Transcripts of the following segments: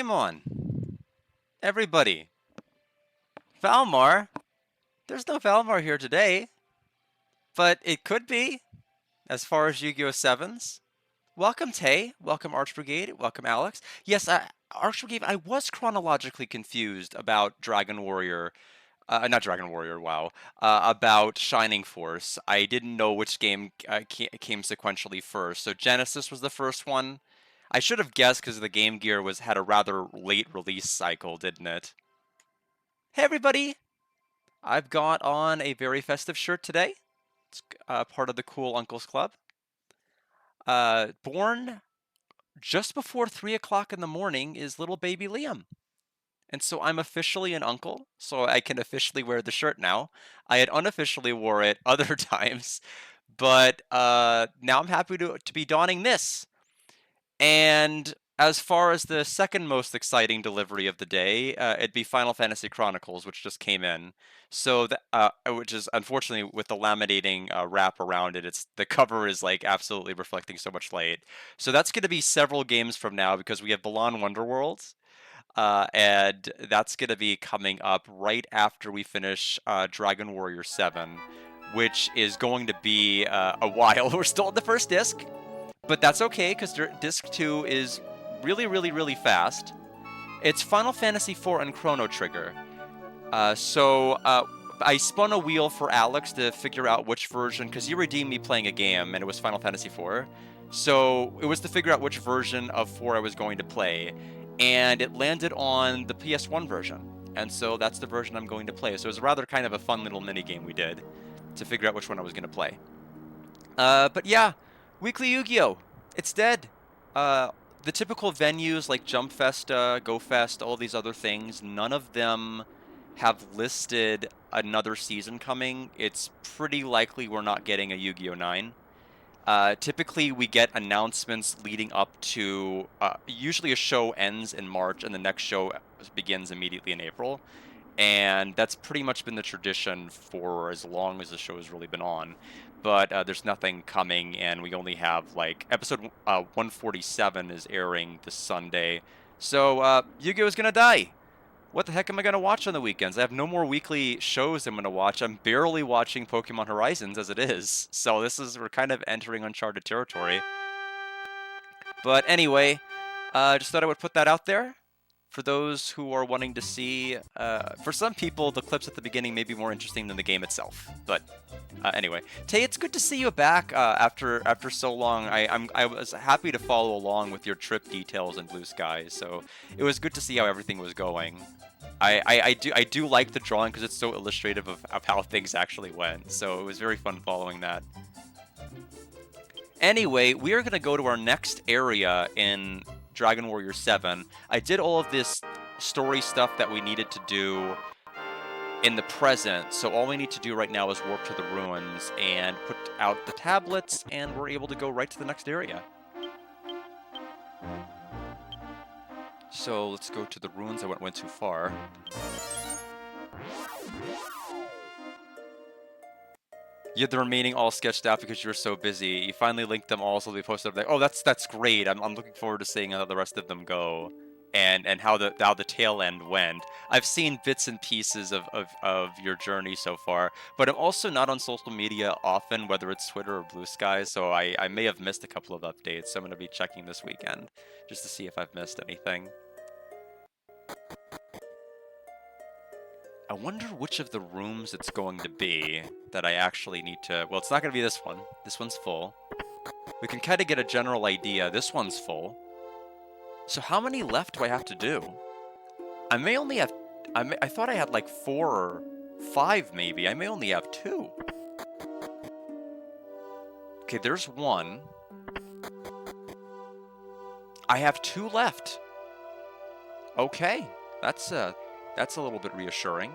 game on? Everybody. Valmar? There's no Valmar here today, but it could be, as far as Yu-Gi-Oh! 7s. Welcome, Tay. Welcome, Arch Brigade. Welcome, Alex. Yes, Arch Brigade, I was chronologically confused about Dragon Warrior. Not Dragon Warrior, wow. About Shining Force. I didn't know which game came sequentially first. So Genesis was the first one. I should have guessed because the Game Gear had a rather late release cycle, didn't it? Hey everybody! I've got on a very festive shirt today. It's part of the Cool Uncles Club. Born just before 3 o'clock in the morning is little baby Liam. And so I'm officially an uncle, so I can officially wear the shirt now. I had unofficially wore it other times, but now I'm happy to be donning this. And as far as the second most exciting delivery of the day, it'd be Final Fantasy Chronicles, which just came in. So, which is unfortunately with the laminating wrap around it, the cover is like absolutely reflecting so much light. So that's going to be several games from now because we have Balan Wonderworld, and that's going to be coming up right after we finish Dragon Warrior 7, which is going to be a while. We're still at the first disc. But that's okay, because Disc 2 is really, really, really fast. It's Final Fantasy IV and Chrono Trigger. I spun a wheel for Alex to figure out which version, because he redeemed me playing a game, and it was Final Fantasy IV. So it was to figure out which version of 4 I was going to play. And it landed on the PS1 version. And so that's the version I'm going to play. So it was rather kind of a fun little mini game we did to figure out which one I was going to play. But yeah. Weekly Yu-Gi-Oh! It's dead. The typical venues like Jump Festa, Go Fest, all these other things, none of them have listed another season coming. It's pretty likely we're not getting a Yu-Gi-Oh! 9. Typically, we get announcements leading up to, usually a show ends in March and the next show begins immediately in April. And that's pretty much been the tradition for as long as the show has really been on. But there's nothing coming, and we only have, like, episode 147 is airing this Sunday. So, Yu-Gi-Oh! Is gonna die! What the heck am I gonna watch on the weekends? I have no more weekly shows I'm gonna watch. I'm barely watching Pokemon Horizons as it is. So we're kind of entering uncharted territory. But anyway, just thought I would put that out there. For those who are wanting to see, for some people, the clips at the beginning may be more interesting than the game itself. But anyway, Tay, it's good to see you back after so long. I was happy to follow along with your trip details in Blue Skies, so it was good to see how everything was going. I do like the drawing because it's so illustrative of how things actually went. So it was very fun following that. Anyway, we are going to go to our next area in Dragon Warrior 7. I did all of this story stuff that we needed to do in the present, so all we need to do right now is warp to the ruins and put out the tablets, and we're able to go right to the next area. So let's go to the ruins. I went too far. You had the remaining all sketched out because you were so busy. You finally linked them all, so they posted up like, oh, that's great. I'm looking forward to seeing how the rest of them go, and how the tail end went. I've seen bits and pieces of your journey so far, but I'm also not on social media often, whether it's Twitter or Blue Sky, so I may have missed a couple of updates. So I'm going to be checking this weekend just to see if I've missed anything. I wonder which of the rooms it's going to be that I actually need to... Well, it's not going to be this one. This one's full. We can kind of get a general idea. This one's full. So how many left do I have to do? I may only have... I thought I had like 4 or 5 maybe. I may only have 2. Okay, there's 1. I have 2 left. Okay, that's a little bit reassuring.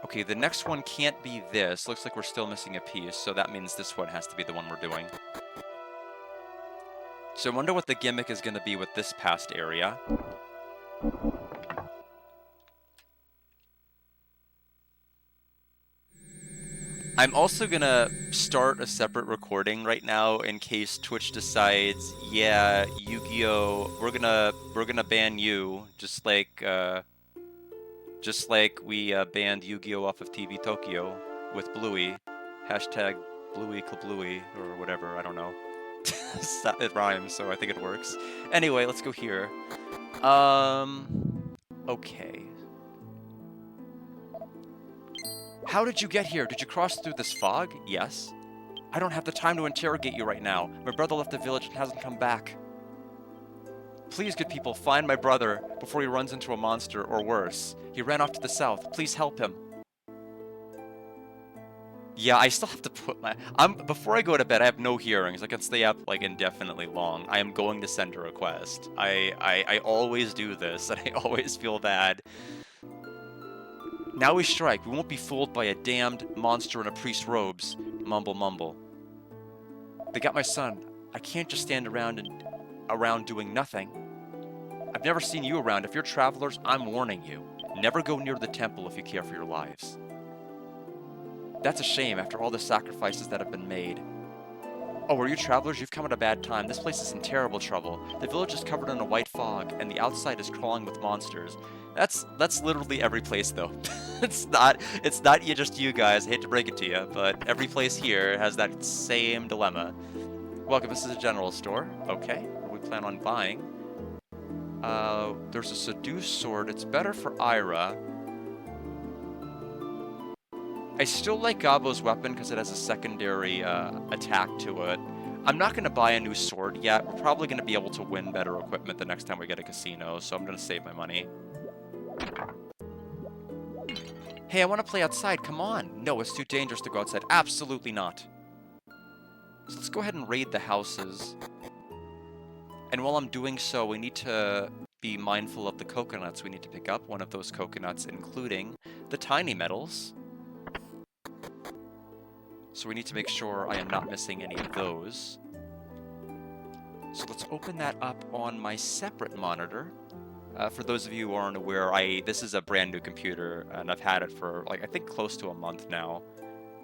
Okay, the next one can't be this. Looks like we're still missing a piece, so that means this one has to be the one we're doing. So I wonder what the gimmick is going to be with this past area. I'm also gonna start a separate recording right now in case Twitch decides, yeah, Yu-Gi-Oh, we're gonna ban you, just like we banned Yu-Gi-Oh off of TV Tokyo with Bluey, hashtag Bluey Kablooey or whatever. I don't know. It rhymes, so I think it works. Anyway, let's go here. Okay. How did you get here? Did you cross through this fog? Yes. I don't have the time to interrogate you right now. My brother left the village and hasn't come back. Please, good people, find my brother before he runs into a monster, or worse. He ran off to the south. Please help him. Yeah, I still have to put my... before I go to bed, I have no hearings. I can stay up, like, indefinitely long. I am going to send a request. I always do this, and I always feel bad. Now we strike. We won't be fooled by a damned monster in a priest's robes. Mumble, mumble. They got my son. I can't just stand around doing nothing. I've never seen you around. If you're travelers, I'm warning you. Never go near the temple if you care for your lives. That's a shame after all the sacrifices that have been made. Oh, are you travelers? You've come at a bad time. This place is in terrible trouble. The village is covered in a white fog, and the outside is crawling with monsters. That's literally every place, though. It's not just you guys. I hate to break it to you, but every place here has that same dilemma. Welcome, this is a general store. Okay, what do we plan on buying? There's a seduce sword. It's better for Ira. I still like Gabo's weapon because it has a secondary attack to it. I'm not going to buy a new sword yet. We're probably going to be able to win better equipment the next time we get a casino, so I'm going to save my money. Hey, I want to play outside. Come on. No, it's too dangerous to go outside. Absolutely not. So let's go ahead and raid the houses. And while I'm doing so, we need to be mindful of the coconuts we need to pick up. One of those coconuts including the tiny metals. So we need to make sure I am not missing any of those. So let's open that up on my separate monitor. For those of you who aren't aware, this is a brand new computer, and I've had it for, like, I think close to a month now.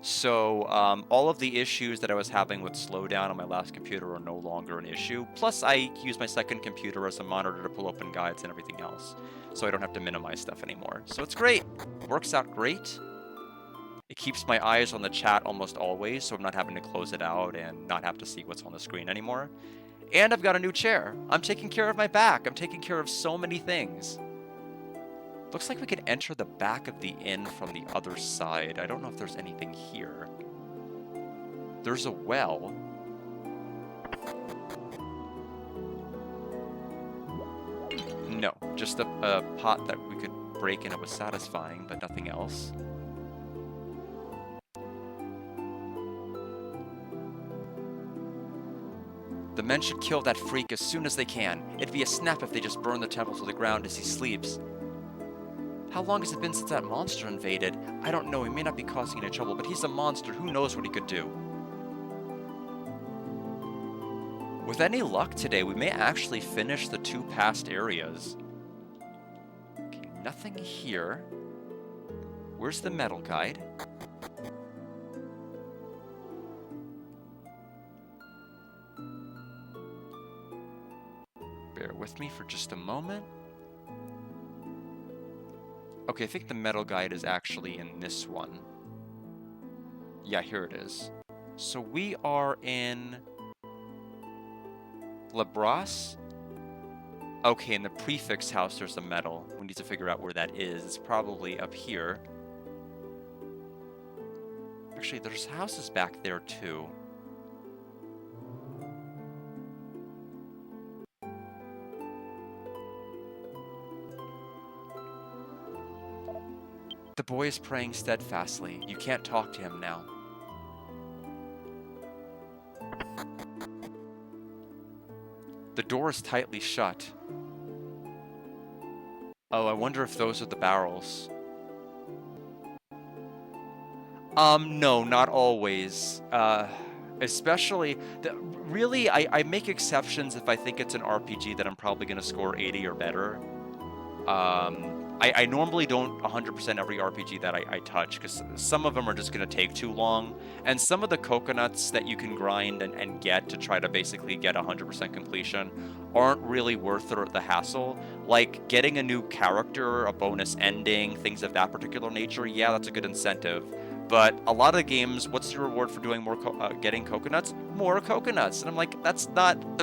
So all of the issues that I was having with slowdown on my last computer are no longer an issue. Plus, I use my second computer as a monitor to pull open guides and everything else. So I don't have to minimize stuff anymore. So it's great. Works out great. It keeps my eyes on the chat almost always, so I'm not having to close it out and not have to see what's on the screen anymore. And I've got a new chair. I'm taking care of my back. I'm taking care of so many things. Looks like we could enter the back of the inn from the other side. I don't know if there's anything here. There's a well. No, just a pot that we could break and it was satisfying, but nothing else. The men should kill that freak as soon as they can. It'd be a snap if they just burn the temple to the ground as he sleeps. How long has it been since that monster invaded? I don't know, he may not be causing any trouble, but he's a monster. Who knows what he could do? With any luck today, we may actually finish the 2 past areas. Okay, nothing here. Where's the metal guide? Bear with me for just a moment. Okay, I think the metal guide is actually in this one. Yeah, here it is. So we are in Labras. Okay, in the prefix house there's a metal. We need to figure out where that is. It's probably up here. Actually, there's houses back there too. The boy is praying steadfastly. You can't talk to him now. The door is tightly shut. Oh, I wonder if those are the barrels. No, not always. Especially, really, I make exceptions if I think it's an RPG that I'm probably going to score 80 or better. I normally don't 100% every RPG that I touch, because some of them are just going to take too long, and some of the coconuts that you can grind and get to try to basically get 100% completion aren't really worth the hassle. Like getting a new character, a bonus ending, things of that particular nature, yeah, that's a good incentive. But a lot of games, what's the reward for doing more, getting coconuts? More coconuts. And I'm like, that's not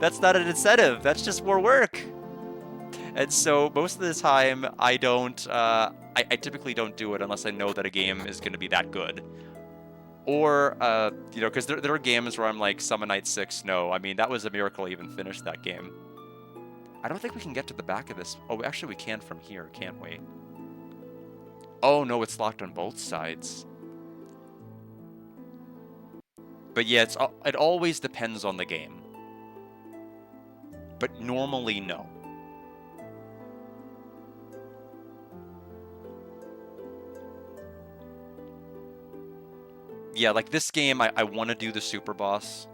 that's not an incentive. That's just more work. And so most of the time, I typically don't do it unless I know that a game is going to be that good. Or, because there are games where I'm like, Summon Night 6, no. I mean, that was a miracle I even finished that game. I don't think we can get to the back of this. Oh, actually we can from here, can't we? Oh, no, it's locked on both sides. But yeah, it always depends on the game. But normally, no. Yeah, like this game, I want to do the super boss.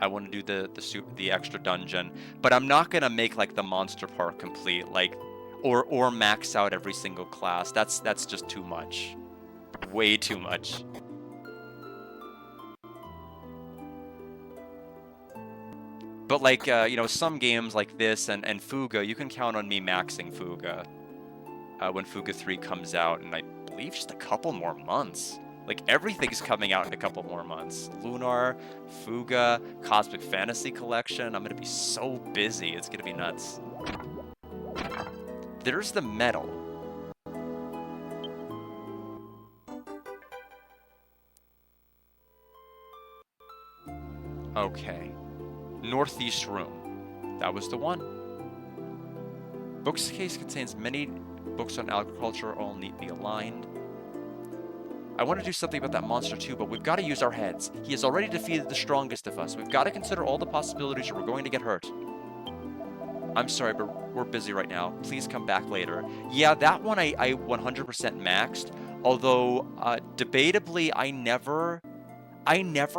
I want to do the extra dungeon, but I'm not gonna make like the monster part complete, like, or max out every single class. That's just too much, way too much. But like, some games like this and Fuga, you can count on me maxing Fuga when Fuga 3 comes out, and I believe just a couple more months. Like, everything's coming out in a couple more months. Lunar, Fuga, Cosmic Fantasy Collection. I'm gonna be so busy. It's gonna be nuts. There's the medal. Okay. Northeast room. That was the one. Bookcase contains many books on agriculture, all neatly aligned. I want to do something about that monster too, but we've got to use our heads. He has already defeated the strongest of us. We've got to consider all the possibilities or we're going to get hurt. I'm sorry, but we're busy right now. Please come back later. Yeah, that one I 100% maxed, although debatably I never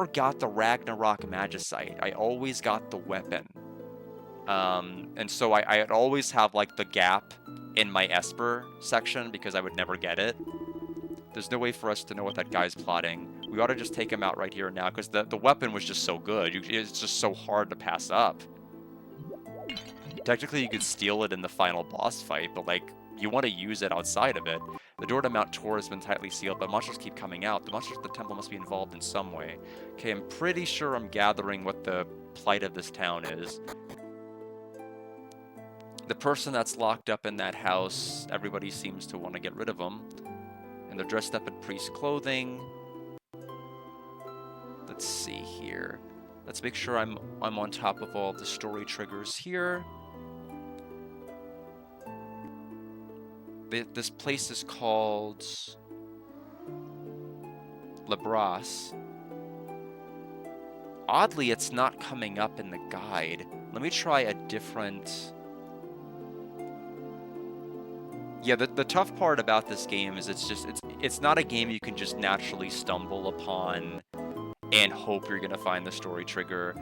got the Ragnarok Magicite. I always got the weapon. And so I'd always have like the gap in my Esper section because I would never get it. There's no way for us to know what that guy's plotting. We ought to just take him out right here and now, because the weapon was just so good. It's just so hard to pass up. Technically, you could steal it in the final boss fight, but, like, you want to use it outside of it. The door to Mount Tor has been tightly sealed, but monsters keep coming out. The monsters at the temple must be involved in some way. Okay, I'm pretty sure I'm gathering what the plight of this town is. The person that's locked up in that house, everybody seems to want to get rid of them. And they're dressed up in priest clothing. Let's see here. Let's make sure I'm on top of all the story triggers here. This place is called Labras. Oddly, it's not coming up in the guide. Let me try a different... Yeah, the tough part about this game is it's not a game you can just naturally stumble upon and hope you're gonna find the story trigger,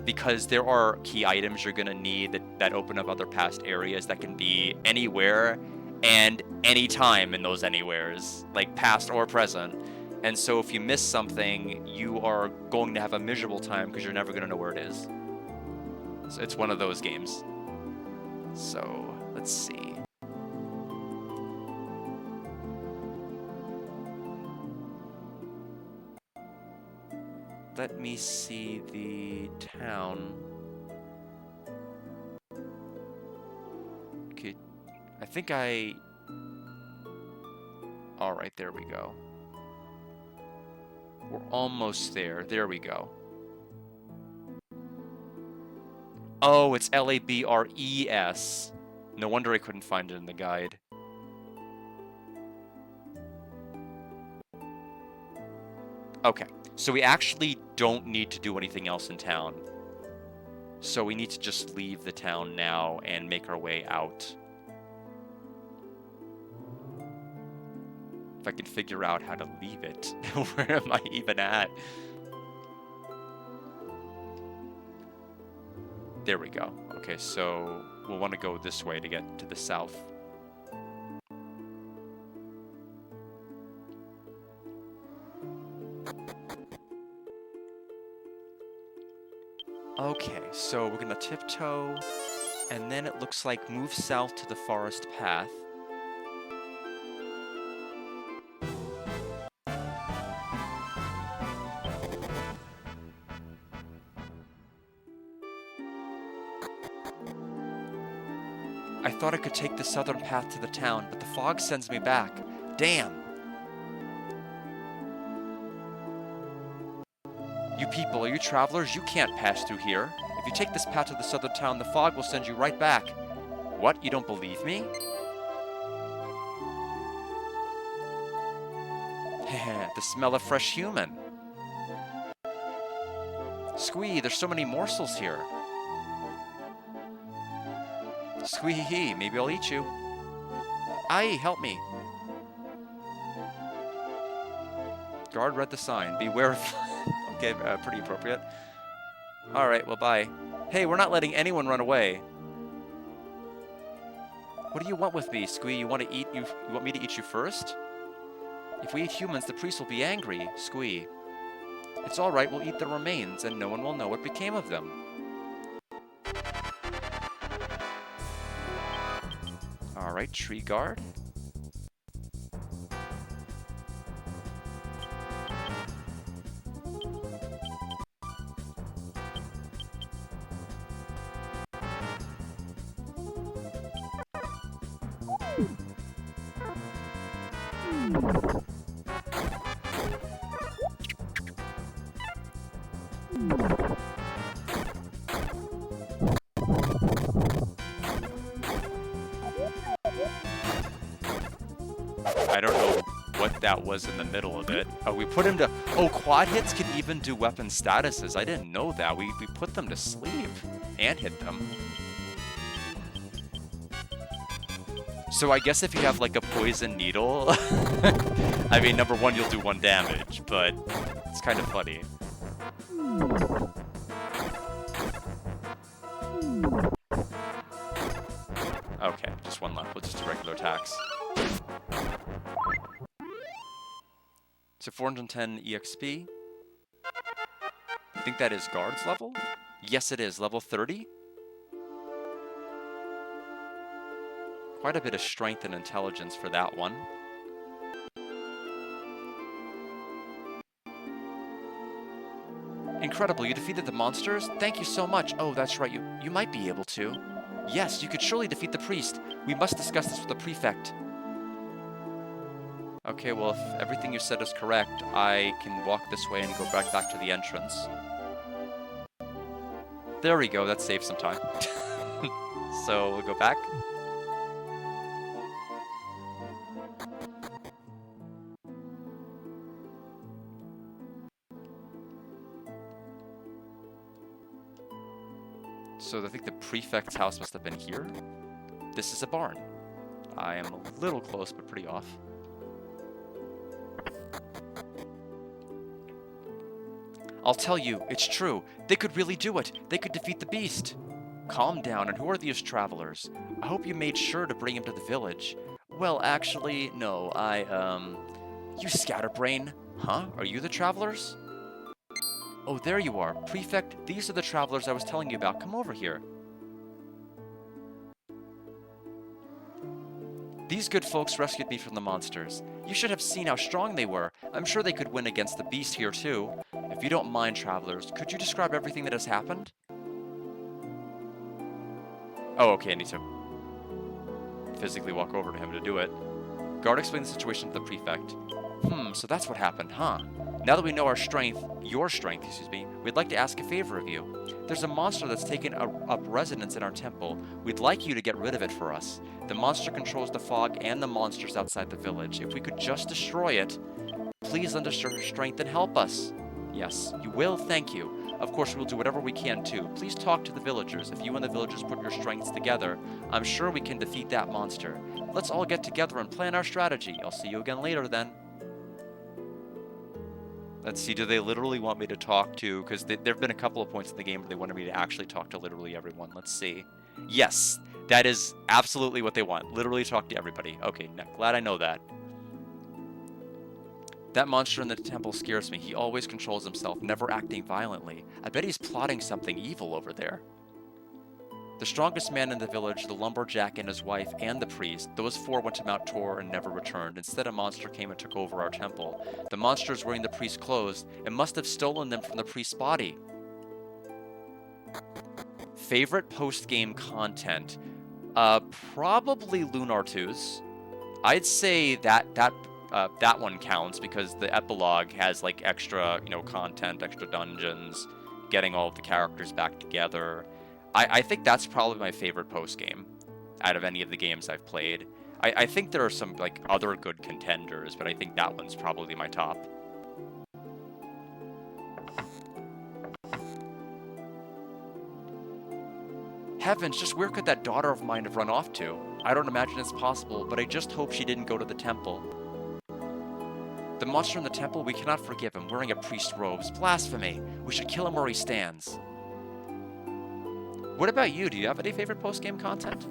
because there are key items you're gonna need that open up other past areas that can be anywhere and anytime in those anywheres, like past or present. And so if you miss something, you are going to have a miserable time because you're never gonna know where it is. So it's one of those games. So let's see. Let me see the town. Okay, I think Alright, there we go. We're almost there. There we go. Oh, it's Labres. No wonder I couldn't find it in the guide. Okay, so we actually don't need to do anything else in town. So we need to just leave the town now and make our way out. If I can figure out how to leave it. Where am I even at? There we go. Okay, so we'll want to go this way to get to the south. Okay, so we're gonna tiptoe, and then it looks like move south to the forest path. I thought I could take the southern path to the town, but the fog sends me back. Damn! You people, are you travelers? You can't pass through here. If you take this path to the southern town, the fog will send you right back. What? You don't believe me? Heh, the smell of fresh human. Squee, there's so many morsels here. Squee, maybe I'll eat you. Aye, help me. Guard read the sign. Beware of... Okay, pretty appropriate. Alright, well, bye. Hey, we're not letting anyone run away. What do you want with me, Squee? You want me to eat you first? If we eat humans, the priest will be angry, Squee. It's alright, we'll eat the remains, and no one will know what became of them. Alright, tree guard. I don't know what that was in the middle of it. Oh, we put him to... Oh, quad hits can even do weapon statuses. I didn't know that. We put them to sleep and hit them. So I guess if you have, like, a poison needle... I mean, number one, you'll do 1 damage, but it's kind of funny. Okay, just 1 left. We'll just do regular attacks. So 410 EXP. I think that is guard's level? Yes, it is. Level 30? Quite a bit of strength and intelligence for that one. Incredible, you defeated the monsters? Thank you so much. Oh, that's right, you might be able to. Yes, you could surely defeat the priest. We must discuss this with the prefect. Okay, well, if everything you said is correct, I can walk this way and go back to the entrance. There we go, that saves some time. So, we'll go back. So I think the prefect's house must have been here. This is a barn. I am a little close, but pretty off. I'll tell you, it's true. They could really do it. They could defeat the beast. Calm down, and who are these travelers? I hope you made sure to bring him to the village. Well, actually, no, You scatterbrain. Huh? Are you the travelers? Oh, there you are. Prefect, these are the travelers I was telling you about. Come over here. These good folks rescued me from the monsters. You should have seen how strong they were. I'm sure they could win against the beast here, too. If you don't mind, travelers, could you describe everything that has happened? Oh, okay, I need to physically walk over to him to do it. Guard explained the situation to the prefect. So that's what happened, huh? Now that we know your strength, excuse me, we'd like to ask a favor of you. There's a monster that's taken up residence in our temple. We'd like you to get rid of it for us. The monster controls the fog and the monsters outside the village. If we could just destroy it, please lend us your strength and help us. Yes, you will, thank you. Of course, we'll do whatever we can too. Please talk to the villagers. If you and the villagers put your strengths together, I'm sure we can defeat that monster. Let's all get together and plan our strategy. I'll see you again later then. Let's see, do they literally want me to talk to... Because there have been a couple of points in the game where they wanted me to actually talk to literally everyone. Let's see. Yes, that is absolutely what they want. Literally talk to everybody. Okay, glad I know that. That monster in the temple scares me. He always controls himself, never acting violently. I bet he's plotting something evil over there. The strongest man in the village, the lumberjack and his wife, and the priest, those four went to Mount Tor and never returned. Instead, a monster came and took over our temple. The monster is wearing the priest's clothes and must have stolen them from the priest's body. Favorite post-game content? Probably Lunar 2's. I'd say that one counts because the epilogue has like extra, content, extra dungeons, getting all of the characters back together. I think that's probably my favorite post-game out of any of the games I've played. I think there are some like other good contenders, but I think that one's probably my top. Heavens, just where could that daughter of mine have run off to? I don't imagine it's possible, but I just hope she didn't go to the temple. The monster in the temple, we cannot forgive him, wearing a priest's robes. Blasphemy! We should kill him where he stands. What about you? Do you have any favorite post-game content?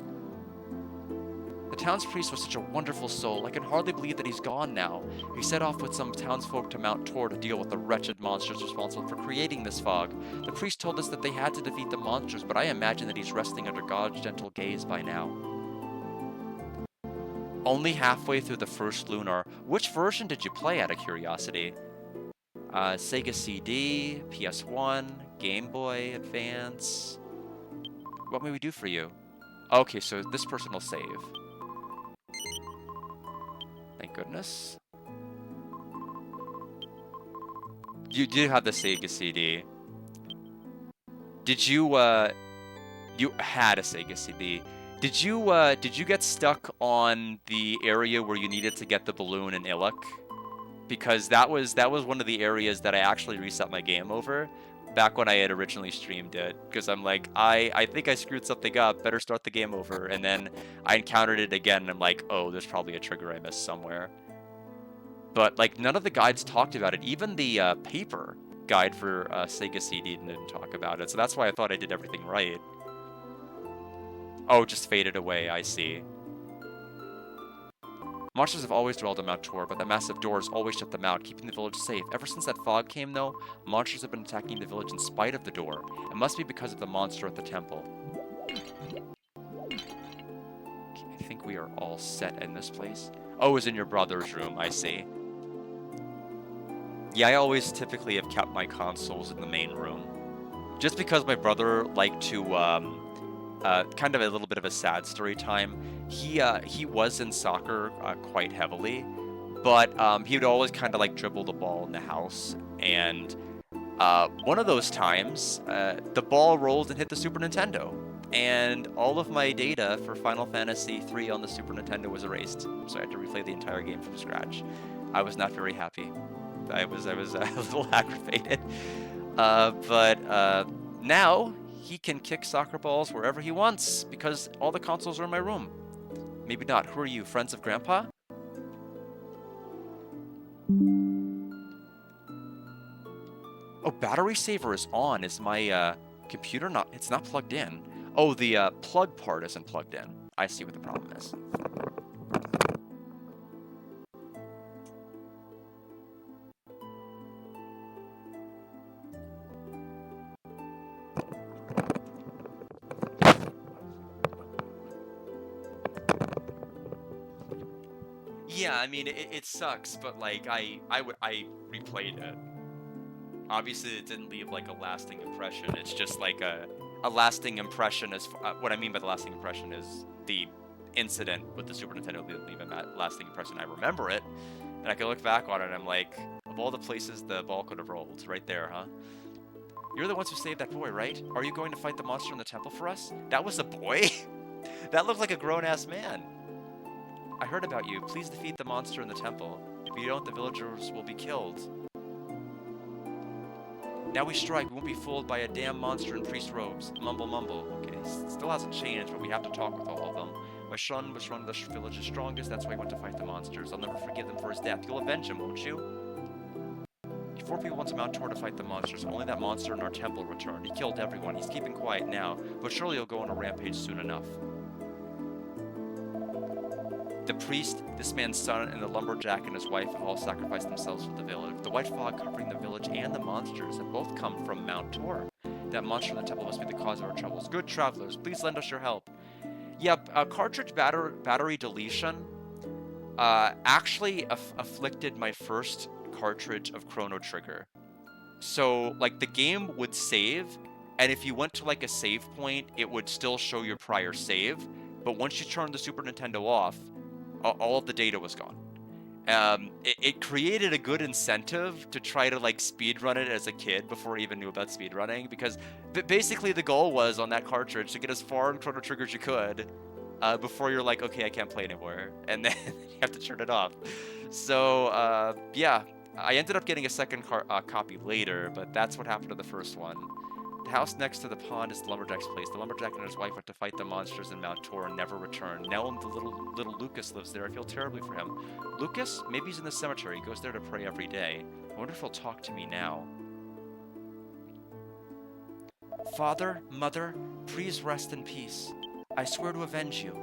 The town's priest was such a wonderful soul. I can hardly believe that he's gone now. He set off with some townsfolk to Mount Tor to deal with the wretched monsters responsible for creating this fog. The priest told us that they had to defeat the monsters, but I imagine that he's resting under God's gentle gaze by now. Only halfway through the first Lunar. Which version did you play, out of curiosity? Sega CD, PS1, Game Boy Advance. What may we do for you? Okay, so this person will save. Thank goodness. You do have the Sega CD. Did you, you had a Sega CD. Did you get stuck on the area where you needed to get the balloon in Illic? Because that was one of the areas that I actually reset my game over back when I had originally streamed it. Because I'm like, I think I screwed something up, better start the game over. And then I encountered it again, and I'm like, oh, there's probably a trigger I missed somewhere. But like, none of the guides talked about it. Even the paper guide for Sega CD didn't talk about it. So that's why I thought I did everything right. Oh, just faded away, I see. Monsters have always dwelled on Mount Tor, but the massive doors always shut them out, keeping the village safe. Ever since that fog came, though, monsters have been attacking the village in spite of the door. It must be because of the monster at the temple. Okay, I think we are all set in this place. Oh, it's in your brother's room, I see. Yeah, I always typically have kept my consoles in the main room. Just because my brother liked to, kind of a little bit of a sad story time. He was in soccer quite heavily, but he would always kind of like dribble the ball in the house. And one of those times, the ball rolled and hit the Super Nintendo, and all of my data for Final Fantasy III on the Super Nintendo was erased. So I had to replay the entire game from scratch. I was not very happy. I was a little aggravated. But now he can kick soccer balls wherever he wants because all the consoles are in my room. Maybe not. Who are you, friends of Grandpa? Oh, battery saver is on. Is my computer not? It's not plugged in. Oh, the plug part isn't plugged in. I see what the problem is. Yeah, I mean, it sucks, but like, I replayed it. Obviously, it didn't leave like a lasting impression. It's just like a lasting impression. What I mean by the lasting impression is the incident with the Super Nintendo didn't leave a lasting impression. I remember it, and I can look back on it, and I'm like, of all the places the ball could have rolled, right there, huh? You're the ones who saved that boy, right? Are you going to fight the monster in the temple for us? That was a boy? That looked like a grown-ass man. I heard about you. Please defeat the monster in the temple. If you don't, the villagers will be killed. Now we strike. We won't be fooled by a damn monster in priest robes. Mumble, mumble. Okay, still hasn't changed, but we have to talk with all of them. My son was one of the village's strongest. That's why he went to fight the monsters. I'll never forgive them for his death. You'll avenge him, won't you? 4 people went to Mount Tor to fight the monsters. Only that monster in our temple returned. He killed everyone. He's keeping quiet now, but surely he'll go on a rampage soon enough. The priest, this man's son, and the lumberjack and his wife have all sacrificed themselves for the village. The white fog covering the village and the monsters have both come from Mount Tor. That monster in the temple must be the cause of our troubles. Good travelers, please lend us your help. Yep, cartridge battery deletion actually afflicted my first cartridge of Chrono Trigger. So, like, the game would save, and if you went to, like, a save point, it would still show your prior save, but once you turned the Super Nintendo off, all of the data was gone. It created a good incentive to try to, like, speedrun it as a kid before I even knew about speedrunning, because basically the goal was, on that cartridge, to get as far in Chrono Trigger as you could, before you're like, okay, I can't play anymore, and then you have to turn it off. So, yeah, I ended up getting a second copy later, but that's what happened to the first one. The house next to the pond is the lumberjack's place. The lumberjack and his wife went to fight the monsters in Mount Tor and never returned. Now the little Lucas lives there. I feel terribly for him. Lucas? Maybe he's in the cemetery. He goes there to pray every day. I wonder if he'll talk to me now. Father, Mother, please rest in peace. I swear to avenge you.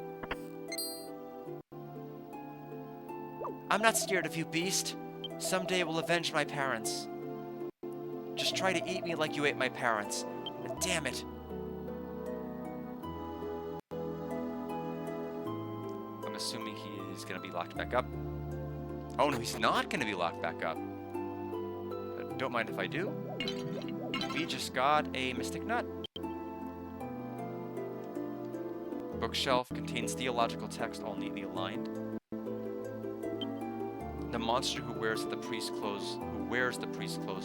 I'm not scared of you, beast. Someday we'll avenge my parents. Just try to eat me like you ate my parents. Damn it. I'm assuming he's gonna be locked back up. Oh no, he's not gonna be locked back up. Don't mind if I do. We just got a mystic nut. Bookshelf contains theological text all neatly aligned. The monster who wears the priest's clothes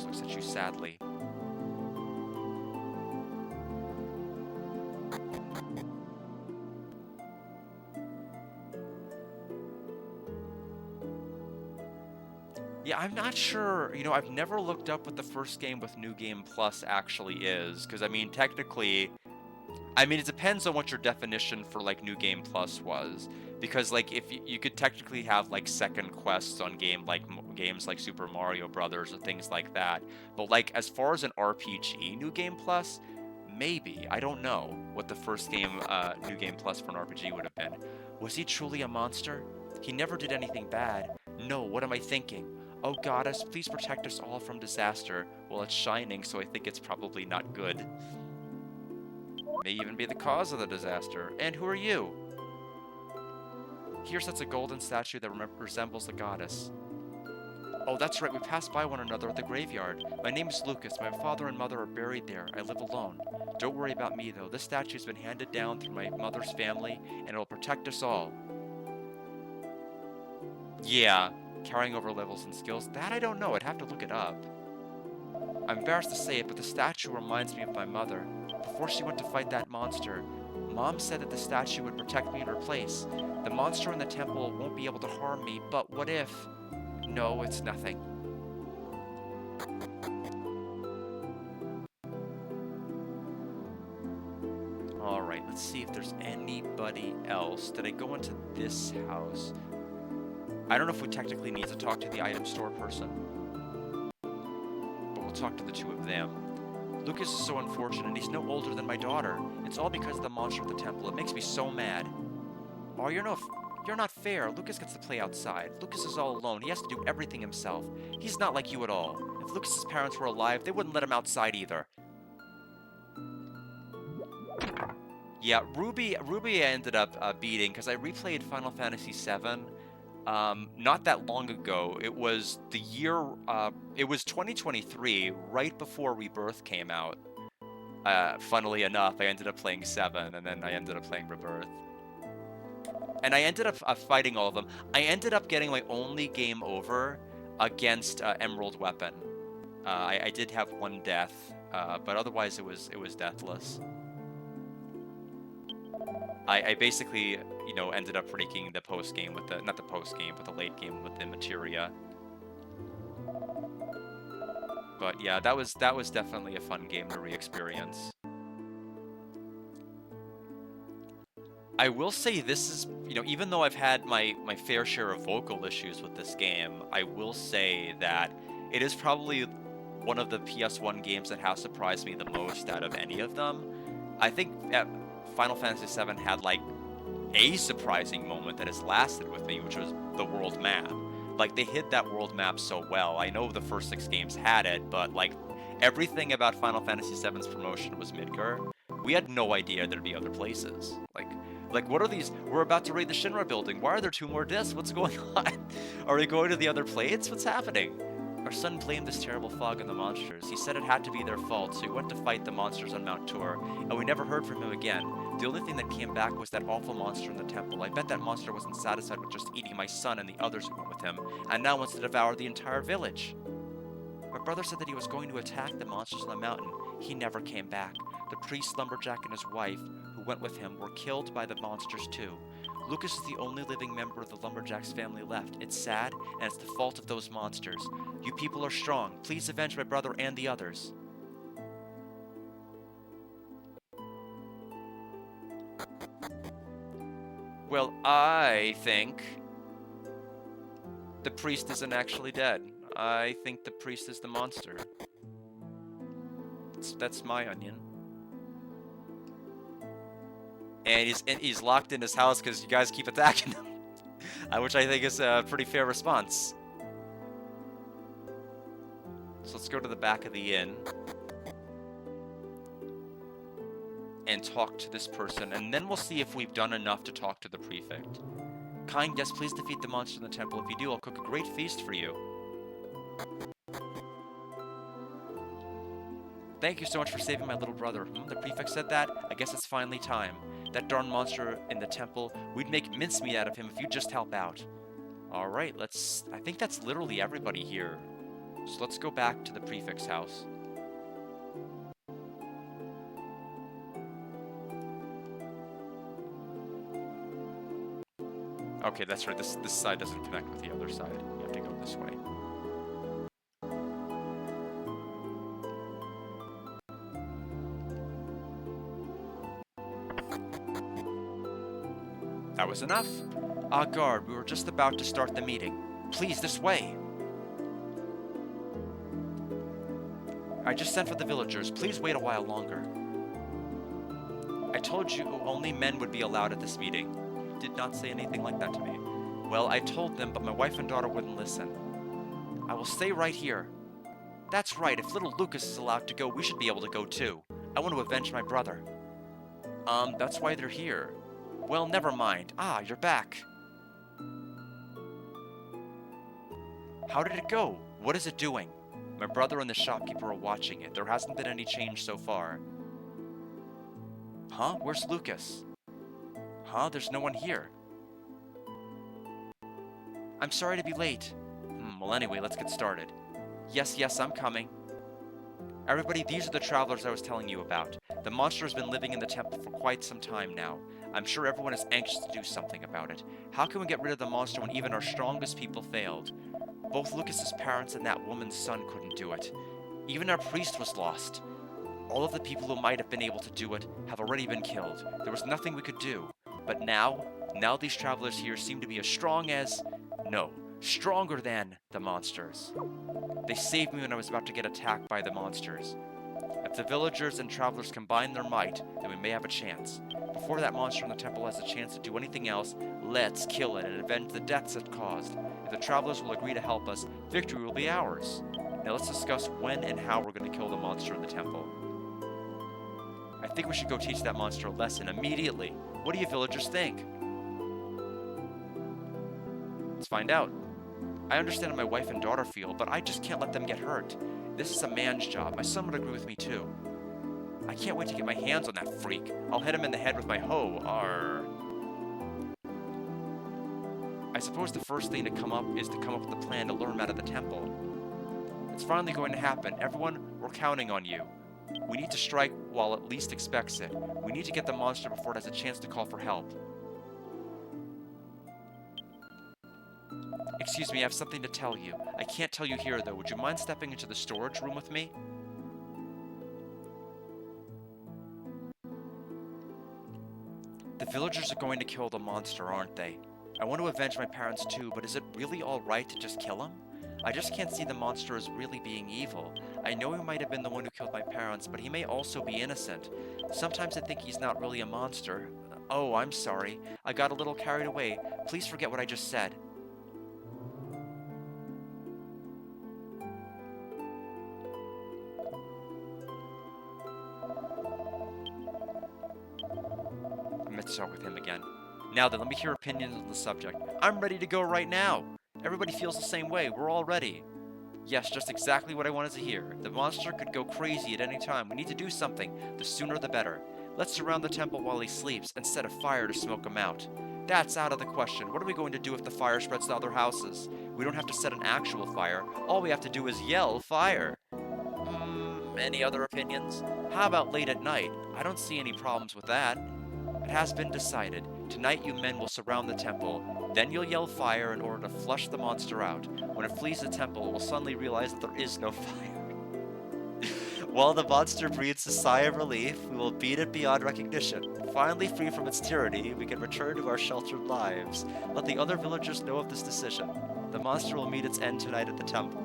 looks at you sadly. Yeah, I'm not sure. You know, I've never looked up what the first game with New Game Plus actually is, because I mean, technically, it depends on what your definition for like New Game Plus was. Because like if you could technically have like second quests on games like Super Mario Brothers or things like that, but like as far as an RPG New Game Plus, maybe I don't know what the first game New Game Plus for an RPG would have been. Was he truly a monster? He never did anything bad. No, what am I thinking? Oh goddess, please protect us all from disaster. Well, it's shining, so I think it's probably not good. May even be the cause of the disaster. And who are you? Here sits a golden statue that resembles the goddess. Oh, that's right, we passed by one another at the graveyard. My name is Lucas. My father and mother are buried there. I live alone. Don't worry about me, though. This statue's been handed down through my mother's family, and it'll protect us all. Yeah, carrying over levels and skills. That I don't know. I'd have to look it up. I'm embarrassed to say it, but the statue reminds me of my mother. Before she went to fight that monster, Mom said that the statue would protect me in her place. The monster in the temple won't be able to harm me, but what if... No, it's nothing. Alright, let's see if there's anybody else. Did I go into this house? I don't know if we technically need to talk to the item store person, but we'll talk to the two of them. Lucas is so unfortunate. He's no older than my daughter. It's all because of the monster at the temple. It makes me so mad. Oh, you're not fair. Lucas gets to play outside. Lucas is all alone. He has to do everything himself. He's not like you at all. If Lucas's parents were alive, they wouldn't let him outside either. Yeah, Ruby I ended up beating because I replayed Final Fantasy VII not that long ago. It was the year, it was 2023, right before Rebirth came out. Funnily enough, I ended up playing 7, and then I ended up playing Rebirth. And I ended up fighting all of them. I ended up getting my only game over against Emerald Weapon. I did have one death, but otherwise it was deathless. I basically, you know, ended up breaking the post-game with the, not the post-game, but the late game with the materia. But yeah, that was definitely a fun game to re-experience. I will say this is, you know, even though I've had my fair share of vocal issues with this game, I will say that it is probably one of the PS1 games that has surprised me the most out of any of them. I think Final Fantasy VII had like a surprising moment that has lasted with me, which was the world map. Like, they hid that world map so well. I know the first 6 games had it, but, like, everything about Final Fantasy VII's promotion was Midgar. We had no idea there'd be other places. Like, what are these? We're about to raid the Shinra building. Why are there 2 more discs? What's going on? Are we going to the other plates? What's happening? Our son blamed this terrible fog on the monsters. He said it had to be their fault, so he went to fight the monsters on Mount Tour, and we never heard from him again. The only thing that came back was that awful monster in the temple. I bet that monster wasn't satisfied with just eating my son and the others who went with him, and now wants to devour the entire village. My brother said that he was going to attack the monsters on the mountain. He never came back. The priest, lumberjack, and his wife, who went with him, were killed by the monsters too. Lucas is the only living member of the lumberjack's family left. It's sad, and it's the fault of those monsters. You people are strong. Please avenge my brother and the others. Well, I think the priest isn't actually dead. I think the priest is the monster. That's my onion. And he's locked in his house because you guys keep attacking him. Which I think is a pretty fair response. So let's go to the back of the inn. And talk to this person. And then we'll see if we've done enough to talk to the prefect. Kind guest, please defeat the monster in the temple. If you do, I'll cook a great feast for you. Thank you so much for saving my little brother. The prefect said that? I guess it's finally time. That darn monster in the temple, we'd make mincemeat out of him if you'd just help out. Alright, I think that's literally everybody here. So let's go back to the prefect's house. Okay, that's right, this side doesn't connect with the other side. You have to go this way. That was enough. Ah, guard, we were just about to start the meeting. Please, this way. I just sent for the villagers. Please wait a while longer. I told you only men would be allowed at this meeting. You did not say anything like that to me. Well, I told them, but my wife and daughter wouldn't listen. I will stay right here. That's right, if little Lucas is allowed to go, we should be able to go too. I want to avenge my brother. That's why they're here. Well, never mind. Ah, you're back. How did it go? What is it doing? My brother and the shopkeeper are watching it. There hasn't been any change so far. Huh? Where's Lucas? Huh? There's no one here. I'm sorry to be late. Well, anyway, let's get started. Yes, I'm coming. Everybody, these are the travelers I was telling you about. The monster has been living in the temple for quite some time now. I'm sure everyone is anxious to do something about it. How can we get rid of the monster when even our strongest people failed? Both Lucas's parents and that woman's son couldn't do it. Even our priest was lost. All of the people who might have been able to do it have already been killed. There was nothing we could do. But now these travelers here seem to be as strong as... No, stronger than the monsters. They saved me when I was about to get attacked by the monsters. If the villagers and travelers combine their might, then we may have a chance. Before that monster in the temple has a chance to do anything else, let's kill it and avenge the deaths it caused. If the travelers will agree to help us, victory will be ours. Now let's discuss when and how we're going to kill the monster in the temple. I think we should go teach that monster a lesson immediately. What do you villagers think? Let's find out. I understand how my wife and daughter feel, but I just can't let them get hurt. This is a man's job. My son would agree with me too. I can't wait to get my hands on that freak. I'll hit him in the head with my hoe. Arr. I suppose the first thing to come up is to come up with a plan to lure him out of the temple. It's finally going to happen. Everyone, we're counting on you. We need to strike while it least expects it. We need to get the monster before it has a chance to call for help. Excuse me, I have something to tell you. I can't tell you here, though. Would you mind stepping into the storage room with me? The villagers are going to kill the monster, aren't they? I want to avenge my parents too, but is it really alright to just kill him? I just can't see the monster as really being evil. I know he might have been the one who killed my parents, but he may also be innocent. Sometimes I think he's not really a monster. Oh, I'm sorry. I got a little carried away. Please forget what I just said. I meant to start with him again. Now then, let me hear opinions on the subject. I'm ready to go right now. Everybody feels the same way. We're all ready. Yes, just exactly what I wanted to hear. The monster could go crazy at any time. We need to do something. The sooner the better. Let's surround the temple while he sleeps and set a fire to smoke him out. That's out of the question. What are we going to do if the fire spreads to other houses? We don't have to set an actual fire. All we have to do is yell fire. Any other opinions? How about late at night? I don't see any problems with that. It has been decided. Tonight you men will surround the temple. Then you'll yell fire in order to flush the monster out. When it flees the temple, it will suddenly realize that there is no fire. While the monster breathes a sigh of relief, we will beat it beyond recognition. Finally free from its tyranny, we can return to our sheltered lives. Let the other villagers know of this decision. The monster will meet its end tonight at the temple.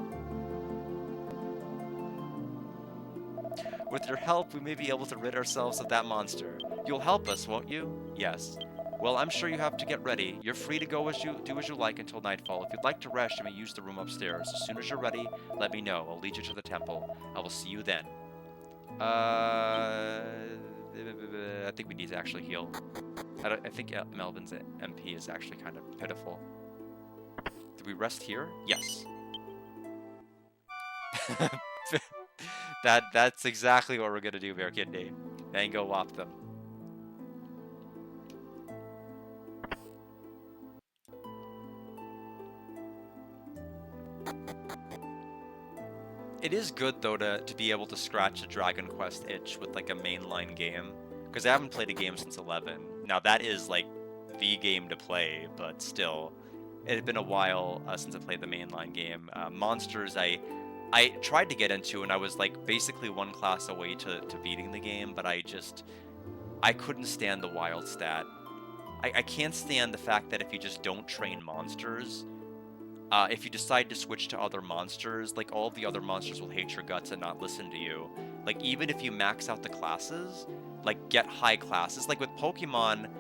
With your help, we may be able to rid ourselves of that monster. You'll help us, won't you? Yes. Well, I'm sure you have to get ready. You're free to go as you like until nightfall. If you'd like to rest, you may use the room upstairs. As soon as you're ready, let me know. I'll lead you to the temple. I will see you then. I think we need to actually heal. I think Melvin's MP is actually kind of pitiful. Did we rest here? Yes. That's exactly what we're gonna do, Bearkindi. And go whop them. It is good though to be able to scratch a Dragon Quest itch with like a mainline game, because I haven't played a game since 11. Now that is like the game to play, but still, it had been a while since I played the mainline game. Monsters, I tried to get into, and I was like basically one class away to beating the game, but I couldn't stand the wild stat. I can't stand the fact that if you just don't train monsters, if you decide to switch to other monsters, like all of the other monsters will hate your guts and not listen to you. Like even if you max out the classes, like get high classes, like with Pokemon,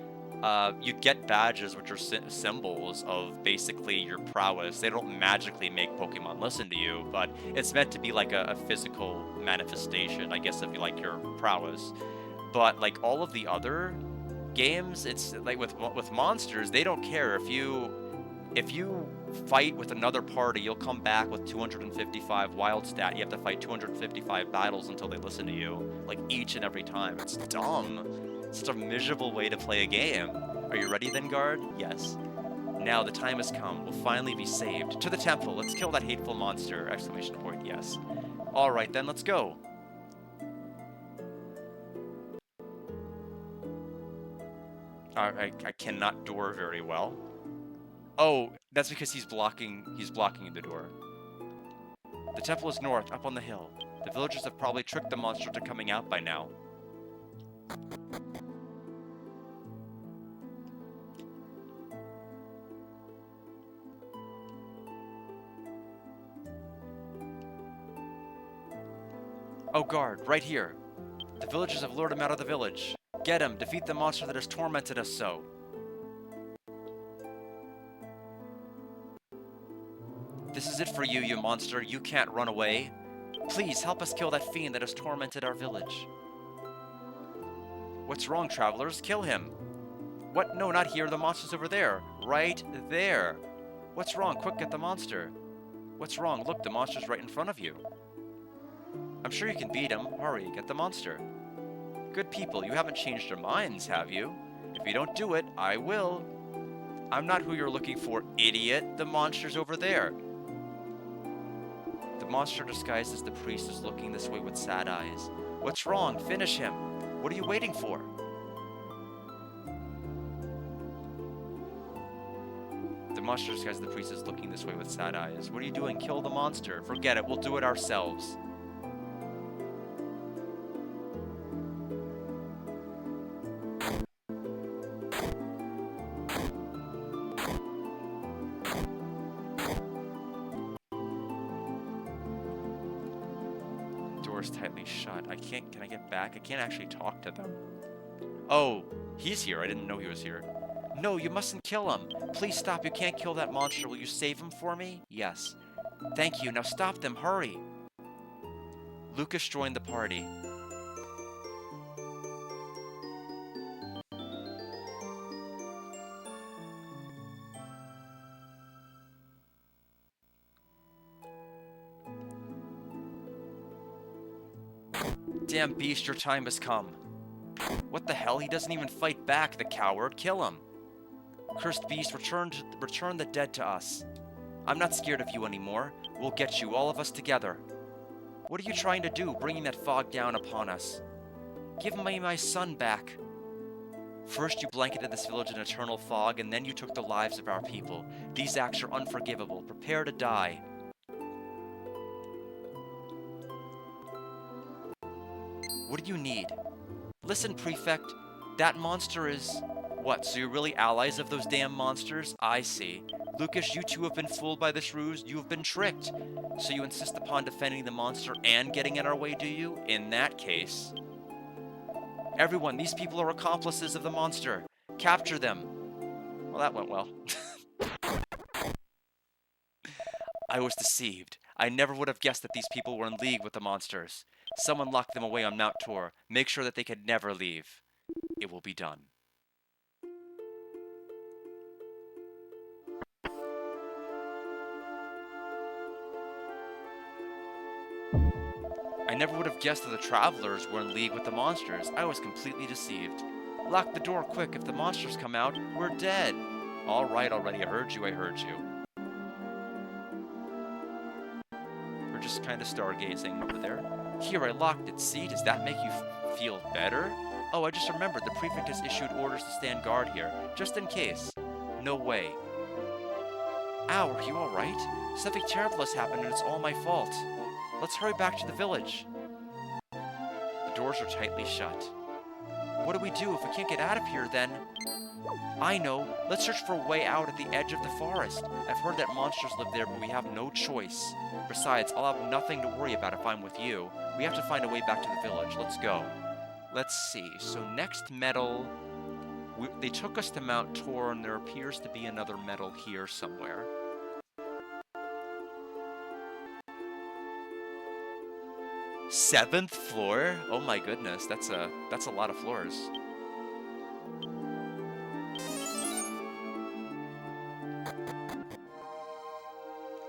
you get badges which are symbols of basically your prowess. They don't magically make Pokemon listen to you, but it's meant to be like a physical manifestation, I guess, of like your prowess. But like all of the other games, it's like with monsters, they don't care if you fight with another party, you'll come back with 255 wild stat. You have to fight 255 battles until they listen to you, like each and every time. It's dumb. It's such a miserable way to play a game. Are you ready then, guard? Yes. Now the time has come. We'll finally be saved. To the temple. Let's kill that hateful monster! Exclamation point. Yes. All right then, let's go. I cannot door very well. Oh, that's because he's blocking the door. The temple is north, up on the hill. The villagers have probably tricked the monster into coming out by now. Oh, guard, right here. The villagers have lured him out of the village. Get him, defeat the monster that has tormented us so. This is it for you, you monster. You can't run away. Please, help us kill that fiend that has tormented our village. What's wrong, travelers? Kill him. What? No, not here. The monster's over there. Right there. What's wrong? Quick, get the monster. What's wrong? Look, the monster's right in front of you. I'm sure you can beat him. Hurry, get the monster. Good people, you haven't changed your minds, have you? If you don't do it, I will. I'm not who you're looking for, idiot. The monster's over there. The monster disguised as the priest is looking this way with sad eyes. What's wrong? Finish him. What are you waiting for? The monster disguised as the priest is looking this way with sad eyes. What are you doing? Kill the monster. Forget it. We'll do it ourselves. Tightly shut. Can I get back? I can't actually talk to them. Oh, he's here. I didn't know he was here. No, you mustn't kill him. Please stop. You can't kill that monster. Will you save him for me? Yes. Thank you. Now stop them. Hurry. Lucas joined the party. Damn beast, your time has come. What the hell? He doesn't even fight back, the coward. Kill him. Cursed beast, return the dead to us. I'm not scared of you anymore. We'll get you, all of us together. What are you trying to do, bringing that fog down upon us? Give me my son back. First you blanketed this village in eternal fog, and then you took the lives of our people. These acts are unforgivable. Prepare to die. What do you need? Listen, Prefect, that monster is... What, so you're really allies of those damn monsters? I see. Lucas, you two have been fooled by this ruse. You have been tricked. So you insist upon defending the monster and getting in our way, do you? In that case... Everyone, these people are accomplices of the monster. Capture them. Well, that went well. I was deceived. I never would have guessed that these people were in league with the monsters. Someone locked them away on Mount Tor. Make sure that they could never leave. It will be done. I never would have guessed that the travelers were in league with the monsters. I was completely deceived. Lock the door quick. If the monsters come out, we're dead. All right, already. I heard you. We're just kind of stargazing over there. Here, I locked it. See? Does that make you feel better? Oh, I just remembered. The prefect has issued orders to stand guard here, just in case. No way. Ow, are you alright? Something terrible has happened and it's all my fault. Let's hurry back to the village. The doors are tightly shut. What do we do if we can't get out of here then? I know. Let's search for a way out at the edge of the forest. I've heard that monsters live there, but we have no choice. Besides, I'll have nothing to worry about if I'm with you. We have to find a way back to the village. Let's go. Let's see. So next medal... They took us to Mount Tor, and there appears to be another medal here somewhere. Seventh floor? Oh my goodness, that's a lot of floors.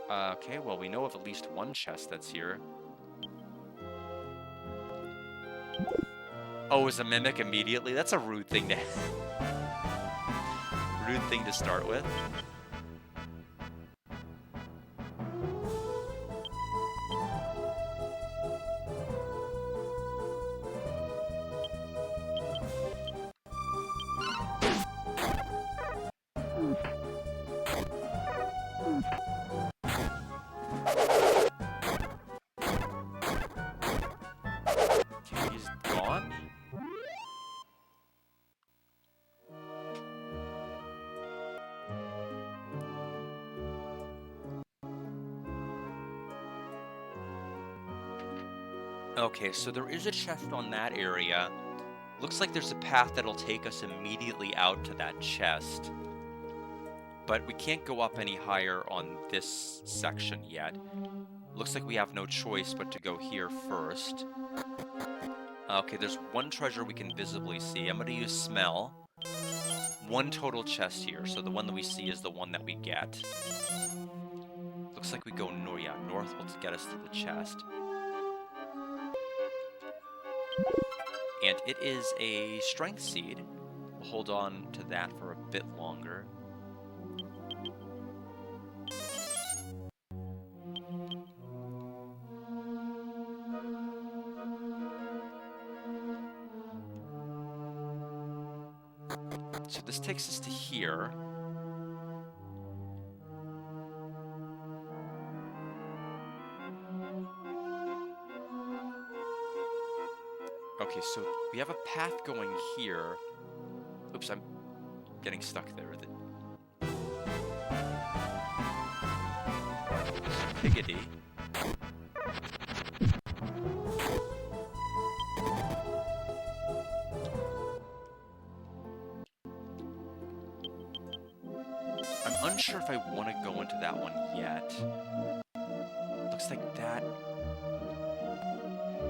Okay, well we know of at least one chest that's here. Oh, is a mimic immediately? That's a rude thing to rude thing to start with. Okay, so there is a chest on that area. Looks like there's a path that'll take us immediately out to that chest. But we can't go up any higher on this section yet. Looks like we have no choice but to go here first. Okay, there's one treasure we can visibly see. I'm going to use smell. One total chest here, so the one that we see is the one that we get. Looks like we go north will get us to the chest. And it is a strength seed. We'll hold on to that for a bit longer. So this takes us to here. Okay, so we have a path going here. Oops, I'm getting stuck there. Piggity. unsure if I want to go into that one yet. Looks like that...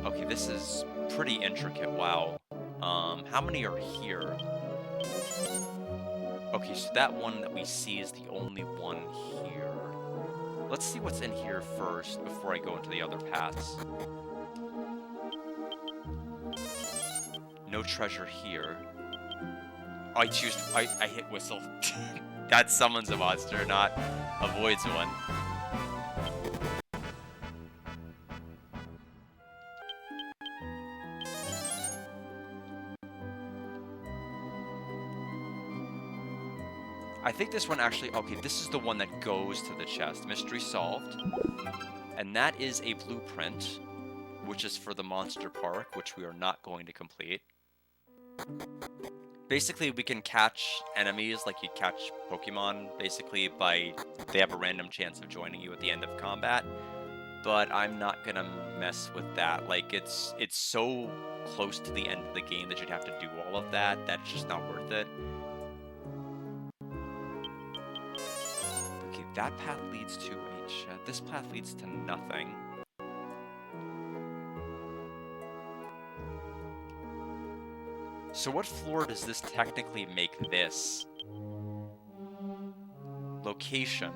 Okay, this is pretty intricate, wow. How many are here? Okay, so that one that we see is the only one here. Let's see what's in here first before I go into the other paths. No treasure here. Oh, I hit whistle. That summons a monster, not avoids one. I think this one actually... Okay, this is the one that goes to the chest. Mystery solved. And that is a blueprint, which is for the monster park, which we are not going to complete. Basically, we can catch enemies like you catch Pokemon, basically, by... They have a random chance of joining you at the end of combat. But I'm not gonna mess with that. Like, it's so close to the end of the game that you'd have to do all of that. That's just not worth it. Okay, that path leads to a chest. This path leads to nothing. So what floor does this technically make this? Location.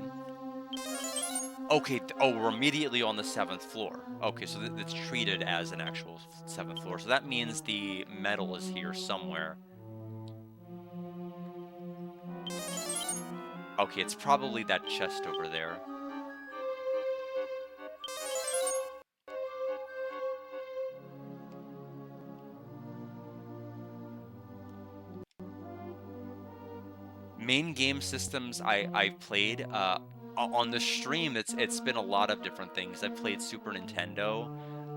Okay, oh, we're immediately on the 7th floor. Okay, so it's treated as an actual 7th floor. So that means the metal is here somewhere. Okay, it's probably that chest over there. Main game systems I've played on the stream, it's been a lot of different things. I've played Super Nintendo.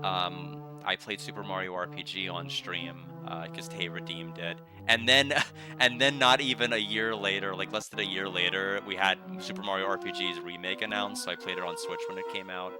I played Super Mario RPG on stream because Tay redeemed it, and then not even a year later, like less than a year later, we had Super Mario RPG's remake announced. So I played it on Switch when it came out.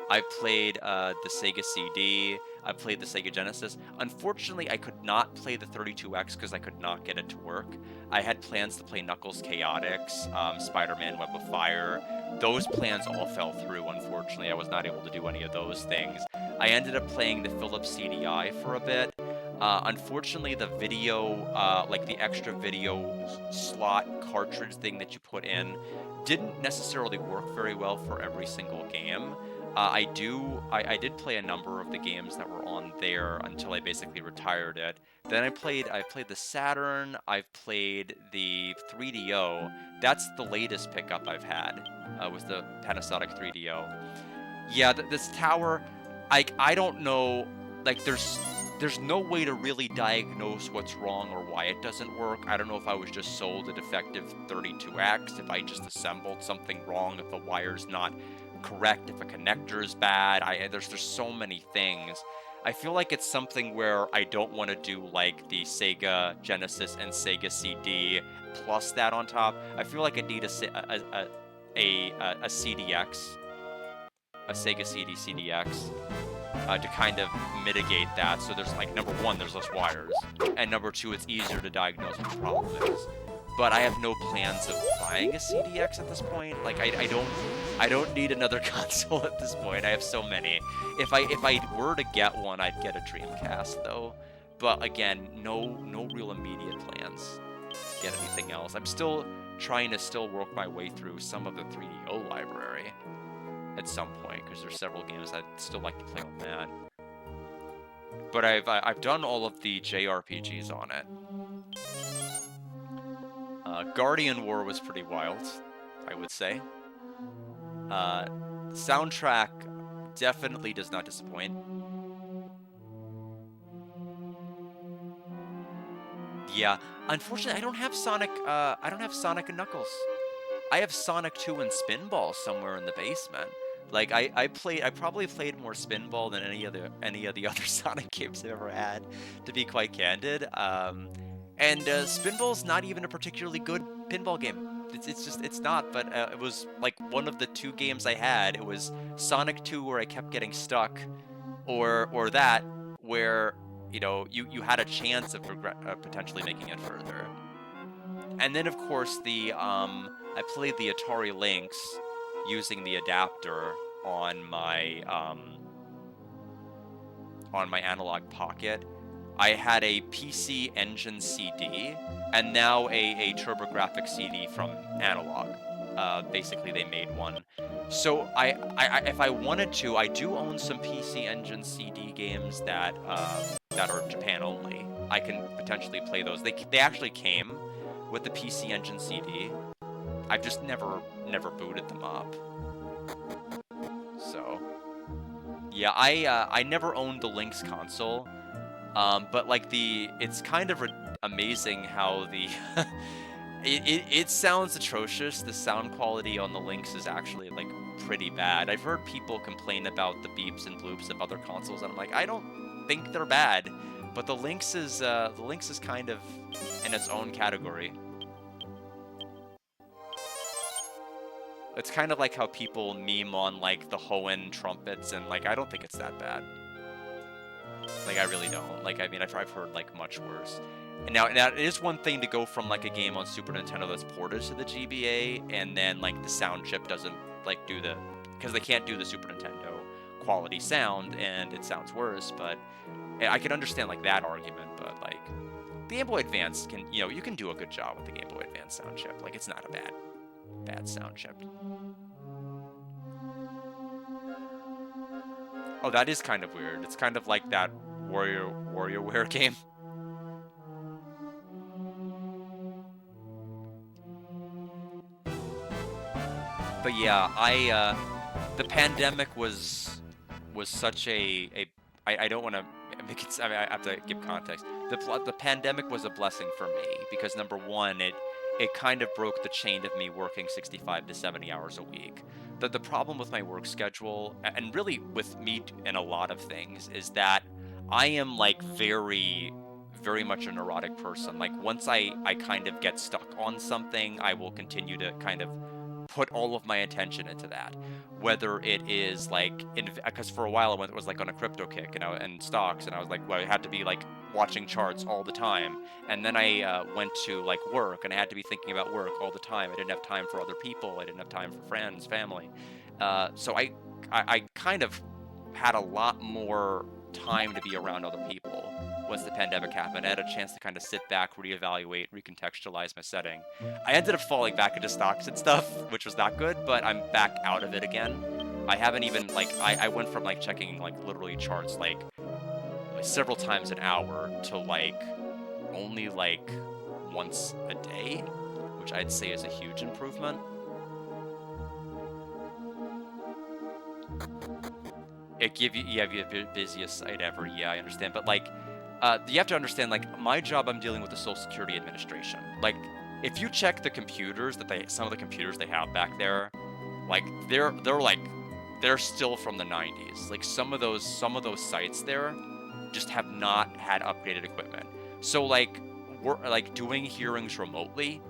I played the Sega CD. I played the Sega Genesis. Unfortunately, I could not play the 32X because I could not get it to work. I had plans to play Knuckles Chaotix, Spider-Man Web of Fire. Those plans all fell through, unfortunately. I was not able to do any of those things. I ended up playing the Philips CDI for a bit. Unfortunately, the video, like the extra video slot cartridge thing that you put in, didn't necessarily work very well for every single game. I did play a number of the games that were on there until I basically retired it. Then I played the Saturn, I've played the 3DO. That's the latest pickup I've had, was the Panasonic 3DO. Yeah, this tower, I don't know, like there's no way to really diagnose what's wrong or why it doesn't work. I don't know if I was just sold a defective 32X, if I just assembled something wrong, if the wire's not correct, if a connector is bad. There's so many things. I feel like it's something where I don't want to do like the Sega Genesis and Sega CD plus that on top. I feel like I need a CDX, a Sega CD CDX, to kind of mitigate that. So there's like, number one, there's less wires, and number two, it's easier to diagnose what the problem is. But I have no plans of buying a CDX at this point. Like I don't need another console at this point. I have so many. If I were to get one, I'd get a Dreamcast though. But again, no real immediate plans to get anything else. I'm still trying to work my way through some of the 3DO library at some point, because there's several games I'd still like to play on that. But I've done all of the JRPGs on it. Guardian War was pretty wild, I would say. Soundtrack definitely does not disappoint. Yeah, unfortunately, I don't have Sonic and Knuckles. I have Sonic 2 and Spinball somewhere in the basement. Like I probably played more Spinball than any of the other Sonic games I've ever had, to be quite candid. And Spinball's not even a particularly good pinball game. It's not, but it was like one of the two games I had. It was Sonic 2 where I kept getting stuck, or that where, you know, you had a chance of potentially making it further. and then of course I played the Atari Lynx using the adapter on my Analog Pocket. I had a PC Engine CD and now a TurboGrafx CD from Analog. Basically, they made one. So if I wanted to, I do own some PC Engine CD games that are Japan only. I can potentially play those. They actually came with the PC Engine CD. I've just never booted them up. So yeah, I never owned the Lynx console. But like it's kind of amazing how it sounds atrocious. The sound quality on the Lynx is actually like pretty bad. I've heard people complain about the beeps and bloops of other consoles, and I'm like, I don't think they're bad, but the Lynx is kind of in its own category. It's kind of like how people meme on like the Hoenn trumpets, and like I don't think it's that bad. Like I really don't. Like I mean, I've heard like much worse. And now it is one thing to go from like a game on Super Nintendo that's ported to the GBA, and then like the sound chip doesn't like because they can't do the Super Nintendo quality sound, and it sounds worse. But I can understand like that argument. But like the Game Boy Advance you can do a good job with the Game Boy Advance sound chip. Like it's not a bad sound chip. Oh, that is kind of weird. It's kind of like that WarioWare game. But yeah, the pandemic was such I don't want to make it. I mean, I have to give context. The pandemic was a blessing for me because number one, it kind of broke the chain of me working 65 to 70 hours a week. The problem with my work schedule, and really with me and a lot of things, is that I am like very, very much a neurotic person. Like once I kind of get stuck on something, I will continue to kind of put all of my attention into that. Whether it is like, because for a while it was like on a crypto kick and stocks, and I was like, well, I had to be like watching charts all the time. And then I went to like work, and I had to be thinking about work all the time. I didn't have time for other people. I didn't have time for friends, family. So I kind of had a lot more time to be around other people once the pandemic happened. I had a chance to kind of sit back, reevaluate, recontextualize my setting. I ended up falling back into stocks and stuff, which was not good, but I'm back out of it again. I haven't even like I went from like checking like literally charts like several times an hour to like only like once a day, which I'd say is a huge improvement. It give you the busiest site ever. Yeah, I understand, but like you have to understand, like my job, I'm dealing with the Social Security Administration. Like if you check the computers some of the computers they have back there, like they're still from the 90s. Like some of those sites there just have not had upgraded equipment. So like we're like doing hearings remotely,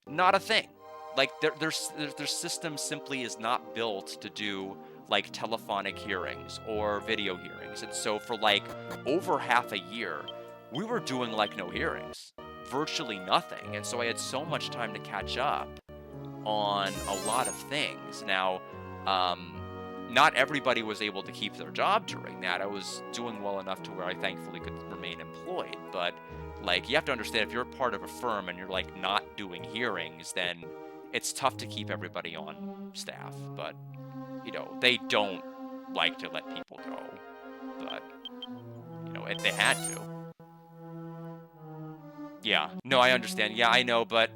not a thing. Like their system simply is not built to do like telephonic hearings or video hearings. And so for like over half a year, we were doing like no hearings, virtually nothing. And so I had so much time to catch up on a lot of things. Now, not everybody was able to keep their job during that. I was doing well enough to where I thankfully could remain employed. But like you have to understand, if you're part of a firm and you're like not doing hearings, then it's tough to keep everybody on staff. But they don't like to let people go, but if they had to. Yeah, no, I understand. Yeah, I know, but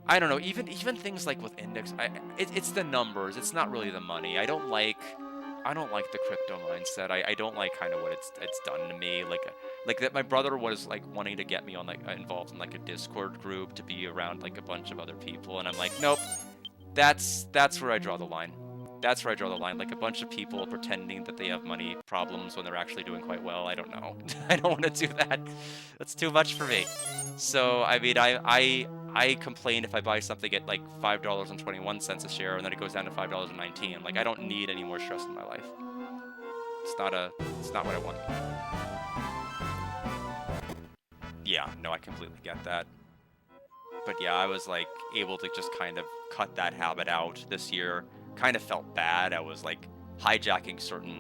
I don't know. Even things like with index, it's the numbers. It's not really the money. I don't like the crypto mindset. I don't like kind of what it's done to me. Like that. My brother was like wanting to get me on like involved in like a Discord group to be around like a bunch of other people, and I'm like, nope. That's where I draw the line. That's where I draw the line. Like a bunch of people pretending that they have money problems when they're actually doing quite well. I don't know. I don't want to do that. That's too much for me. So I mean, I complain if I buy something at like $5.21 a share and then it goes down to $5.19. Like I don't need any more stress in my life. It's not what I want. Yeah, no, I completely get that. But yeah, I was like able to just kind of cut that habit out this year. Kind of felt bad. I was like hijacking certain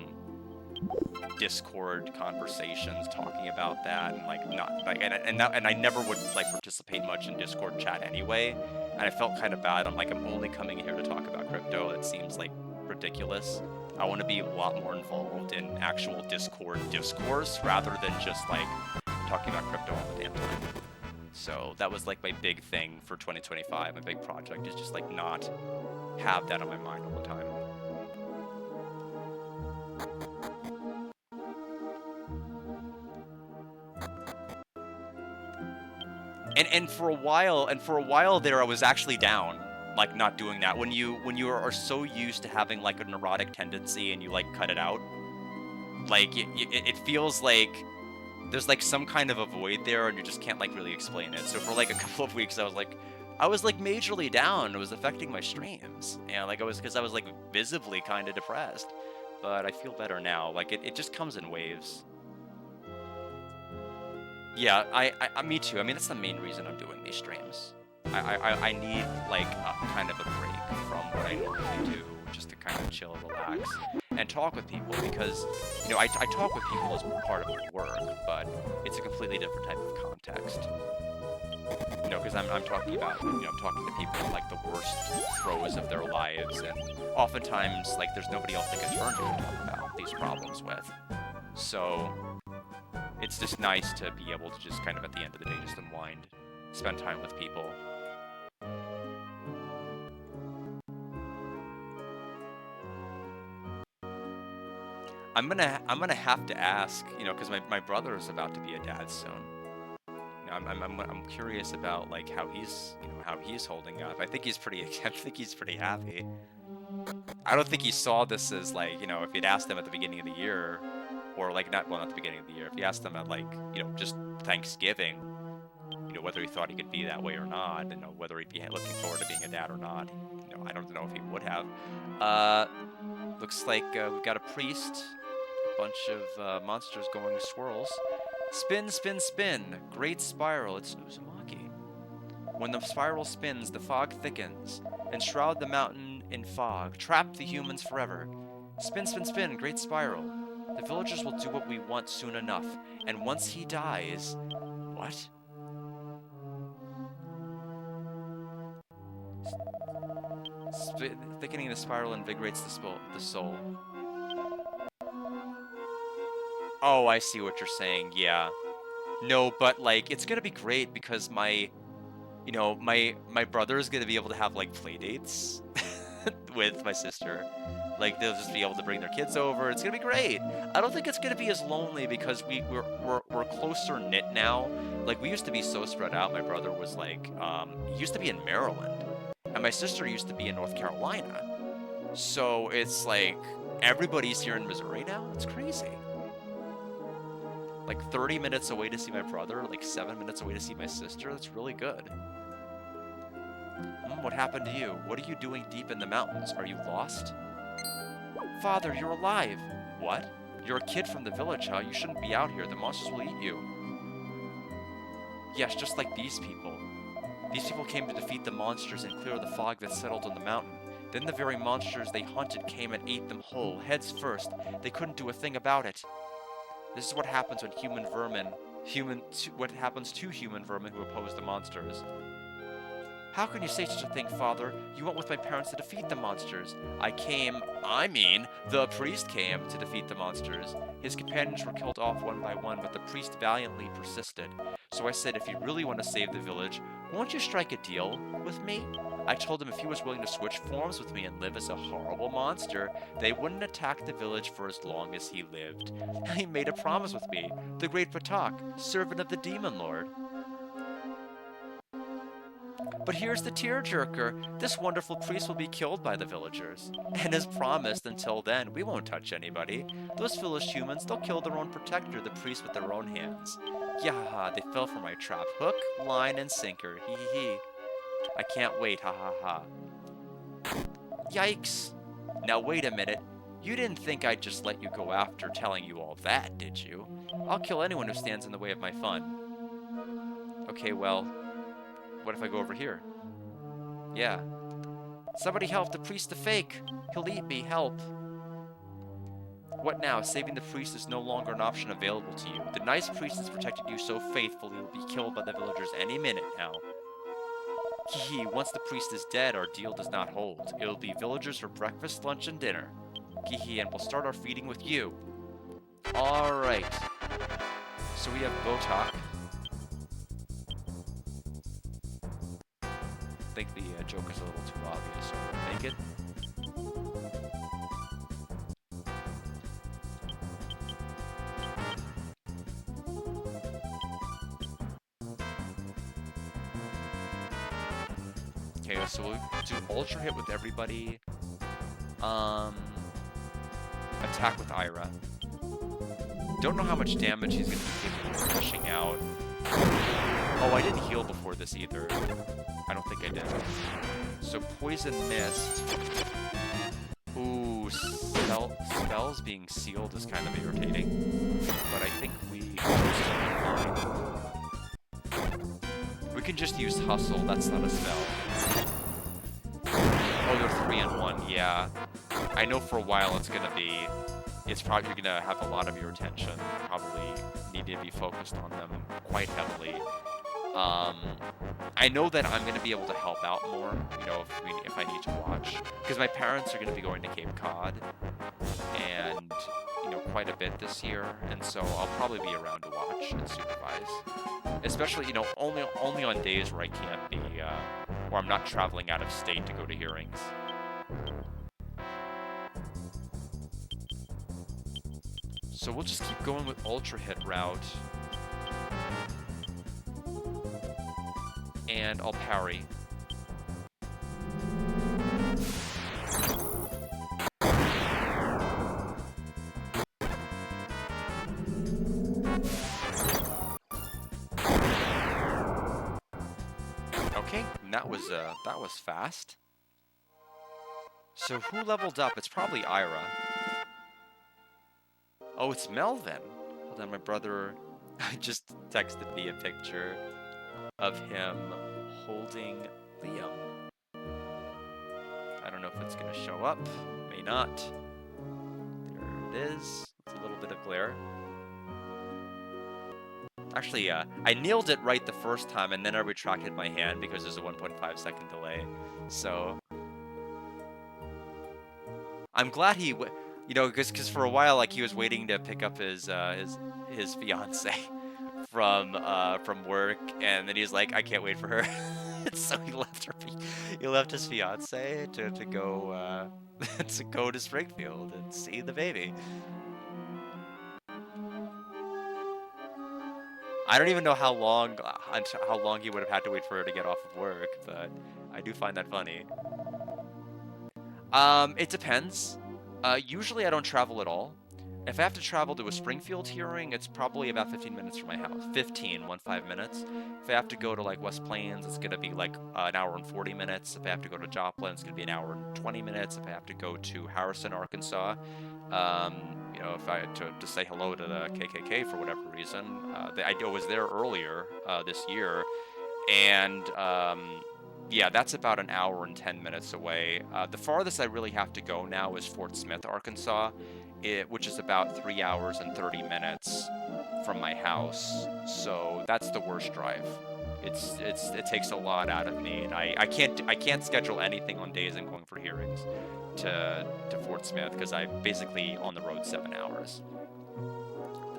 Discord conversations talking about that, and like not like and I never would like participate much in Discord chat anyway, and I felt kind of bad. I'm like, I'm only coming here to talk about crypto. It seems like ridiculous. I want to be a lot more involved in actual Discord discourse rather than just like talking about crypto all the damn time. So that was like my big thing for 2025. My big project is just like not have that on my mind all the time. And for a while there, I was actually down, like not doing that. When you are so used to having like a neurotic tendency and you like cut it out, like it feels like there's like some kind of a void there and you just can't like really explain it. So for like a couple of weeks, I was like majorly down. It was affecting my streams, and like because I was like visibly kind of depressed. But I feel better now. Like it just comes in waves. Yeah, me too. I mean, that's the main reason I'm doing these streams. I need like a kind of a break from what I normally do, just to kind of chill, relax, and talk with people, because, you know, I talk with people as part of my work, but it's a completely different type of context. You know, because I'm talking about, you know, I'm talking to people in like the worst throes of their lives, and oftentimes like there's nobody else they can turn to talk about these problems with. So it's just nice to be able to just kind of at the end of the day just unwind, spend time with people. I'm gonna have to ask, you know, because my brother is about to be a dad soon. You know, I'm curious about like how he's holding up. I think he's pretty happy. I don't think he saw this as like, you know, if you'd asked him at the beginning of the year, or like not the beginning of the year, if you asked him at like, you know, just Thanksgiving, you know, whether he thought he could be that way or not, you know, whether he'd be looking forward to being a dad or not, you know, I don't know if he would have. Looks like we've got a priest, a bunch of monsters going swirls. Spin, spin, spin, great spiral, it's Uzumaki. When the spiral spins, the fog thickens, and shroud the mountain in fog, trap the humans forever. Spin, spin, spin, great spiral. The villagers will do what we want soon enough, and once he dies... What? Thickening the spiral invigorates the soul. Oh, I see what you're saying, yeah. No, but, like, it's gonna be great because my brother is gonna be able to have, like, play dates with my sister. Like, they'll just be able to bring their kids over. It's gonna be great. I don't think it's gonna be as lonely because we're closer knit now. Like, we used to be so spread out. My brother was like, he used to be in Maryland, and my sister used to be in North Carolina. So it's like everybody's here in Missouri now. It's crazy. Like 30 minutes away to see my brother, like 7 minutes away to see my sister. That's really good. What happened to you? What are you doing deep in the mountains? Are you lost? Father, you're alive. What? You're a kid from the village, huh? You shouldn't be out here. The monsters will eat you. Yes, just like these people. These people came to defeat the monsters and clear the fog that settled on the mountain. Then the very monsters they hunted came and ate them whole, heads first. They couldn't do a thing about it. This is what happens when what happens to human vermin who oppose the monsters. How can you say such a thing, Father? You went with my parents to defeat the monsters. The priest came to defeat the monsters. His companions were killed off one by one, but the priest valiantly persisted. So I said, if you really want to save the village, won't you strike a deal with me? I told him if he was willing to switch forms with me and live as a horrible monster, they wouldn't attack the village for as long as he lived. He made a promise with me, the great Patak, servant of the demon lord. But here's the tearjerker. This wonderful priest will be killed by the villagers. And as promised, until then, we won't touch anybody. Those foolish humans, they'll kill their own protector, the priest, with their own hands. Yahaha, they fell for my trap. Hook, line, and sinker. Hee hee hee. I can't wait, ha ha ha. Yikes. Now wait a minute. You didn't think I'd just let you go after telling you all that, did you? I'll kill anyone who stands in the way of my fun. Okay, well... What if I go over here? Yeah. Somebody help, the priest the fake! He'll eat me, help! What now? Saving the priest is no longer an option available to you. The nice priest that's protected you so faithfully will be killed by the villagers any minute now. Hehe, once the priest is dead, our deal does not hold. It'll be villagers for breakfast, lunch, and dinner. Hehe, and we'll start our feeding with you. Alright. So we have Botok. I think the joke is a little too obvious, so we'll make it. Okay, so we'll do Ultra Hit with everybody. Attack with Ira. Don't know how much damage he's going to be capable of pushing out. Oh, I didn't heal before this either. I don't think I did. So Poison Mist. Ooh, spells being sealed is kind of irritating. But I think we can just use Hustle. That's not a spell. Oh, they're 3 and 1. Yeah. I know for a while it's probably going to have a lot of your attention. Probably need to be focused on them quite heavily. I know that I'm going to be able to help out more, you know, if I need to watch. Because my parents are going to be going to Cape Cod, and, you know, quite a bit this year. And so I'll probably be around to watch and supervise. Especially, you know, only on days where I can't be, where I'm not traveling out of state to go to hearings. So we'll just keep going with Ultra Hit route. And I'll parry. Okay, and that was fast. So who leveled up? It's probably Ira. Oh, it's Melvin. Hold on, my brother just texted me a picture of him holding Liam. I don't know if it's going to show up. May not. There it is. It's a little bit of glare. Actually, I nailed it right the first time, and then I retracted my hand because there's a 1.5 second delay. So I'm glad he, you know, because for a while, like, he was waiting to pick up his fiance from work, and then he's like, I can't wait for her. So he left his fiance to go to go to Springfield and see the baby. I don't even know how long he would have had to wait for her to get off of work, but I do find that funny. It depends. Usually I don't travel at all. If I have to travel to a Springfield hearing, it's probably about 15 minutes from my house. 15 minutes. If I have to go to, like, West Plains, it's gonna be like an hour and 40 minutes. If I have to go to Joplin, it's gonna be an hour and 20 minutes. If I have to go to Harrison, Arkansas, you know, if I had to say hello to the KKK for whatever reason, I was there earlier this year, and yeah, that's about an hour and 10 minutes away. The farthest I really have to go now is Fort Smith, Arkansas, which is about 3 hours and 30 minutes from my house. So that's the worst drive. It takes a lot out of me, and I can't schedule anything on days I'm going for hearings to Fort Smith because I'm basically on the road 7 hours.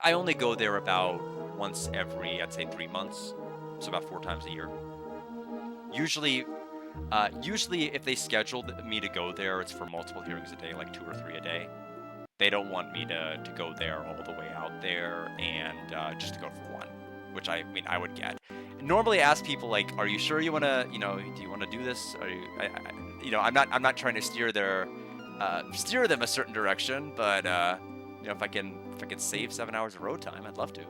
I only go there about once every, I'd say, 3 months, so about 4 times a year. Usually if they scheduled me to go there, it's for multiple hearings a day, like 2 or 3 a day. They don't want me to go there all the way out there and just to go for one, which I mean I would get. Normally I ask people, like, are you sure you want to, you know, do you want to do this? Are you, you know, I'm not trying to steer them a certain direction, but you know, if I can save 7 hours of road time, I'd love to.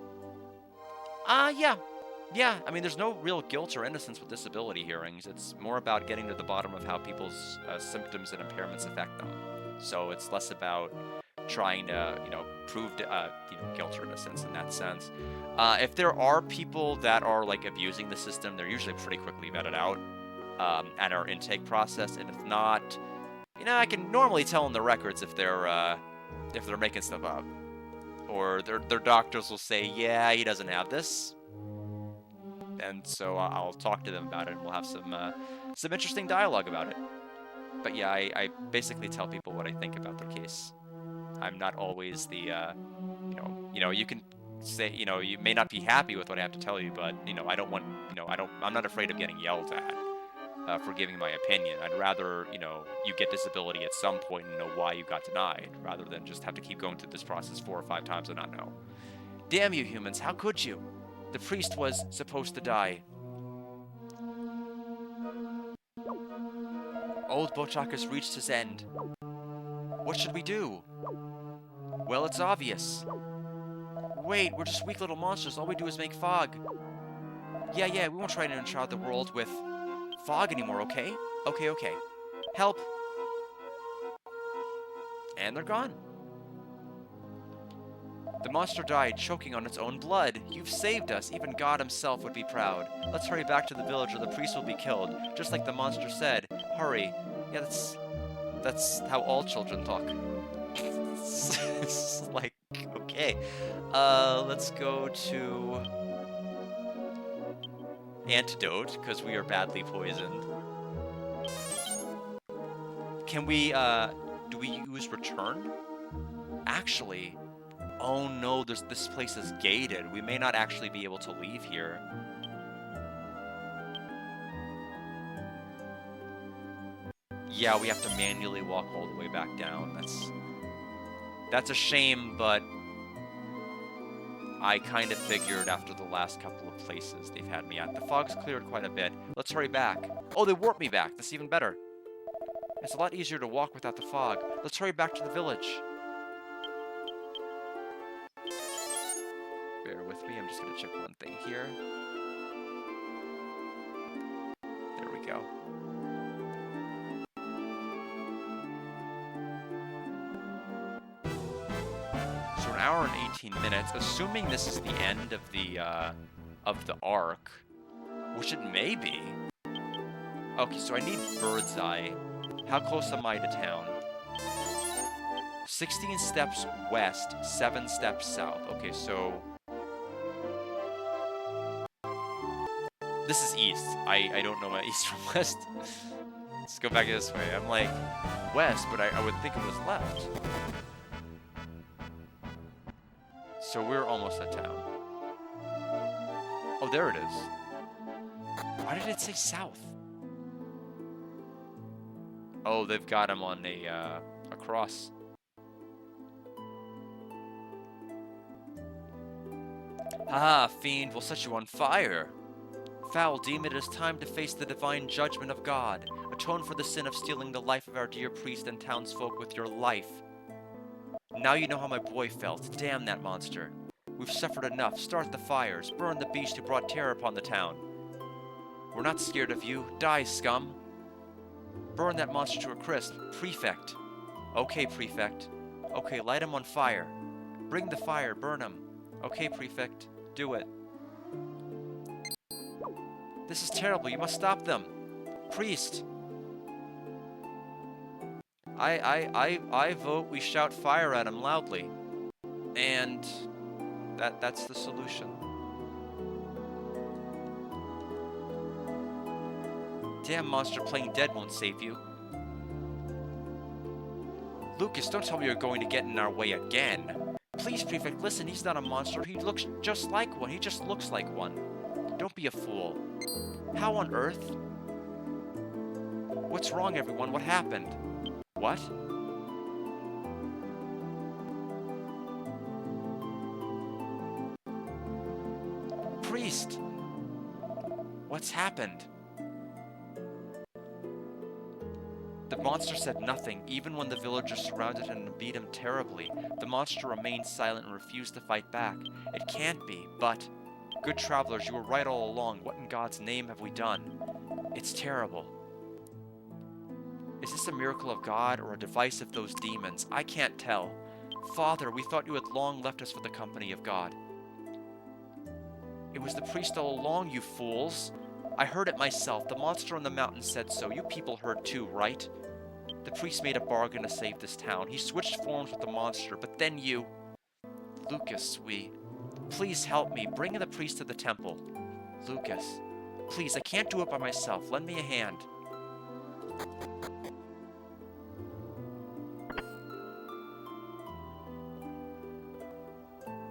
Yeah, I mean, there's no real guilt or innocence with disability hearings. It's more about getting to the bottom of how people's symptoms and impairments affect them. So it's less about trying to, prove, guilt or innocence in that sense. If there are people that are, like, abusing the system, they're usually pretty quickly vetted out at our intake process, and if not, I can normally tell in the records if they're making stuff up. Or their doctors will say, yeah, he doesn't have this. And so I'll talk to them about it, and we'll have some interesting dialogue about it. But yeah, I basically tell people what I think about their case. I'm not always the, you can say, you may not be happy with what I have to tell you, but, I don't want, I'm not afraid of getting yelled at for giving my opinion. I'd rather, you get disability at some point and know why you got denied, rather than just have to keep going through this process 4 or 5 times and not know. Damn you humans, how could you? The priest was supposed to die. Old Bochak has reached his end. What should we do? Well, it's obvious. Wait, we're just weak little monsters. All we do is make fog. Yeah, we won't try to enshroud the world with fog anymore, okay? Okay. Help! And they're gone. The monster died, choking on its own blood. You've saved us. Even God himself would be proud. Let's hurry back to the village or the priest will be killed, just like the monster said. Hurry. Yeah, that's how all children talk. It's like, okay. Let's go to antidote, because we are badly poisoned. Can we, do we use return? Actually, oh no, this place is gated. We may not actually be able to leave here. Yeah, we have to manually walk all the way back down. That's a shame, but I kind of figured after the last couple of places they've had me at. The fog's cleared quite a bit. Let's hurry back. Oh, they warped me back. That's even better. It's a lot easier to walk without the fog. Let's hurry back to the village. Bear with me. I'm just going to check one thing here. There we go. So an hour and 18 minutes, assuming this is the end of the arc, which it may be. Okay, so I need bird's eye. How close am I to town? 16 steps west, 7 steps south. Okay, so this is east. I don't know my east from west. Let's go back this way. I'm like west, but I would think it was left. So we're almost at town. Oh, there it is. Why did it say south? Oh, they've got him on a cross. Ah, fiend, we'll set you on fire. Foul demon, it is time to face the divine judgment of God. Atone for the sin of stealing the life of our dear priest and townsfolk with your life. Now you know how my boy felt. Damn that monster. We've suffered enough. Start the fires. Burn the beast who brought terror upon the town. We're not scared of you. Die, scum. Burn that monster to a crisp. Prefect. Okay, Prefect. Okay, light him on fire. Bring the fire. Burn him. Okay, Prefect. Do it. This is terrible. You must stop them. Priest. I vote we shout fire at him loudly. And that's the solution. Damn monster playing dead won't save you. Lucas, don't tell me you're going to get in our way again. Please, Prefect, listen, he's not a monster. He looks just like one. He just looks like one. Don't be a fool. How on earth? What's wrong, everyone? What happened? What? Priest! What's happened? The monster said nothing, even when the villagers surrounded him and beat him terribly. The monster remained silent and refused to fight back. It can't be, but... Good travelers, you were right all along. What in God's name have we done? It's terrible. Is this a miracle of God or a device of those demons? I can't tell. Father, we thought you had long left us for the company of God. It was the priest all along, you fools. I heard it myself. The monster on the mountain said so. You people heard too, right? The priest made a bargain to save this town. He switched forms with the monster, but then you... Lucas, Please help me. Bring the priest to the temple. Lucas, please, I can't do it by myself. Lend me a hand.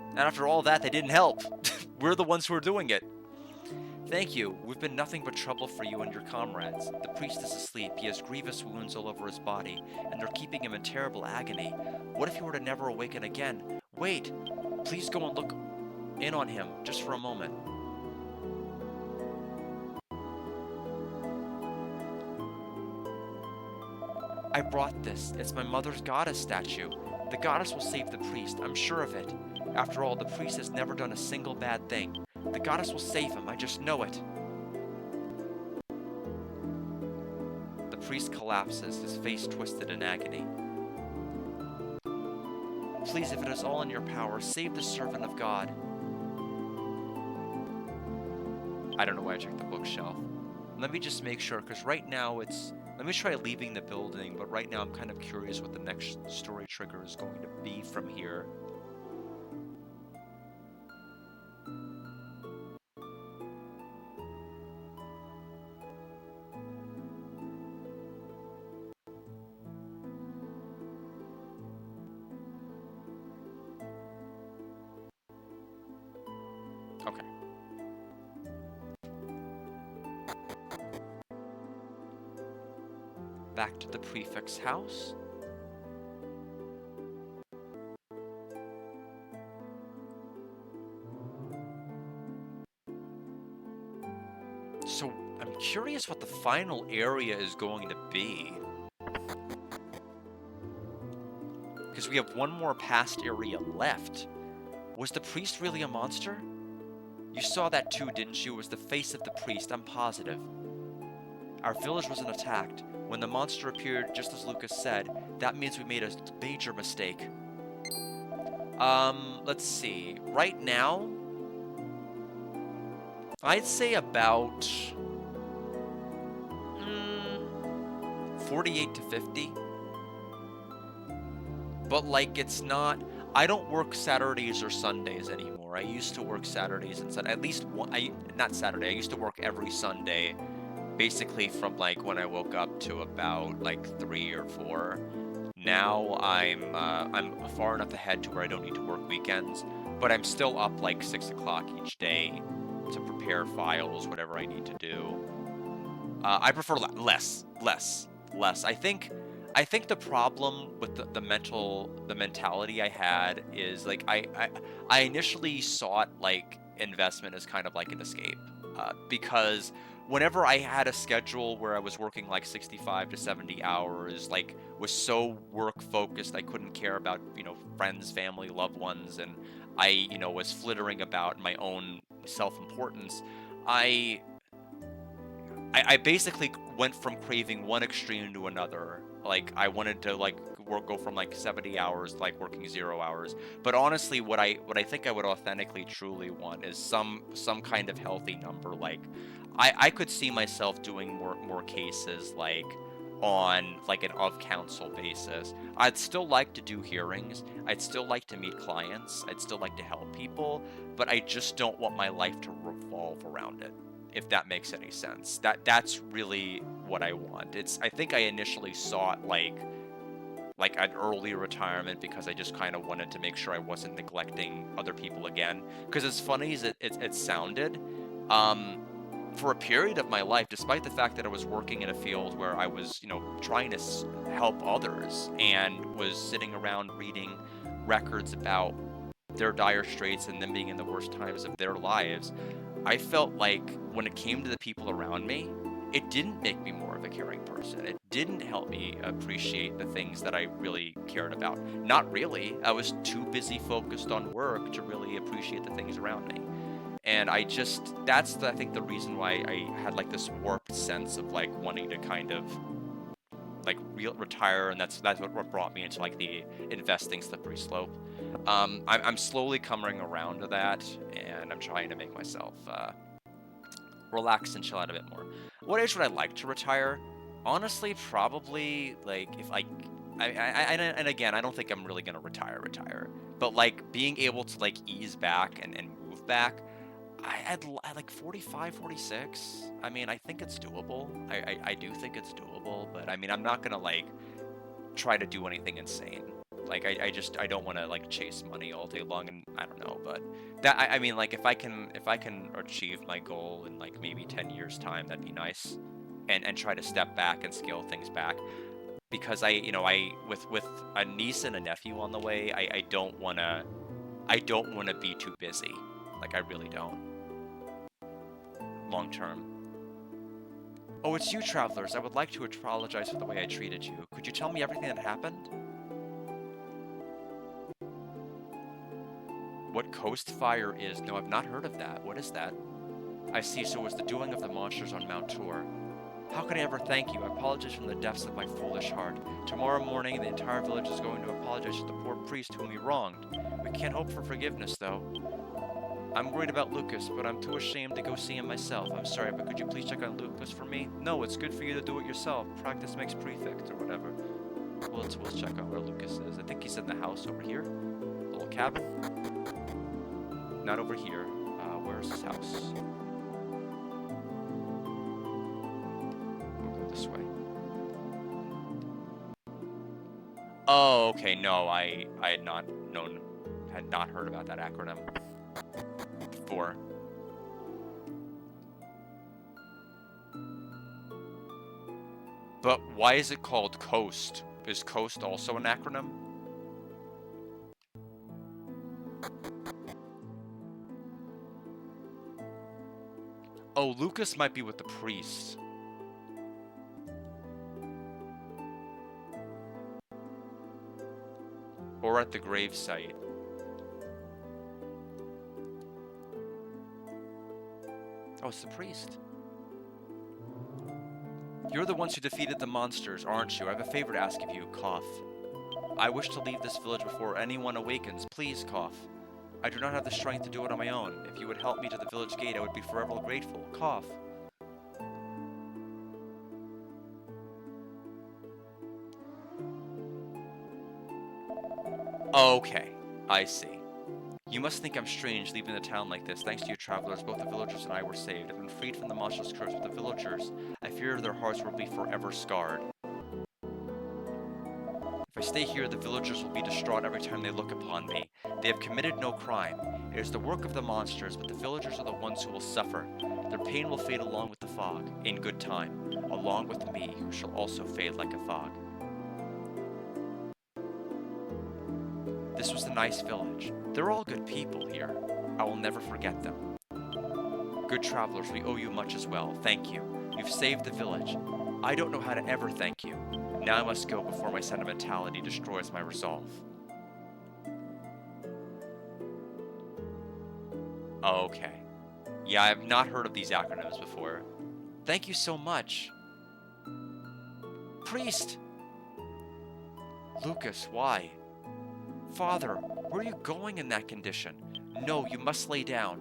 And after all that, they didn't help. We're the ones who are doing it. Thank you. We've been nothing but trouble for you and your comrades. The priest is asleep. He has grievous wounds all over his body, and they're keeping him in terrible agony. What if he were to never awaken again? Wait! Please go and look in on him, just for a moment. I brought this. It's my mother's goddess statue. The goddess will save the priest, I'm sure of it. After all, the priest has never done a single bad thing. The goddess will save him, I just know it. The priest collapses, his face twisted in agony. Please, if it is all in your power, save the servant of God. I don't know why I checked the bookshelf. Let me just make sure, because right now it's... Let me try leaving the building, but right now I'm kind of curious what the next story trigger is going to be from here. Okay. Back to the prefect's house. So, I'm curious what the final area is going to be. Because we have one more past area left. Was the priest really a monster? You saw that too, didn't you? It was the face of the priest, I'm positive. Our village wasn't attacked. When the monster appeared, just as Lucas said, that means we made a major mistake. Let's see. Right now, I'd say about 48 to 50. But, like, it's not... I don't work Saturdays or Sundays anymore. I used to work Saturdays and Sundays. At least one... not Saturday. I used to work every Sunday. Basically from, like, when I woke up to about, like, 3 or 4. Now I'm far enough ahead to where I don't need to work weekends. But I'm still up, like, 6 o'clock each day to prepare files, whatever I need to do. I prefer less. I think the problem with the mentality I had is, like, I initially sought, like, investment as kind of like an escape, because whenever I had a schedule where I was working like 65 to 70 hours, like, was so work focused I couldn't care about, you know, friends, family, loved ones, and I, you know, was flittering about my own self-importance, I basically went from craving one extreme to another. Like, I wanted to, like, go from, like, 70 hours, like, working 0 hours. But honestly, what I think I would authentically truly want is some kind of healthy number. Like, I could see myself doing more cases, like, on, like, an of-counsel basis. I'd still like to do hearings. I'd still like to meet clients. I'd still like to help people. But I just don't want my life to revolve around it, if that makes any sense. That's really what I want. I think I initially sought like an early retirement because I just kind of wanted to make sure I wasn't neglecting other people again. Because as funny as it sounded, for a period of my life, despite the fact that I was working in a field where I was, you know, trying to help others and was sitting around reading records about their dire straits and them being in the worst times of their lives, I felt like when it came to the people around me, it didn't make me more of a caring person. It didn't help me appreciate the things that I really cared about. Not really. I was too busy focused on work to really appreciate the things around me. And I think the reason why I had like this warped sense of like wanting to kind of like retire, and that's what brought me into like the investing slippery slope. I'm slowly coming around to that, and I'm trying to make myself relax and chill out a bit more. What age would I like to retire? Honestly, probably like if and again, I don't think I'm really gonna retire, but like being able to like ease back and move back, I'd like 45, 46. I mean, I think it's doable. I do think it's doable, but I mean, I'm not gonna like try to do anything insane. Like I don't want to like chase money all day long, and I don't know, but that I mean like if I can achieve my goal in like maybe 10 years time, that'd be nice, and try to step back and scale things back, because I with a niece and a nephew on the way, I don't want to be too busy. Like I really don't. Long term. Oh, it's you, travelers. I would like to apologize for the way I treated you. Could you tell me everything that happened? What Coast Fire is? No, I've not heard of that. What is that? I see, so it was the doing of the monsters on Mount Tor. How can I ever thank you? I apologize from the depths of my foolish heart. Tomorrow morning, the entire village is going to apologize to the poor priest whom we wronged. We can't hope for forgiveness, though. I'm worried about Lucas, but I'm too ashamed to go see him myself. I'm sorry, but could you please check on Lucas for me? No, it's good for you to do it yourself. Practice makes perfect, or whatever. Well, we'll check on where Lucas is. I think he's in the house over here. Little cabin. Not over here. Where's his house? We'll go this way. Oh, okay. No, I had not heard about that acronym before. But why is it called Coast? Is Coast also an acronym? Oh, Lucas might be with the priest. Or at the gravesite. Oh, it's the priest. You're the ones who defeated the monsters, aren't you? I have a favor to ask of you. Cough. I wish to leave this village before anyone awakens. Please, cough. I do not have the strength to do it on my own. If you would help me to the village gate, I would be forever grateful. Cough. Okay, I see. You must think I'm strange leaving the town like this. Thanks to you, travelers, both the villagers and I were saved. I've been freed from the monstrous curse with the villagers. I fear their hearts will be forever scarred. If I stay here, the villagers will be distraught every time they look upon me. They have committed no crime. It is the work of the monsters, but the villagers are the ones who will suffer. Their pain will fade along with the fog, in good time, along with me, who shall also fade like a fog. This was a nice village. They're all good people here. I will never forget them. Good travelers, we owe you much as well. Thank you. You've saved the village. I don't know how to ever thank you. Now I must go before my sentimentality destroys my resolve. Okay. Yeah, I have not heard of these acronyms before. Thank you so much. Priest! Lucas, why? Father, where are you going in that condition? No, you must lay down.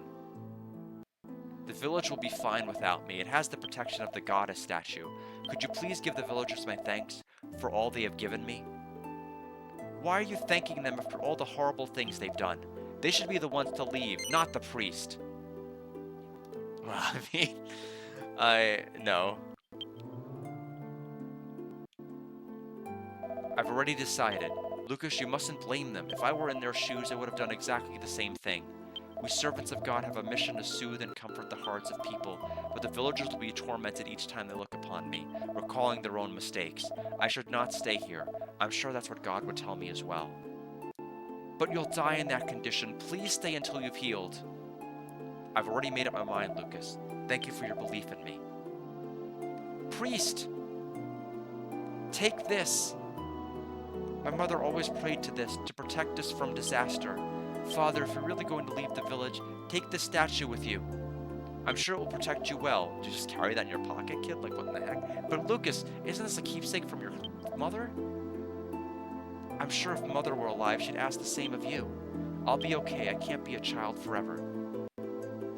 The village will be fine without me. It has the protection of the goddess statue. Could you please give the villagers my thanks for all they have given me? Why are you thanking them after all the horrible things they've done? They should be the ones to leave, not the priest. Well, I mean, no. I've already decided. Lucas, you mustn't blame them. If I were in their shoes, I would have done exactly the same thing. We servants of God have a mission to soothe and comfort the hearts of people, but the villagers will be tormented each time they look upon me, recalling their own mistakes. I should not stay here. I'm sure that's what God would tell me as well. But you'll die in that condition. Please stay until you've healed. I've already made up my mind, Lucas. Thank you for your belief in me. Priest! Take this! My mother always prayed to this, to protect us from disaster. Father, if you're really going to leave the village, take this statue with you. I'm sure it will protect you well. Do you just carry that in your pocket, kid? Like, what the heck? But Lucas, isn't this a keepsake from your Mother? I'm sure if Mother were alive, she'd ask the same of you. I'll be okay. I can't be a child forever.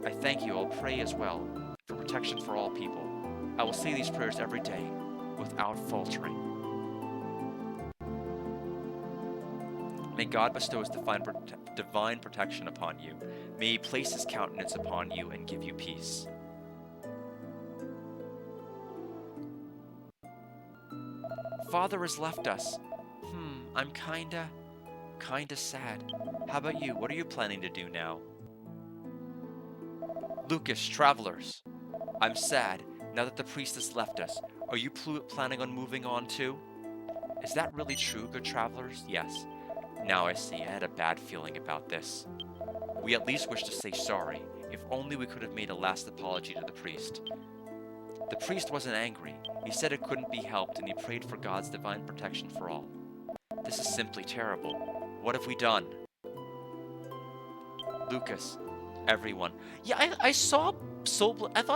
I thank you. I'll pray as well for protection for all people. I will say these prayers every day without faltering. May God bestow his divine protection upon you. May he place his countenance upon you and give you peace. Father has left us. I'm kinda sad. How about you? What are you planning to do now? Lucas, travelers. I'm sad, now that the priestess left us. Are you planning on moving on too? Is that really true, good travelers? Yes. Now I see, I had a bad feeling about this. We at least wish to say sorry. If only we could have made a last apology to the priest. The priest wasn't angry. He said it couldn't be helped, and he prayed for God's divine protection for all. This is simply terrible. What have we done? Lucas, everyone. Yeah, I thought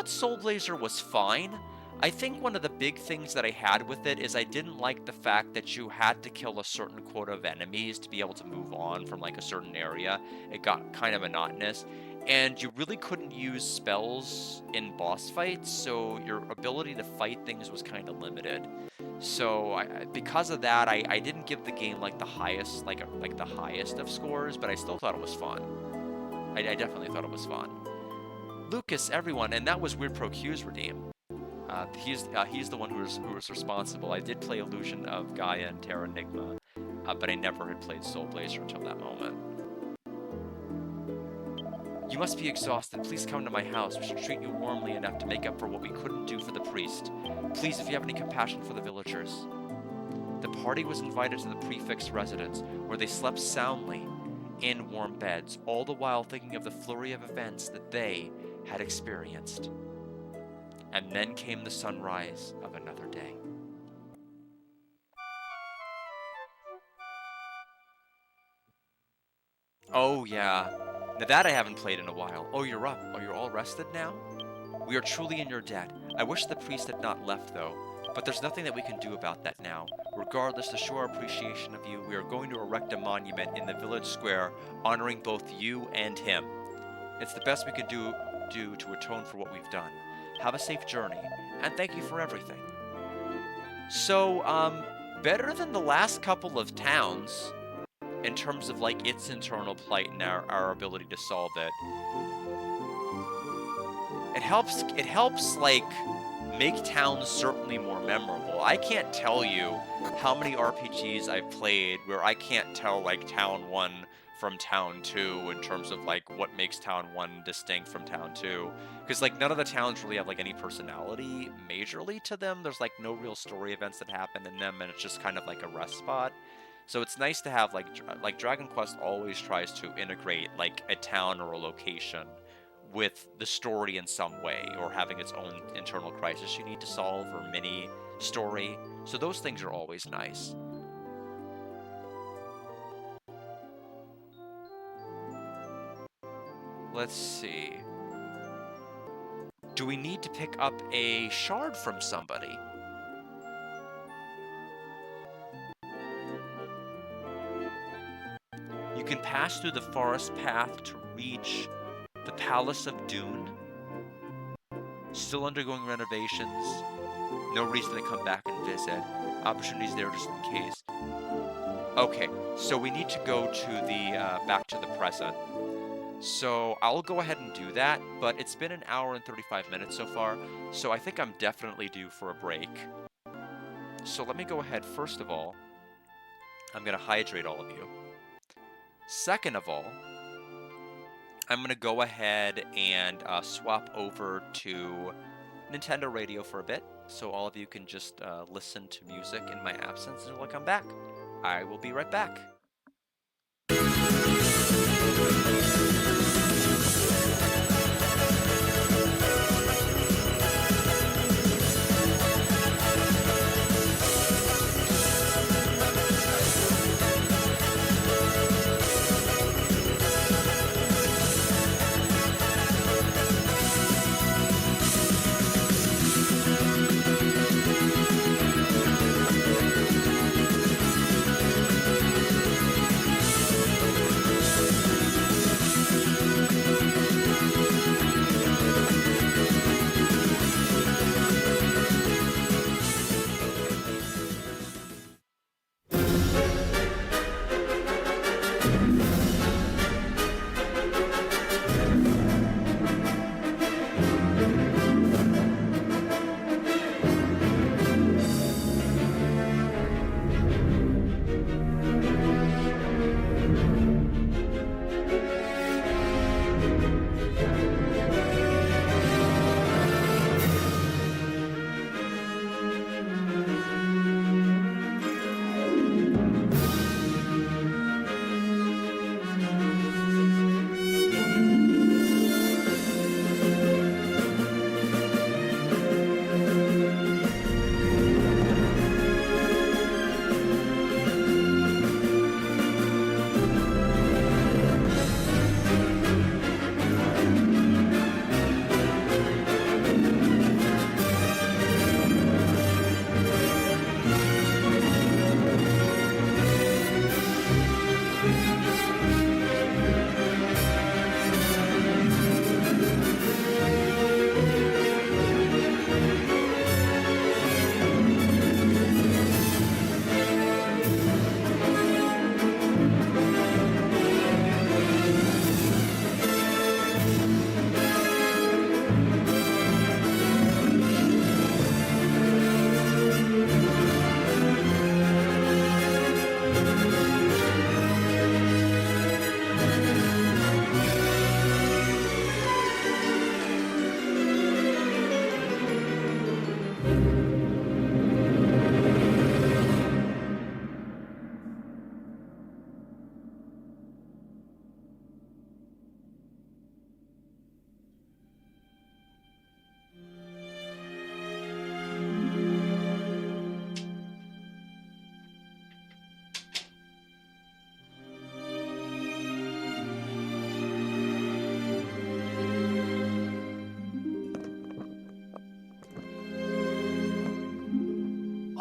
Soul Blazer was fine. I think one of the big things that I had with it is I didn't like the fact that you had to kill a certain quota of enemies to be able to move on from like a certain area. It got kind of monotonous. And you really couldn't use spells in boss fights, so your ability to fight things was kind of limited. So because of that, I didn't give the game like the highest of scores, but I still thought it was fun. I definitely thought it was fun. Lucas, everyone, and that was Weird Pro Q's redeem. He's the one who was responsible. I did play Illusion of Gaia and Terra Enigma, but I never had played Soul Blazer until that moment. You must be exhausted. Please come to my house. We shall treat you warmly enough to make up for what we couldn't do for the priest. Please, if you have any compassion for the villagers. The party was invited to the prefect's residence, where they slept soundly in warm beds, all the while thinking of the flurry of events that they had experienced. And then came the sunrise of another day. Oh, yeah. Now that I haven't played in a while. Oh, you're up. Oh, you're all rested now? We are truly in your debt. I wish the priest had not left, though. But there's nothing that we can do about that now. Regardless, to show our appreciation of you, we are going to erect a monument in the village square, honoring both you and him. It's the best we can do to atone for what we've done. Have a safe journey, and thank you for everything. So, better than the last couple of towns, in terms of like its internal plight and our ability to solve it. It helps like make towns certainly more memorable. I can't tell you how many RPGs I've played where I can't tell like town 1 from town 2 in terms of like what makes town 1 distinct from town 2, because like none of the towns really have like any personality majorly to them. There's like no real story events that happen in them, and it's just kind of like a rest spot. So it's nice to have like Dragon Quest always tries to integrate like a town or a location with the story in some way, or having its own internal crisis you need to solve, or mini story. So those things are always nice. Let's see. Do we need to pick up a shard from somebody? You can pass through the forest path to reach the Palace of Dune. Still undergoing renovations. No reason to come back and visit. Opportunities there just in case. Okay, so we need to go to the back to the present. So I'll go ahead and do that, but it's been an hour and 35 minutes so far, so I think I'm definitely due for a break. So let me go ahead. First of all, I'm going to hydrate all of you. Second of all, I'm going to go ahead and swap over to Nintendo Radio for a bit, so all of you can just listen to music in my absence until I come back. I will be right back.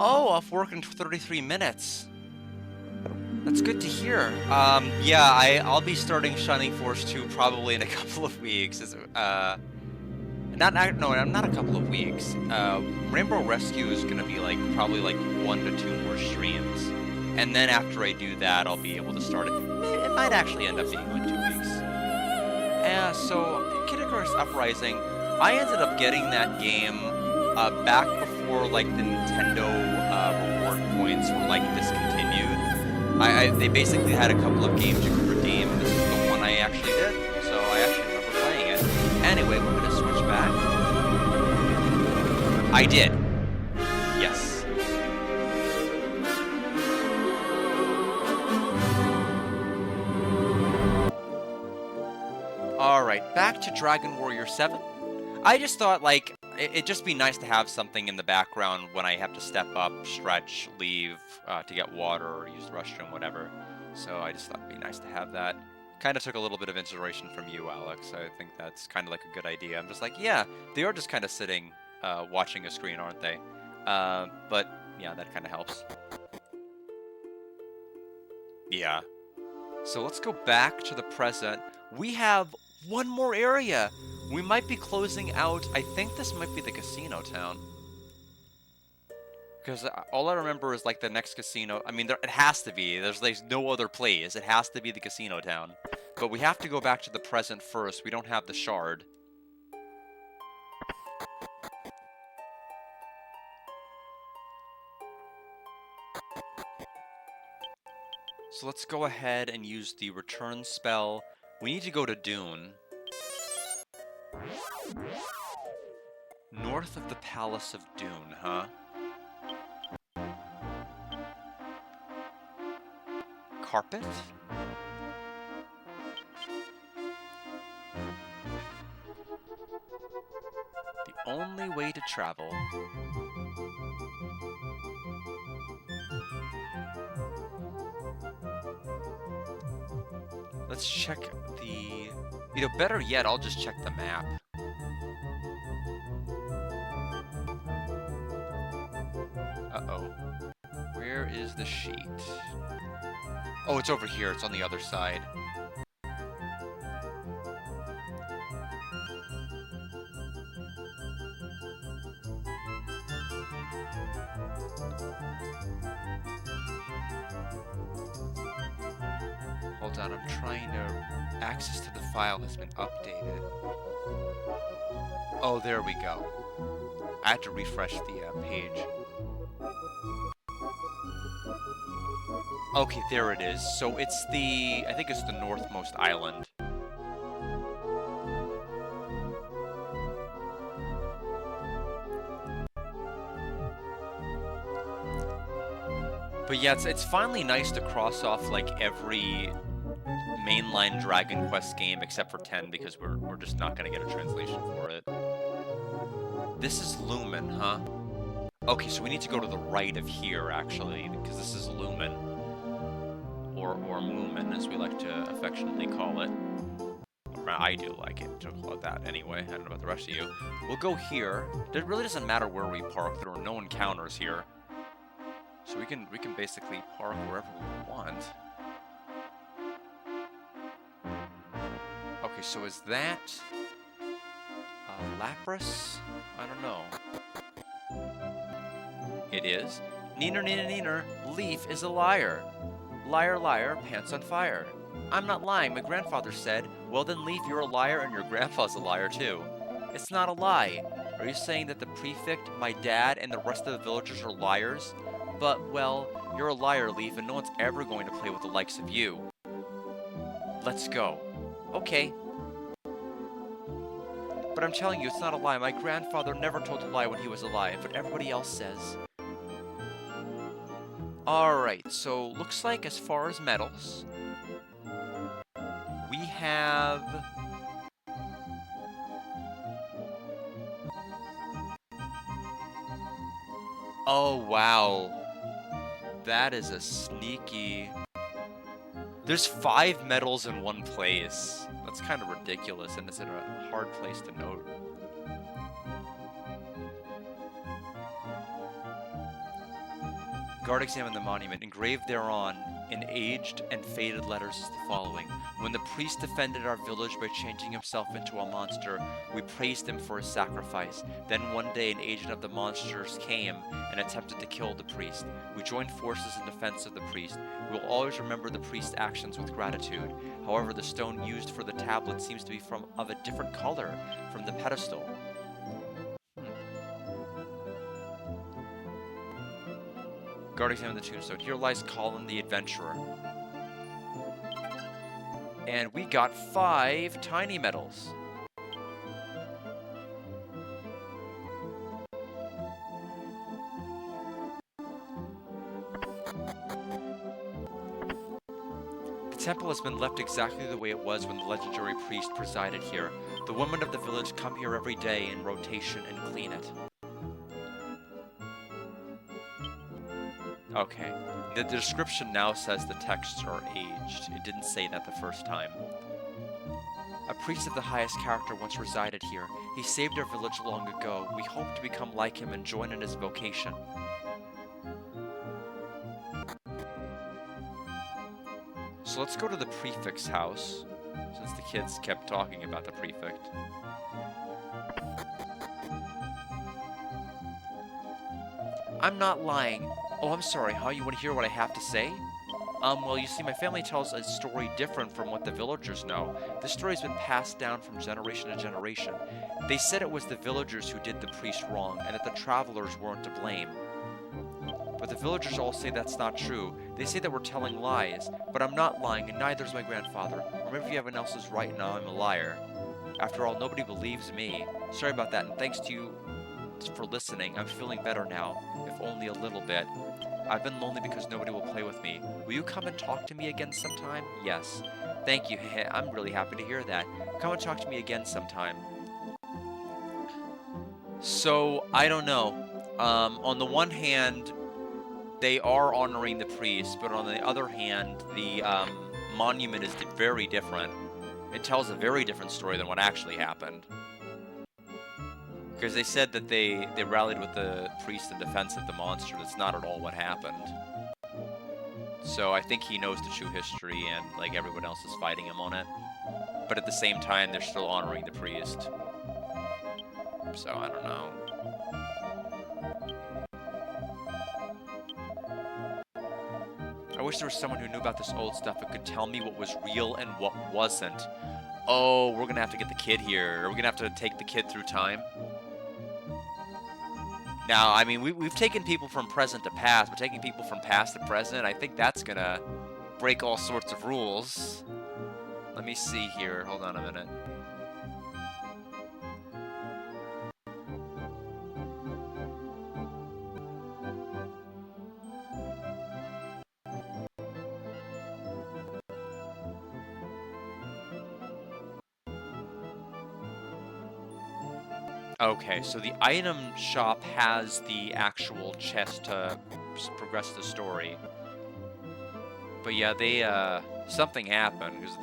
Oh, off work in 33 minutes. That's good to hear. Yeah, I'll be starting Shining Force 2 probably in a couple of weeks. Not a couple of weeks. Rainbow Rescue is gonna be like probably like 1 to 2 more streams, and then after I do that, I'll be able to start it. It might actually end up being like 2 weeks. So Kid Icarus Uprising, I ended up getting that game back before like the Nintendo reward points were like discontinued. They basically had a couple of games you could redeem. This is the one I actually did, so I actually remember playing it. Anyway, we're gonna switch back. I did. Yes. Alright, back to Dragon Warrior 7. I just thought, like, it'd just be nice to have something in the background when I have to step up, stretch, leave to get water or use the restroom, whatever. So I just thought it'd be nice to have that. Kind of took a little bit of inspiration from you, Alex. I think that's kind of like a good idea. I'm just like, yeah, they are just kind of sitting, watching a screen, aren't they? But, yeah, that kind of helps. Yeah. So let's go back to the present. We have one more area. We might be closing out. I think this might be the casino town. Because all I remember is like the next casino. I mean, it has to be. There's like no other place. It has to be the casino town. But we have to go back to the present first. We don't have the shard. So let's go ahead and use the return spell. We need to go to Dune. North of the Palace of Dune, huh? Carpet? The only way to travel. Let's check the... You know, better yet, I'll just check the map. Uh-oh. Where is the sheet? Oh, it's over here. It's on the other side. Hold on, I'm trying to... Access to the file has been updated. Oh, there we go. I had to refresh the page. Okay, there it is. So it's the... I think it's the northmost island. But yeah, it's finally nice to cross off, like, every mainline Dragon Quest game except for 10, because we're just not going to get a translation for it. This is Lumen, huh? Okay, so we need to go to the right of here, actually, because this is Lumen. Or Moomin, as we like to affectionately call it. I do like it to call it that anyway. I don't know about the rest of you. We'll go here. It really doesn't matter where we park. There are no encounters here. So we can basically park wherever we want. Okay, so is that Lapras? I don't know. It is. Neener, neener, neener. Leaf is a liar. Liar, liar, pants on fire. I'm not lying, my grandfather said. Well then, Leaf, you're a liar and your grandpa's a liar too. It's not a lie. Are you saying that the prefect, my dad, and the rest of the villagers are liars? But, well, you're a liar, Leaf, and no one's ever going to play with the likes of you. Let's go. Okay. But I'm telling you, it's not a lie. My grandfather never told a lie when he was alive, but everybody else says. Alright, so looks like as far as medals, we have... Oh, wow. That is a sneaky... There's 5 medals in one place. That's kind of ridiculous, and it's in a hard place to note. Guard examined the monument. Engraved thereon, in aged and faded letters, is the following. When the priest defended our village by changing himself into a monster, we praised him for his sacrifice. Then one day an agent of the monsters came and attempted to kill the priest. We joined forces in defense of the priest. We will always remember the priest's actions with gratitude. However, the stone used for the tablet seems to be of a different color from the pedestal. Guard examined the tombstone. Here lies Colin the Adventurer. And we got 5 tiny medals. The temple has been left exactly the way it was when the legendary priest presided here. The women of the village come here every day in rotation and clean it. Okay. The description now says the texts are aged. It didn't say that the first time. A priest of the highest character once resided here. He saved our village long ago. We hope to become like him and join in his vocation. So let's go to the prefect's house, since the kids kept talking about the prefect. I'm not lying. Oh, I'm sorry, huh? You want to hear what I have to say? Well, you see, my family tells a story different from what the villagers know. This story's been passed down from generation to generation. They said it was the villagers who did the priest wrong, and that the travelers weren't to blame. But the villagers all say that's not true. They say that we're telling lies, but I'm not lying, and neither is my grandfather. Or maybe everyone else is right now I'm a liar. After all, nobody believes me. Sorry about that, and thanks to you for listening. I'm feeling better now, if only a little bit. I've been lonely because nobody will play with me. Will you come and talk to me again sometime? Yes. Thank you. I'm really happy to hear that. Come and talk to me again sometime. So, I don't know. On the one hand, they are honoring the priest, but on the other hand, the monument is very different. It tells a very different story than what actually happened. Because they said that they rallied with the priest in defense of the monster. That's not at all what happened. So I think he knows the true history, and like everyone else is fighting him on it. But at the same time, they're still honoring the priest. So I don't know. I wish there was someone who knew about this old stuff and could tell me what was real and what wasn't. Oh, we're gonna have to get the kid here. Are we gonna have to take the kid through time? Now, I mean, we've taken people from present to past, but taking people from past to present, I think that's gonna break all sorts of rules. Let me see here. Hold on a minute. Okay, so the item shop has the actual chest to progress the story. But yeah, they, something happened, because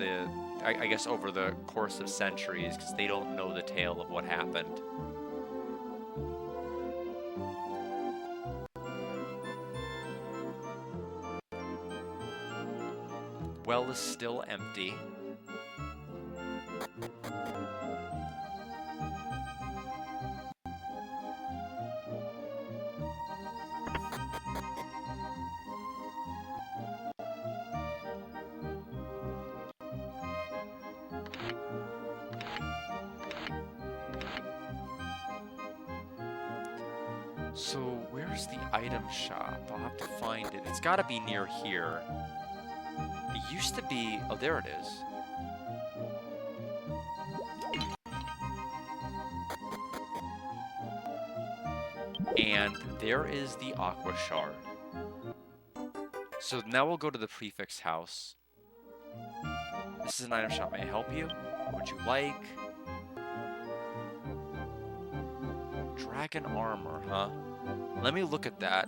I guess over the course of centuries, because they don't know the tale of what happened. Well is still empty. So, where's the item shop? I'll have to find it. It's gotta be near here. It used to be... Oh, there it is. And there is the Aqua Shard. So now we'll go to the prefect's house. This is an item shop. May I help you? What would you like? Dragon armor, huh? Let me look at that.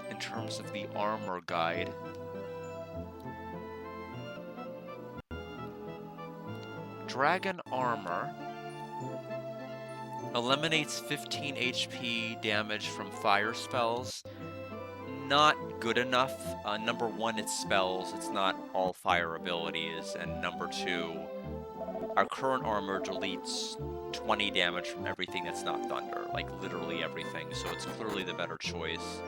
In terms of the armor guide. Dragon armor. Eliminates 15 HP damage from fire spells. Not good enough. Number one, it's spells. It's not all fire abilities. And number two, our current armor deletes 20 damage from everything that's not thunder. Like, literally everything. So it's clearly the better choice.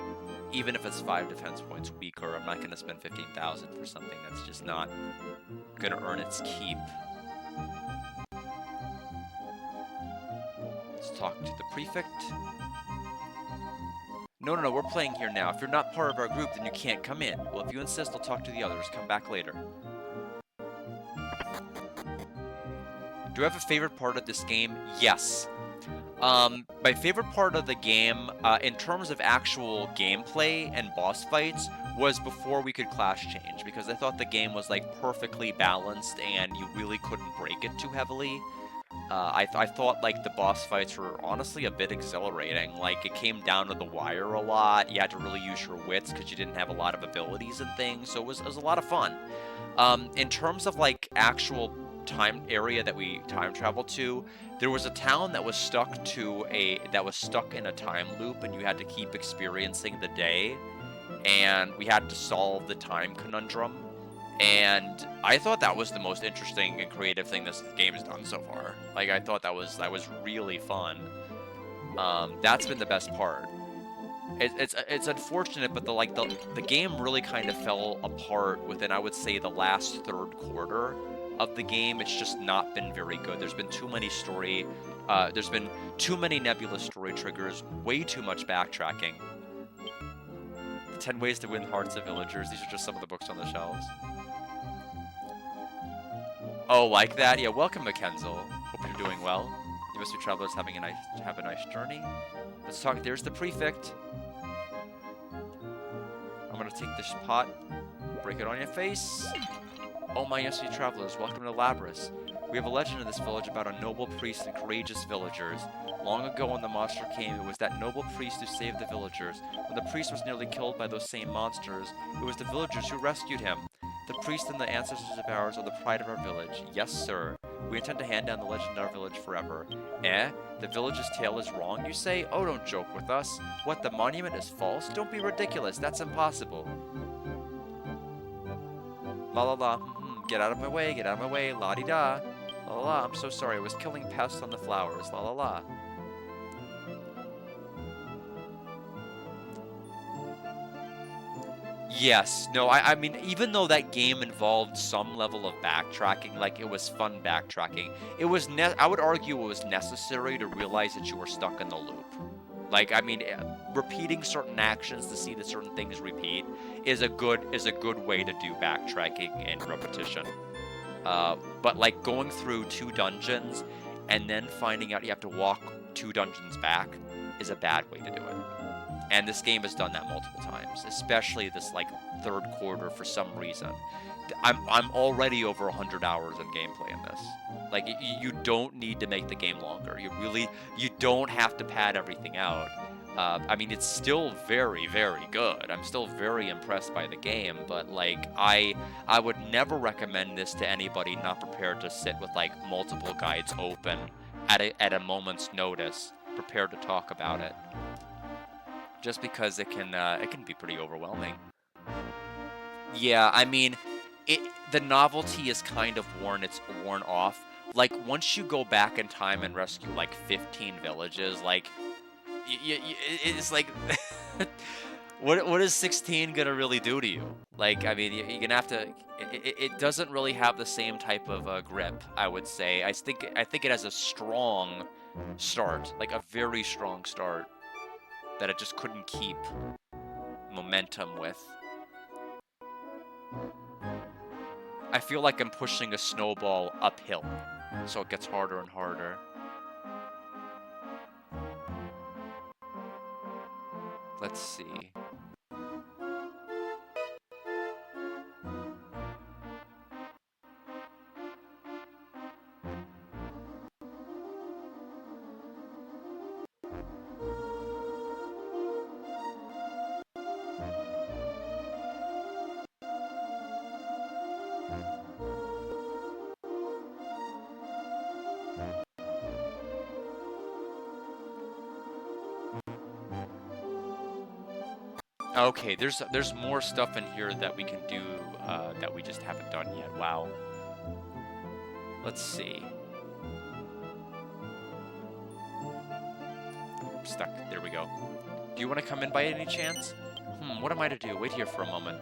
Even if it's 5 defense points weaker, I'm not going to spend 15,000 for something that's just not going to earn its keep. Let's talk to the prefect. No, we're playing here now. If you're not part of our group, then you can't come in. Well, if you insist, I'll talk to the others. Come back later. Do I have a favorite part of this game? Yes. My favorite part of the game, in terms of actual gameplay and boss fights, was before we could class change, because I thought the game was, like, perfectly balanced and you really couldn't break it too heavily. I thought, like, the boss fights were honestly a bit exhilarating. Like, it came down to the wire a lot. You had to really use your wits because you didn't have a lot of abilities and things, so it was a lot of fun. In terms of, like, actual time area that we time traveled to, there was a town that was stuck in a time loop, and you had to keep experiencing the day, and we had to solve the time conundrum. And I thought that was the most interesting and creative thing this game has done so far. Like, I thought that was really fun. That's been the best part. It's unfortunate, but the game really kind of fell apart within, I would say, the last third quarter of the game. It's just not been very good. There's been too many nebulous story triggers, way too much backtracking. 10 Ways to Win Hearts of Villagers. These are just some of the books on the shelves. Oh, like that? Yeah, welcome, Mackenzel. Hope you're doing well. You must be travelers have a nice journey. Let's talk. There's the prefect. I'm gonna take this pot, break it on your face. Oh my yes, you travelers, welcome to Labris. We have a legend in this village about a noble priest and courageous villagers. Long ago when the monster came, it was that noble priest who saved the villagers. When the priest was nearly killed by those same monsters, it was the villagers who rescued him. The priest and the ancestors of ours are the pride of our village. Yes, sir. We intend to hand down the legend in our village forever. Eh? The village's tale is wrong, you say? Oh, don't joke with us. What, the monument is false? Don't be ridiculous. That's impossible. La la la. Get out of my way. Get out of my way. La-di-da. La la la. I'm so sorry. I was killing pests on the flowers. La la la. Yes. No, I mean, even though that game involved some level of backtracking, like, it was fun backtracking, it was I would argue it was necessary to realize that you were stuck in the loop. Like, I mean, repeating certain actions to see that certain things repeat is a good way to do backtracking and repetition. But, like, going through 2 dungeons and then finding out you have to walk 2 dungeons back is a bad way to do it. And this game has done that multiple times, especially this, like, third quarter for some reason. I'm already over 100 hours in gameplay in this. Like, you don't need to make the game longer. You don't have to pad everything out. I mean, it's still very, very good. I'm still very impressed by the game, but, like, I would never recommend this to anybody not prepared to sit with, like, multiple guides open at a moment's notice, prepared to talk about it. Just because it can be pretty overwhelming. Yeah, I mean, the novelty is kind of worn off. Like, once you go back in time and rescue, like, 15 villages, like, it's like, what is 16 gonna really do to you? Like, I mean, you're gonna have to. It doesn't really have the same type of grip, I would say. I think it has a strong start, like a very strong start, that it just couldn't keep momentum with. I feel like I'm pushing a snowball uphill, so it gets harder and harder. Let's see. Okay, there's more stuff in here that we can do that we just haven't done yet. Wow. Let's see. I'm stuck. There we go. Do you want to come in by any chance? What am I to do? Wait here for a moment.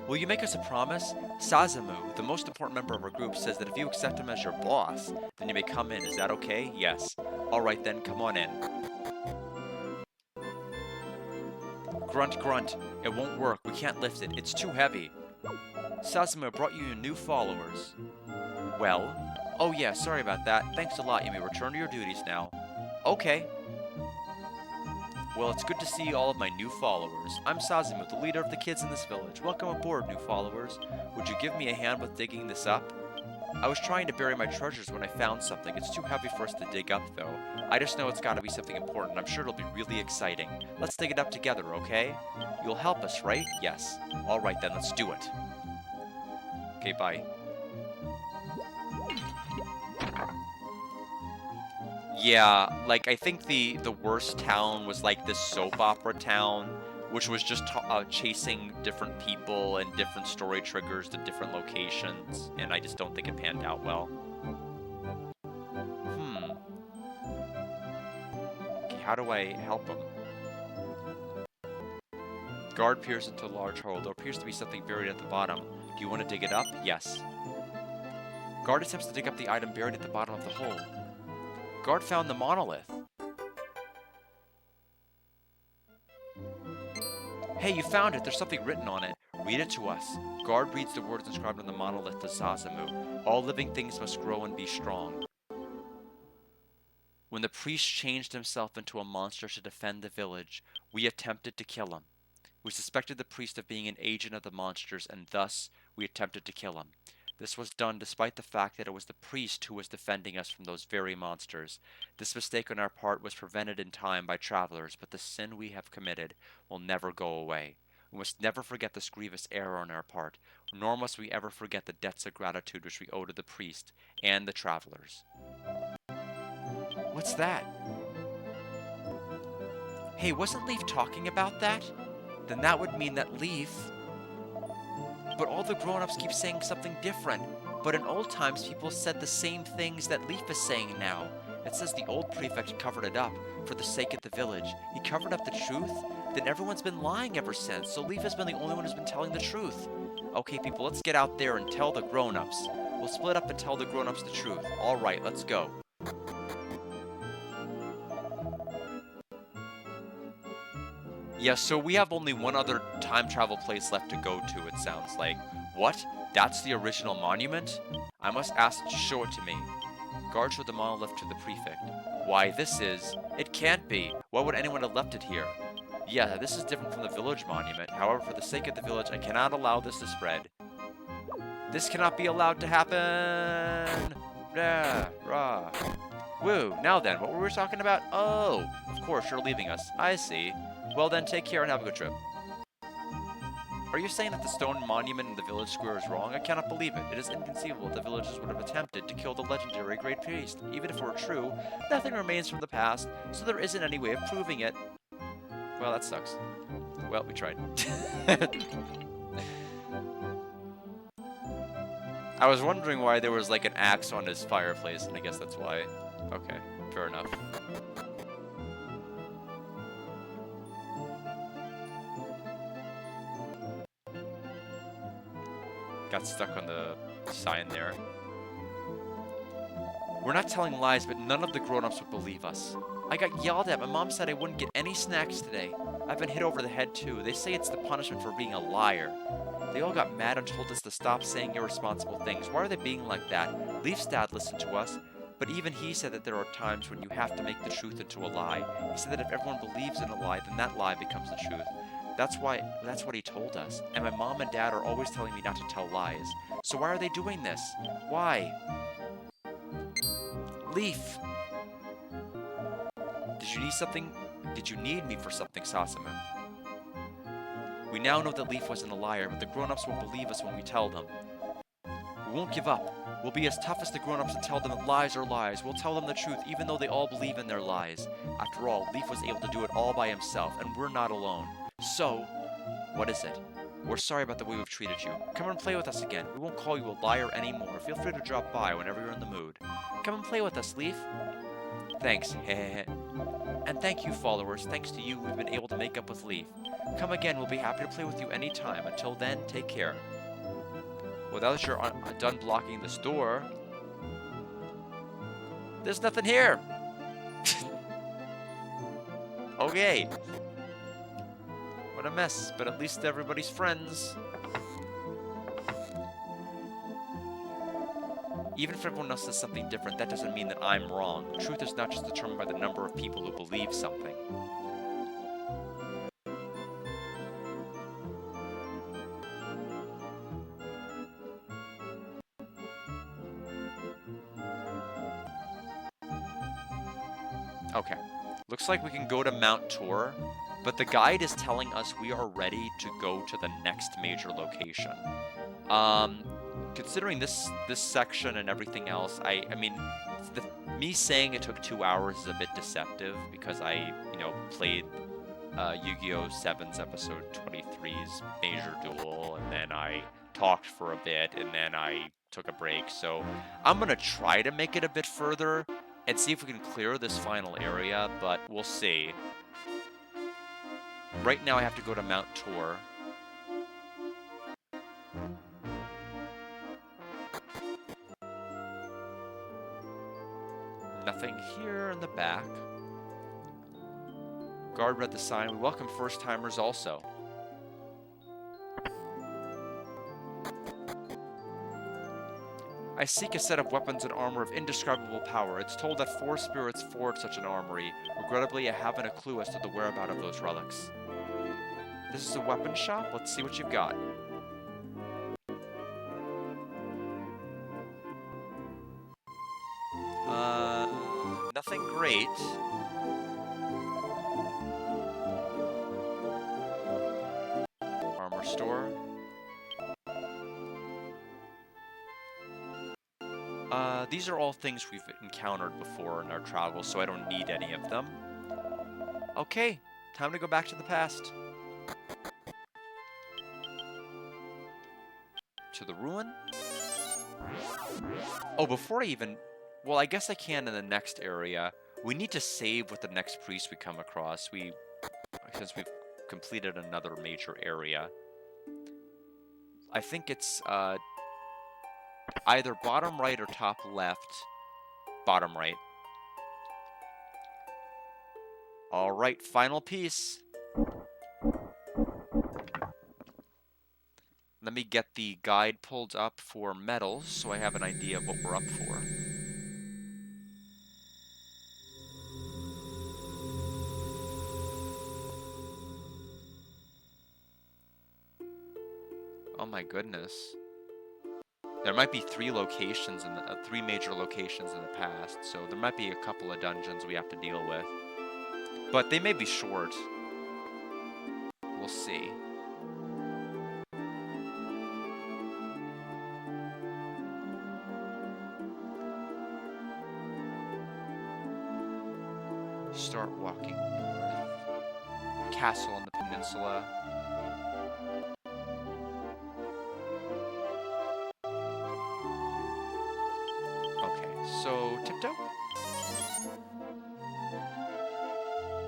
Will you make us a promise? Sazamu, the most important member of our group, says that if you accept him as your boss, then you may come in. Is that okay? Yes. Alright then, come on in. Grunt, grunt. It won't work. We can't lift it. It's too heavy. Sazamu brought you new followers. Well? Oh yeah, sorry about that. Thanks a lot. You may return to your duties now. Okay. Well, it's good to see all of my new followers. I'm Sazamu, the leader of the kids in this village. Welcome aboard, new followers. Would you give me a hand with digging this up? I was trying to bury my treasures when I found something. It's too heavy for us to dig up, though. I just know it's gotta be something important. I'm sure it'll be really exciting. Let's dig it up together, okay? You'll help us, right? Yes. Alright then, let's do it. Okay, bye. Yeah, like, I think the worst town was, like, this soap opera town, which was just chasing different people and different story triggers to different locations, and I just don't think it panned out well. Okay, how do I help him? Guard peers into a large hole. There appears to be something buried at the bottom. Do you want to dig it up? Yes. Guard attempts to dig up the item buried at the bottom of the hole. Guard found the monolith. Hey, you found it. There's something written on it. Read it to us. Guard reads the words inscribed on the monolith to Zazamu. All living things must grow and be strong. When the priest changed himself into a monster to defend the village, we attempted to kill him. We suspected the priest of being an agent of the monsters, and thus we attempted to kill him. This was done despite the fact that it was the priest who was defending us from those very monsters. This mistake on our part was prevented in time by travelers, but the sin we have committed will never go away. We must never forget this grievous error on our part, nor must we ever forget the debts of gratitude which we owe to the priest and the travelers. What's that? Hey, wasn't Leaf talking about that? Then that would mean that Leaf... But all the grown-ups keep saying something different. But in old times, people said the same things that Leaf is saying now. It says the old prefect covered it up for the sake of the village. He covered up the truth? Then everyone's been lying ever since, so Leaf has been the only one who's been telling the truth. Okay, people, let's get out there and tell the grown-ups. We'll split up and tell the grown-ups the truth. Alright, let's go. Yeah, so we have only one other time travel place left to go to, it sounds like. What? That's the original monument? I must ask that you show it to me. Guard showed the monolith to the prefect. Why, this is... It can't be! Why would anyone have left it here? Yeah, this is different from the village monument. However, for the sake of the village, I cannot allow this to spread. This cannot be allowed to happen! Rah, rah. Woo, now then, what were we talking about? Oh, of course, you're leaving us. I see. Well then, take care and have a good trip. Are you saying that the stone monument in the village square is wrong? I cannot believe it. It is inconceivable that the villagers would have attempted to kill the legendary Great Priest. Even if it were true, nothing remains from the past, so there isn't any way of proving it. Well, that sucks. Well, we tried. I was wondering why there was like an axe on his fireplace, and I guess that's why. Okay, fair enough. Got stuck on the sign there. We're not telling lies, but none of the grown-ups would believe us. I got yelled at. My mom said I wouldn't get any snacks today. I've been hit over the head too. They say it's the punishment for being a liar. They all got mad and told us to stop saying irresponsible things. Why are they being like that? Leaf's dad listened to us, but even he said that there are times when you have to make the truth into a lie. He said that if everyone believes in a lie, then that lie becomes the truth. That's what he told us. And my mom and dad are always telling me not to tell lies. So why are they doing this? Why? Leaf! Did you need something? Did you need me for something, Sasamu? We now know that Leaf wasn't a liar, but the grown-ups won't believe us when we tell them. We won't give up. We'll be as tough as the grown-ups and tell them that lies are lies. We'll tell them the truth, even though they all believe in their lies. After all, Leaf was able to do it all by himself, and we're not alone. So, what is it? We're sorry about the way we've treated you. Come and play with us again. We won't call you a liar anymore. Feel free to drop by whenever you're in the mood. Come and play with us, Leaf. Thanks, heh. And thank you, followers. Thanks to you, we've been able to make up with Leaf. Come again, we'll be happy to play with you anytime. Until then, take care. Well, now that you're done blocking this door, there's nothing here. Okay. What a mess, but at least everybody's friends. Even if everyone else says something different, that doesn't mean that I'm wrong. Truth is not just determined by the number of people who believe something. Okay. Looks like we can go to Mount Tor, but the guide is telling us we are ready to go to the next major location. Considering this section and everything else, I mean, me saying it took 2 hours is a bit deceptive because I, played Yu-Gi-Oh! 7's episode 23's Major Duel, and then I talked for a bit, and then I took a break. So I'm going to try to make it a bit further and see if we can clear this final area, but we'll see. Right now I have to go to Mount Tor. Nothing here in the back. Guard read the sign. We welcome first-timers also. I seek a set of weapons and armor of indescribable power. It's told that 4 spirits forged such an armory. Regrettably, I haven't a clue as to the whereabout of those relics. This is a weapon shop? Let's see what you've got. Nothing great. Armor store. These are all things we've encountered before in our travels, so I don't need any of them. Okay, time to go back to the past. To the ruin? Oh, before I even... Well, I guess I can in the next area. We need to save with the next priest we come across. Since we've completed another major area. I think it's, either bottom right or top left. Bottom right. Alright, final piece. Let me get the guide pulled up for medals so I have an idea of what we're up for. Oh my goodness. There might be 3 locations in the 3 major locations in the past, so there might be a couple of dungeons we have to deal with. But they may be short. We'll see. Start walking north. Castle on the peninsula. So, tiptoe.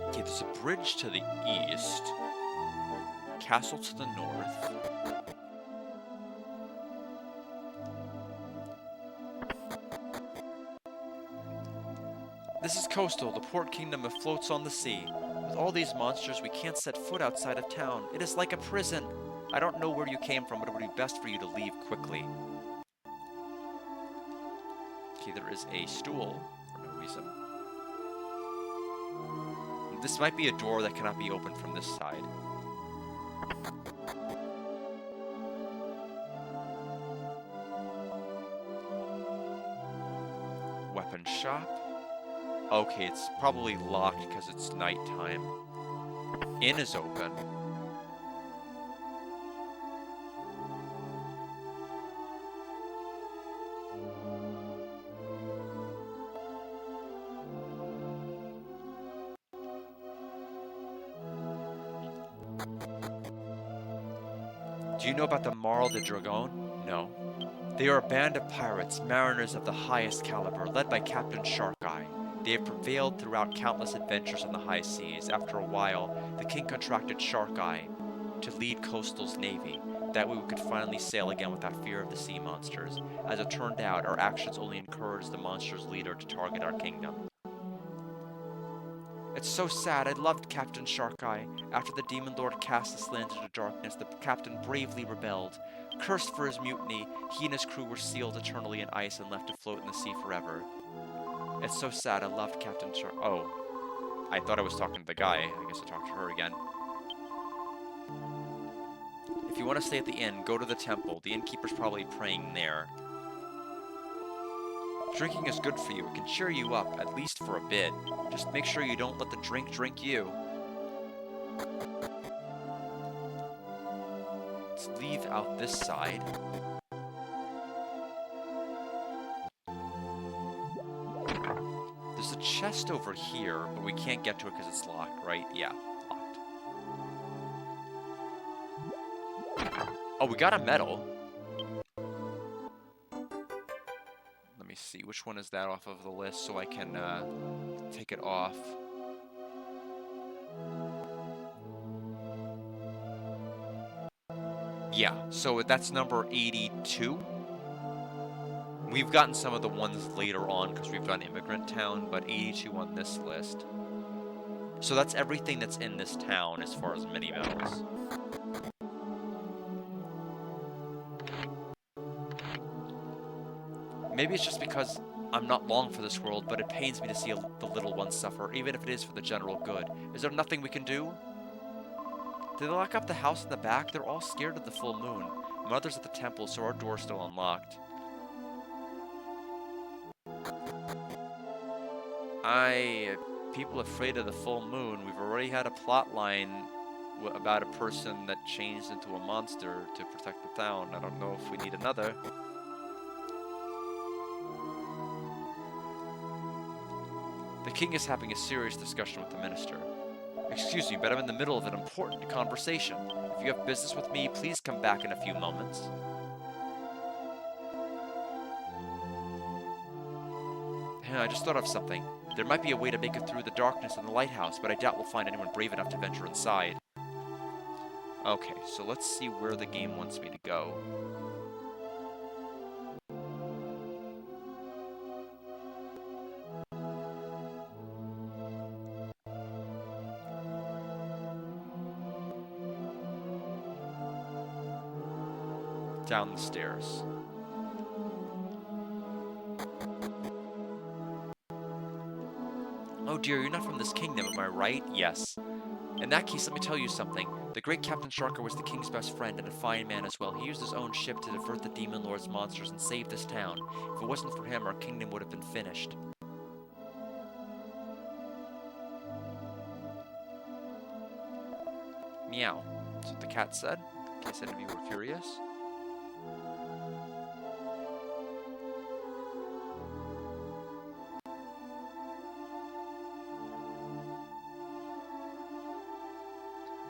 Okay, there's a bridge to the east. Castle to the north. This is Coastal, the port kingdom that floats on the sea. With all these monsters, we can't set foot outside of town. It is like a prison. I don't know where you came from, but it would be best for you to leave quickly. Okay, there is a stool for no reason. This might be a door that cannot be opened from this side. Weapon shop. Okay, it's probably locked because it's nighttime. Inn is open. Do you know about the Marl de Dragon? No. They are a band of pirates, mariners of the highest caliber, led by Captain Sharkeye. They have prevailed throughout countless adventures on the high seas. After a while, the king contracted Sharkeye to lead Coastal's navy. That way we could finally sail again without fear of the sea monsters. As it turned out, our actions only encouraged the monster's leader to target our kingdom. It's so sad. I loved Captain Sharkeye. After the Demon Lord cast this land into darkness, the captain bravely rebelled. Cursed for his mutiny, he and his crew were sealed eternally in ice and left to float in the sea forever. It's so sad. I loved Captain Shark. Oh, I thought I was talking to the guy. I guess I talked to her again. If you want to stay at the inn, go to the temple. The innkeeper's probably praying there. Drinking is good for you. It can cheer you up, at least for a bit. Just make sure you don't let the drink drink you. Let's leave out this side. There's a chest over here, but we can't get to it because it's locked, right? Yeah, locked. Oh, we got a medal. Let me see, which one is that off of the list so I can take it off. Yeah, so that's number 82. We've gotten some of the ones later on because we've done Immigrant Town, but 82 on this list. So that's everything that's in this town as far as mini medals. Maybe it's just because I'm not long for this world, but it pains me to see the little ones suffer, even if it is for the general good. Is there nothing we can do? Did they lock up the house in the back? They're all scared of the full moon. Mother's at the temple, so our door's still unlocked. People afraid of the full moon. We've already had a plot line about a person that changed into a monster to protect the town. I don't know if we need another. The king is having a serious discussion with the minister. Excuse me, but I'm in the middle of an important conversation. If you have business with me, please come back in a few moments. I just thought of something. There might be a way to make it through the darkness in the lighthouse, but I doubt we'll find anyone brave enough to venture inside. Okay, so let's see where the game wants me to go. Down the stairs. Oh dear, you're not from this kingdom, am I right? Yes. In that case, let me tell you something. The great Captain Sharker was the king's best friend and a fine man as well. He used his own ship to divert the Demon Lord's monsters and save this town. If it wasn't for him, our kingdom would have been finished. Meow. That's what the cat said, in case any of you were curious.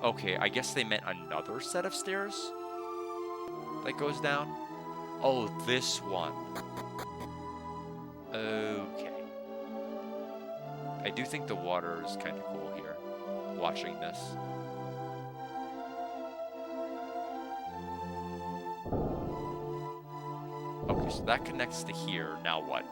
Okay, I guess they meant another set of stairs that goes down. Oh, this one. Okay. I do think the water is kind of cool here, watching this. Okay, so that connects to here. Now what?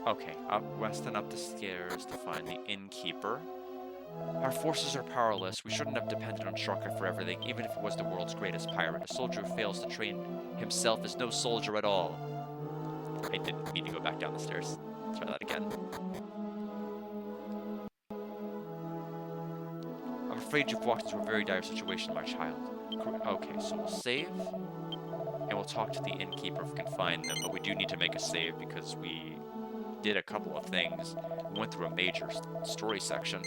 Okay, up west and up the stairs to find the innkeeper. Our forces are powerless. We shouldn't have depended on Sharka for everything, even if it was the world's greatest pirate. A soldier who fails to train himself is no soldier at all. I didn't mean to go back down the stairs. Try that again. I'm afraid you've walked into a very dire situation, my child. Okay, so we'll save. And we'll talk to the innkeeper if we can find them, but we do need to make a save because we did a couple of things. We went through a major story section.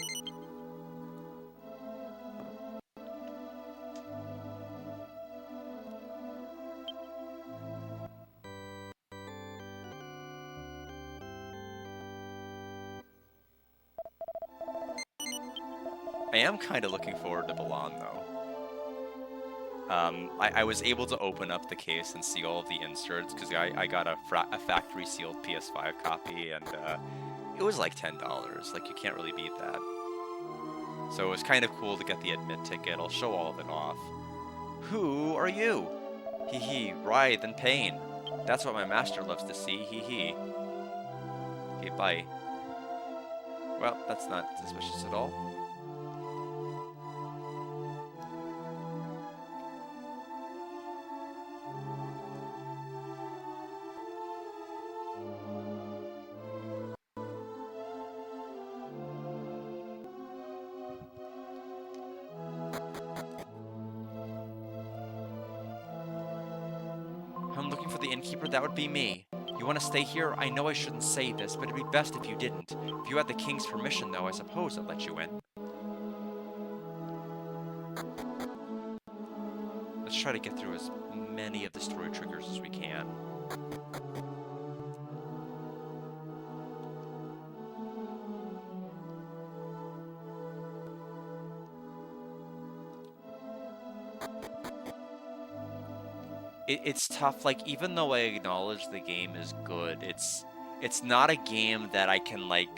I am kind of looking forward to Balan, though. I was able to open up the case and see all of the inserts because I got a factory sealed PS5 copy, and it was like $10. Like, you can't really beat that. So it was kind of cool to get the admit ticket. I'll show all of it off. Who are you? Hee hee, writhe in pain. That's what my master loves to see, hee hee. Okay, bye. Well, that's not suspicious at all. I'm looking for the innkeeper, that would be me. You want to stay here? I know I shouldn't say this, but it'd be best if you didn't. If you had the king's permission, though, I suppose I'd let you in. Let's try to get through as many of the story triggers as we can. It's tough, like, even though I acknowledge the game is good, it's not a game that I can, like...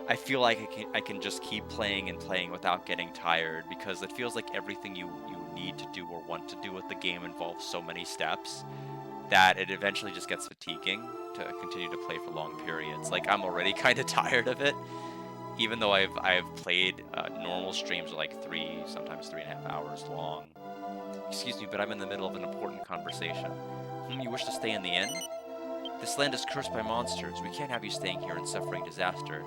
I feel like I can just keep playing and playing without getting tired, because it feels like everything you need to do or want to do with the game involves so many steps that it eventually just gets fatiguing to continue to play for long periods. Like, I'm already kind of tired of it, even though I've played normal streams are like 3, sometimes 3.5 hours long. Excuse me, but I'm in the middle of an important conversation. You wish to stay in the inn? This land is cursed by monsters. We can't have you staying here and suffering disaster.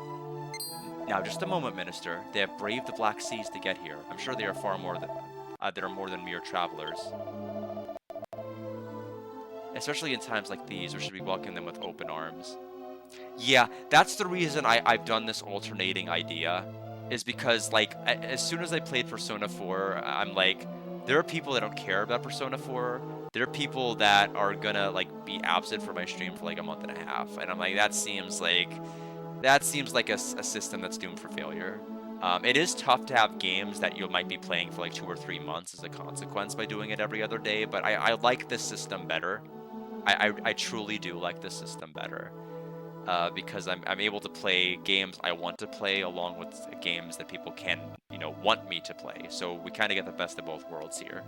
Now, just a moment, Minister. They have braved the Black Seas to get here. I'm sure they are far more than mere travelers. Especially in times like these, we should be welcoming them with open arms. Yeah, that's the reason I've done this alternating idea, is because, like, as soon as I played Persona 4, I'm like, there are people that don't care about Persona 4. There are people that are gonna, like, be absent from my stream for like a month and a half, and I'm like, that seems like a system that's doomed for failure. It is tough to have games that you might be playing for like 2 or 3 months as a consequence by doing it every other day, but I like this system better. I truly do like this system better. Because I'm able to play games I want to play along with games that people can, want me to play. So we kind of get the best of both worlds here.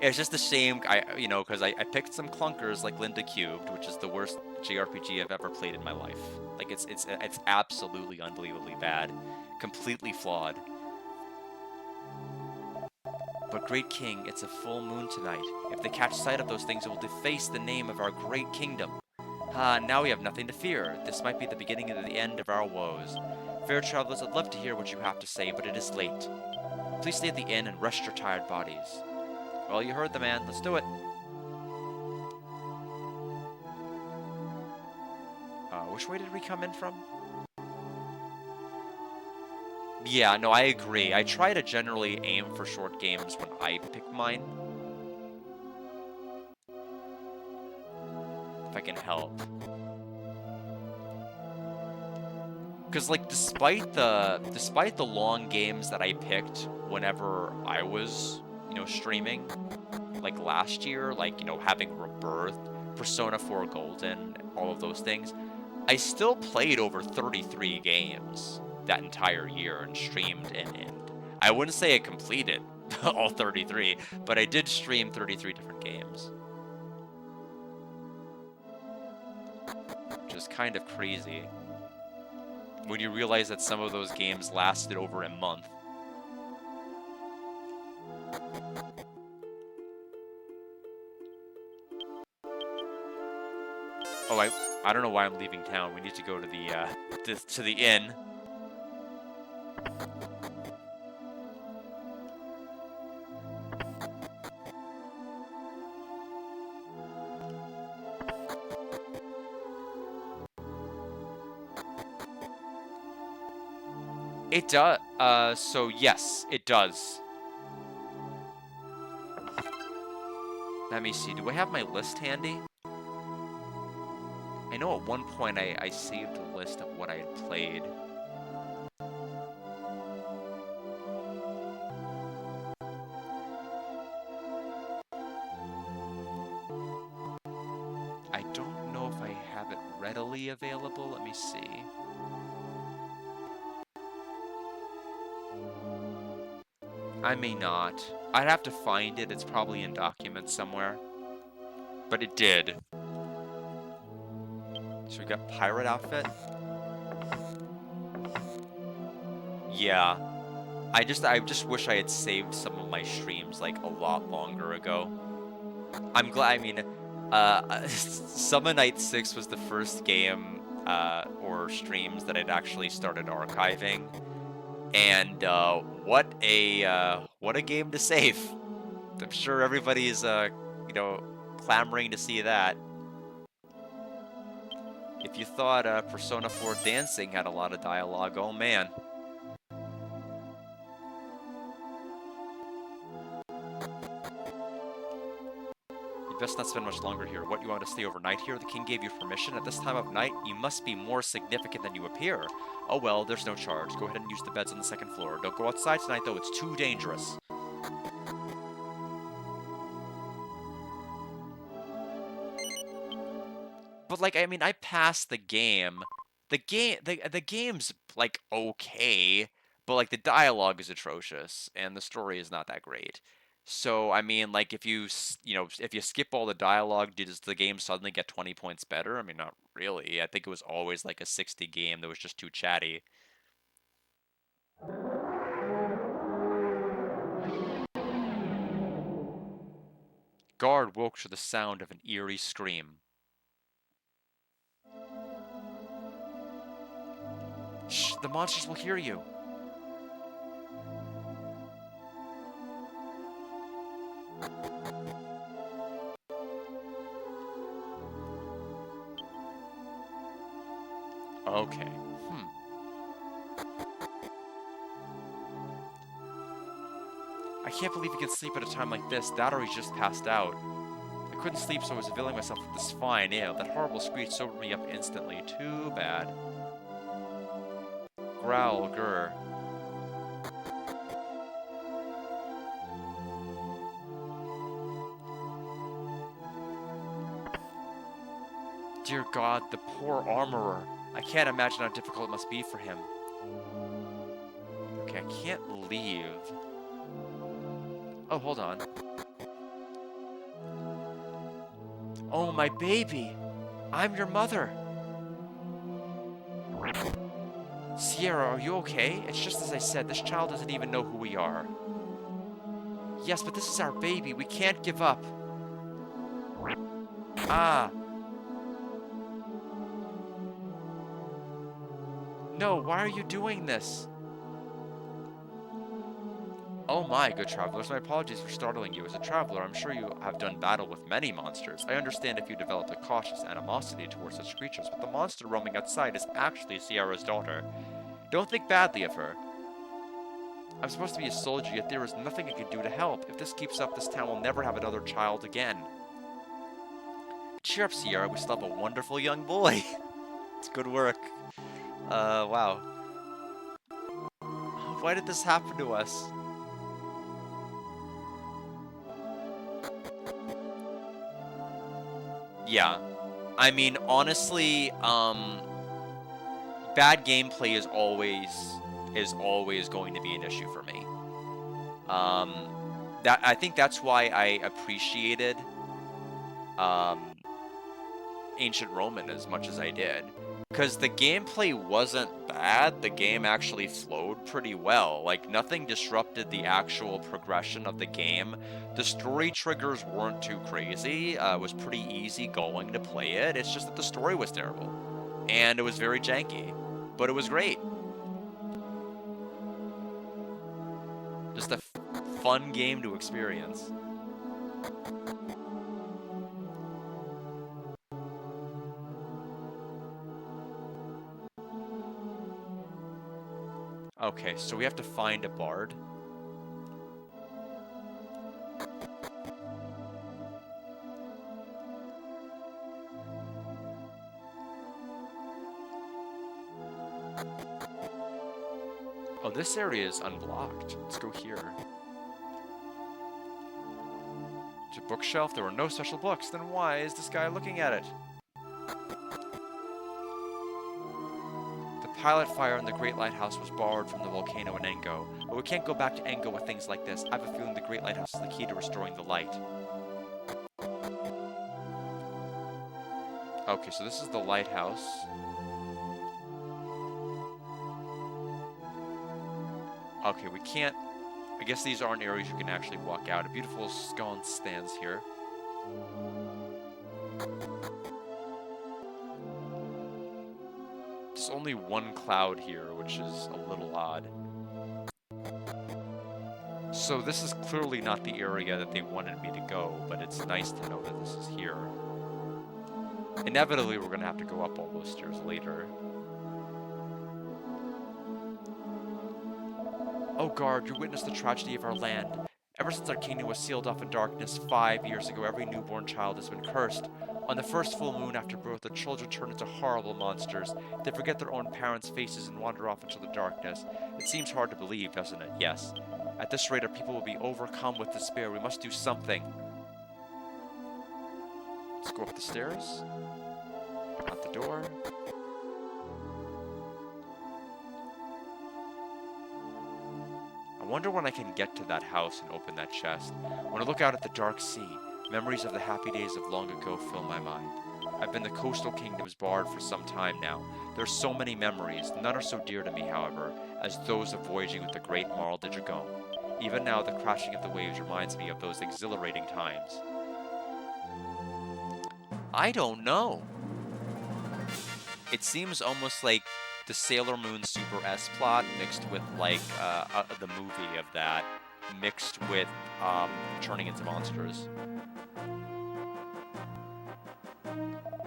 It's just a shame, because I picked some clunkers like Linda Cubed, which is the worst JRPG I've ever played in my life. Like, it's absolutely unbelievably bad. Completely flawed. But great king, it's a full moon tonight. If they catch sight of those things, it will deface the name of our great kingdom. Now we have nothing to fear. This might be the beginning of the end of our woes. Fair travelers, I'd love to hear what you have to say, but it is late. Please stay at the inn and rest your tired bodies. Well, you heard the man. Let's do it. Which way did we come in from? Yeah, no, I agree. I try to generally aim for short games when I pick mine. If I can help. Because, like, despite the long games that I picked whenever I was, streaming, like last year, like, having Rebirth, Persona 4 Golden, all of those things, I still played over 33 games that entire year and streamed, and I wouldn't say I completed all 33, but I did stream 33 different games. Which is kind of crazy when you realize that some of those games lasted over a month. Oh, I don't know why I'm leaving town. We need to go to the inn. It does. So yes, it does. Let me see. Do I have my list handy? I know at one point I saved a list of what I had played. readily available. Let me see. I may not. I'd have to find it. It's probably in documents somewhere. But it did. So we got pirate outfit. Yeah. I just wish I had saved some of my streams like a lot longer ago. I'm glad. I mean, Summon Night 6 was the first game or streams that I'd actually started archiving, and what a game to save! I'm sure everybody's clamoring to see that. If you thought Persona 4 Dancing had a lot of dialogue, oh man. You best not spend much longer here. What, you want to stay overnight here? The king gave you permission. At this time of night, you must be more significant than you appear. Oh well, there's no charge. Go ahead and use the beds on the second floor. Don't go outside tonight, though. It's too dangerous. But, like, I mean, I passed the game. The game's, like, okay. But, like, the dialogue is atrocious. And the story is not that great. So, I mean, like, if you skip all the dialogue, does the game suddenly get 20 points better? I mean, not really. I think it was always, like, a 60 game that was just too chatty. Guard woke to the sound of an eerie scream. Shh, the monsters will hear you. Okay. I can't believe you can sleep at a time like this. That or he's just passed out. I couldn't sleep, so I was availing myself of this fine ale. That horrible screech sobered me up instantly. Too bad. Growl, grr. Dear God, the poor armorer. I can't imagine how difficult it must be for him. Okay, I can't leave. Oh, hold on. Oh, my baby! I'm your mother! Sierra, are you okay? It's just as I said, this child doesn't even know who we are. Yes, but this is our baby. We can't give up. Ah. No, why are you doing this? Oh my, good travelers, my apologies for startling you. As a traveler, I'm sure you have done battle with many monsters. I understand if you developed a cautious animosity towards such creatures, but the monster roaming outside is actually Sierra's daughter. Don't think badly of her. I'm supposed to be a soldier, yet there is nothing I can do to help. If this keeps up, this town will never have another child again. Cheer up, Sierra, we still have a wonderful young boy. It's good work. Wow. Why did this happen to us? Yeah. I mean, honestly, bad gameplay is always going to be an issue for me. I think that's why I appreciated Ancient Roman as much as I did. Because the gameplay wasn't bad, the game actually flowed pretty well. Like, nothing disrupted the actual progression of the game. The story triggers weren't too crazy. It was pretty easy going to play it. It's just that the story was terrible. And it was very janky. But it was great. Just a fun game to experience. Okay, so we have to find a bard. Oh, this area is unblocked. Let's go here. To bookshelf, there were no special books. Then why is this guy looking at it? pilot fire in the Great Lighthouse was borrowed from the volcano in Engo, but we can't go back to Engo with things like this. I have a feeling the Great Lighthouse is the key to restoring the light. Okay, so this is the lighthouse. Okay, we can't... I guess these aren't areas you can actually walk out. A beautiful sconce stands here. There's only one cloud here, which is a little odd. So this is clearly not the area that they wanted me to go, but it's nice to know that this is here. Inevitably, we're going to have to go up all those stairs later. Oh, guard, you witnessed the tragedy of our land. Ever since our kingdom was sealed off in darkness 5 years ago, every newborn child has been cursed. On the first full moon after birth, the children turn into horrible monsters. They forget their own parents' faces and wander off into the darkness. It seems hard to believe, doesn't it? Yes. At this rate, our people will be overcome with despair. We must do something. Let's go up the stairs. Out the door. I wonder when I can get to that house and open that chest. When I look out at the dark sea, memories of the happy days of long ago fill my mind. I've been the coastal kingdom's bard for some time now. There are so many memories. None are so dear to me, however, as those of voyaging with the great Marl de Dragon. Even now, the crashing of the waves reminds me of those exhilarating times. I don't know. It seems almost like the Sailor Moon Super S plot mixed with like the movie of that, mixed with turning into monsters.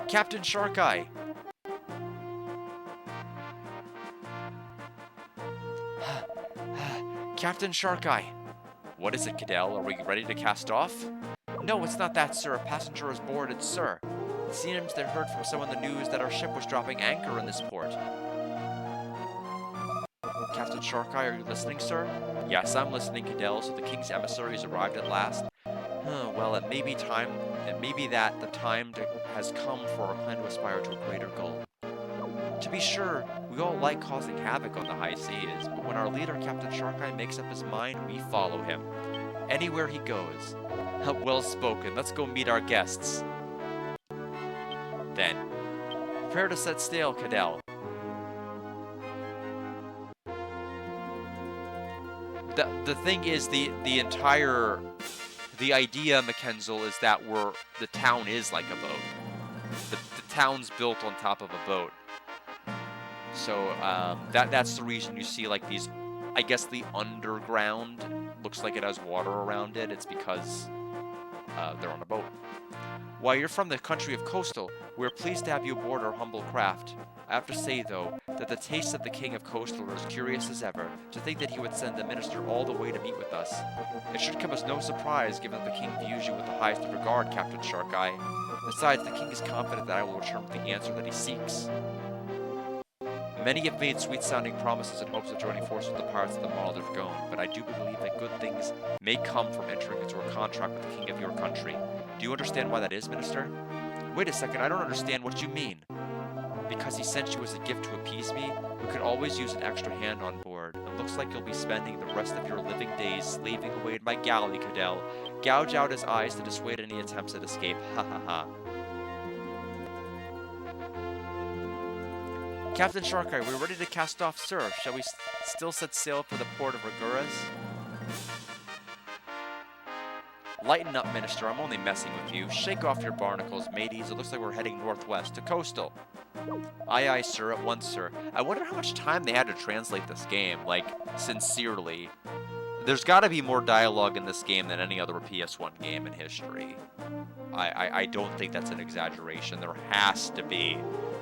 Captain Shark Eye! Captain Shark Eye! What is it, Cadell? Are we ready to cast off? No, it's not that, sir. A passenger is boarded, sir. It seems they heard from someone the news that our ship was dropping anchor in this port. Captain Shark Eye, are you listening, sir? Yes, I'm listening, Cadell. So the king's emissaries arrived at last. Well, it may be that the time has come for our plan to aspire to a greater goal. To be sure, we all like causing havoc on the high seas, but when our leader, Captain Shark Eye, makes up his mind, we follow him. Anywhere he goes. Well spoken. Let's go meet our guests. Then, prepare to set sail, Cadell. The thing is, the idea, Mackenzel, is that the town is like a boat. The town's built on top of a boat. So that's the reason you see like these, I guess the underground looks like it has water around it. It's because they're on a boat. While you're from the country of Coastal, we're pleased to have you aboard our humble craft. I have to say, though, that the taste of the King of Coastal are as curious as ever. To think that he would send a minister all the way to meet with us. It should come as no surprise, given that the King views you with the highest of regard, Captain Shark Eye. Besides, the King is confident that I will return with the answer that he seeks. Many have made sweet-sounding promises in hopes of joining forces with the pirates of the Marl de Dragon, but I do believe that good things may come from entering into a contract with the King of your country. Do you understand why that is, Minister? Wait a second, I don't understand what you mean. Because he sent you as a gift to appease me, we could always use an extra hand on board. It looks like you'll be spending the rest of your living days slaving away in my galley, Cadell. Gouge out his eyes to dissuade any attempts at escape. Ha ha ha. Captain Shark Eye, we're ready to cast off, sir. Shall we still set sail for the port of Raguras? Lighten up, Minister. I'm only messing with you. Shake off your barnacles, mateys. It looks like we're heading northwest to Coastal. Aye, aye, sir. At once, sir. I wonder how much time they had to translate this game. Like, sincerely. There's got to be more dialogue in this game than any other PS1 game in history. I don't think that's an exaggeration. There has to be.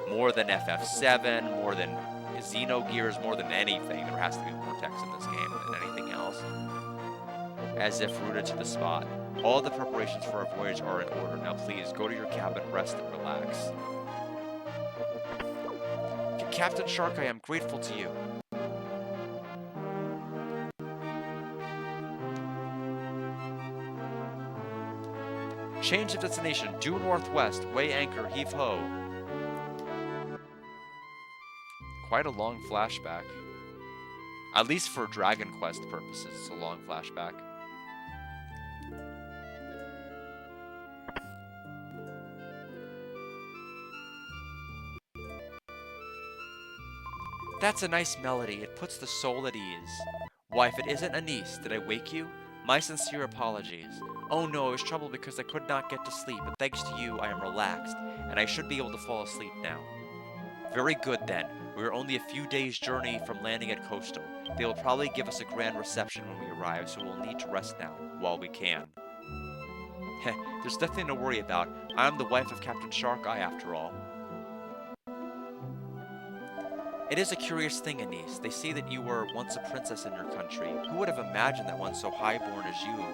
More than FF7, more than Xenogears, more than anything. There has to be more text in this game than anything else. As if rooted to the spot. All the preparations for our voyage are in order. Now please, go to your cabin, rest and relax. Captain Shark, I am grateful to you. Change of destination, due northwest, weigh anchor, heave ho. quite a long flashback. At least for Dragon Quest purposes, it's a long flashback. That's a nice melody. It puts the soul at ease. Why, if it isn't Anise, did I wake you? My sincere apologies. Oh no, I was troubled because I could not get to sleep, but thanks to you, I am relaxed, and I should be able to fall asleep now. Very good then. We are only a few days' journey from landing at Coastal. They will probably give us a grand reception when we arrive, so we'll need to rest now, while we can. Heh, there's nothing to worry about. I am the wife of Captain Sharkeye after all. It is a curious thing, Anise. They say that you were once a princess in your country. Who would have imagined that one so highborn as you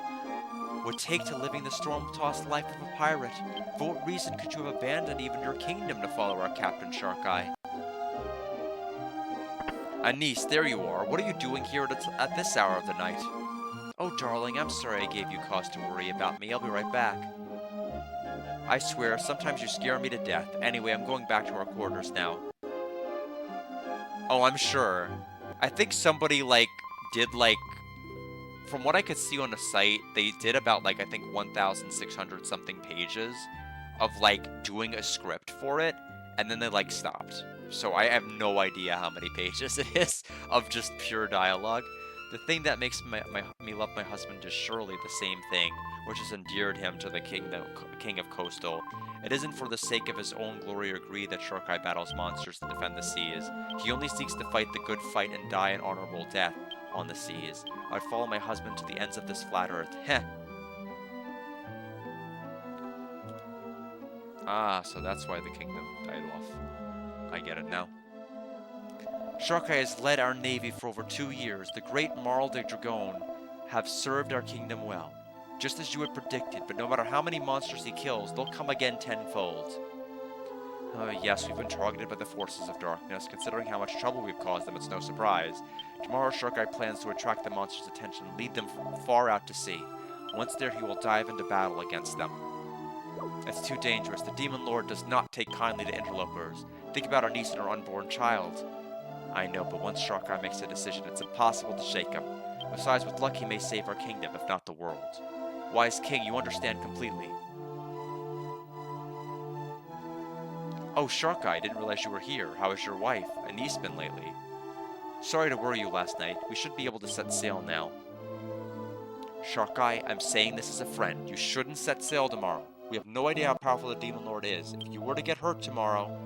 would take to living the storm-tossed life of a pirate? For what reason could you have abandoned even your kingdom to follow our Captain Sharkeye? Anise, there you are. What are you doing here at this hour of the night? Oh, darling, I'm sorry I gave you cause to worry about me. I'll be right back. I swear, sometimes you scare me to death. Anyway, I'm going back to our quarters now. Oh, I'm sure. I think somebody, did, from what I could see on the site, they did about, I think 1,600 something pages of, doing a script for it, and then they, stopped. So I have no idea how many pages it is of just pure dialogue. The thing that makes me love my husband is surely the same thing, which has endeared him to the king of Coastal. It isn't for the sake of his own glory or greed that Sharkeye battles monsters to defend the seas. He only seeks to fight the good fight and die an honorable death on the seas. I'd follow my husband to the ends of this flat earth. Heh. Ah, so that's why the kingdom died off. I get it now. Sharkeye has led our navy for over 2 years. The great Marl de Dragon have served our kingdom well, just as you had predicted, but no matter how many monsters he kills, they'll come again tenfold. Yes, we've been targeted by the forces of darkness. Considering how much trouble we've caused them, it's no surprise. Tomorrow, Sharkeye plans to attract the monsters' attention and lead them far out to sea. Once there, he will dive into battle against them. It's too dangerous. The Demon Lord does not take kindly to interlopers. Think about our niece and her unborn child. I know, but once Sharkeye makes a decision, it's impossible to shake him. Besides, with luck, he may save our kingdom, if not the world. Wise King, you understand completely. Oh, Sharkeye, I didn't realize you were here. How is your wife? Anise been lately? Sorry to worry you last night. We should be able to set sail now. Sharkeye, I'm saying this as a friend. You shouldn't set sail tomorrow. We have no idea how powerful the Demon Lord is. If you were to get hurt tomorrow...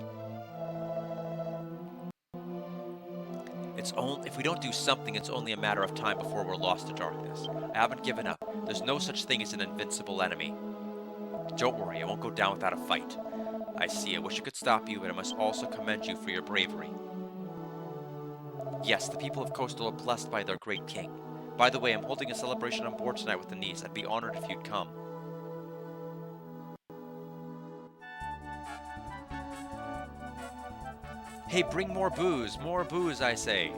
If we don't do something, it's only a matter of time before we're lost to darkness. I haven't given up. There's no such thing as an invincible enemy. Don't worry, I won't go down without a fight. I see, I wish I could stop you, but I must also commend you for your bravery. Yes, the people of Coastal are blessed by their great king. By the way, I'm holding a celebration on board tonight with Anise. I'd be honored if you'd come. Hey, bring more booze, I say.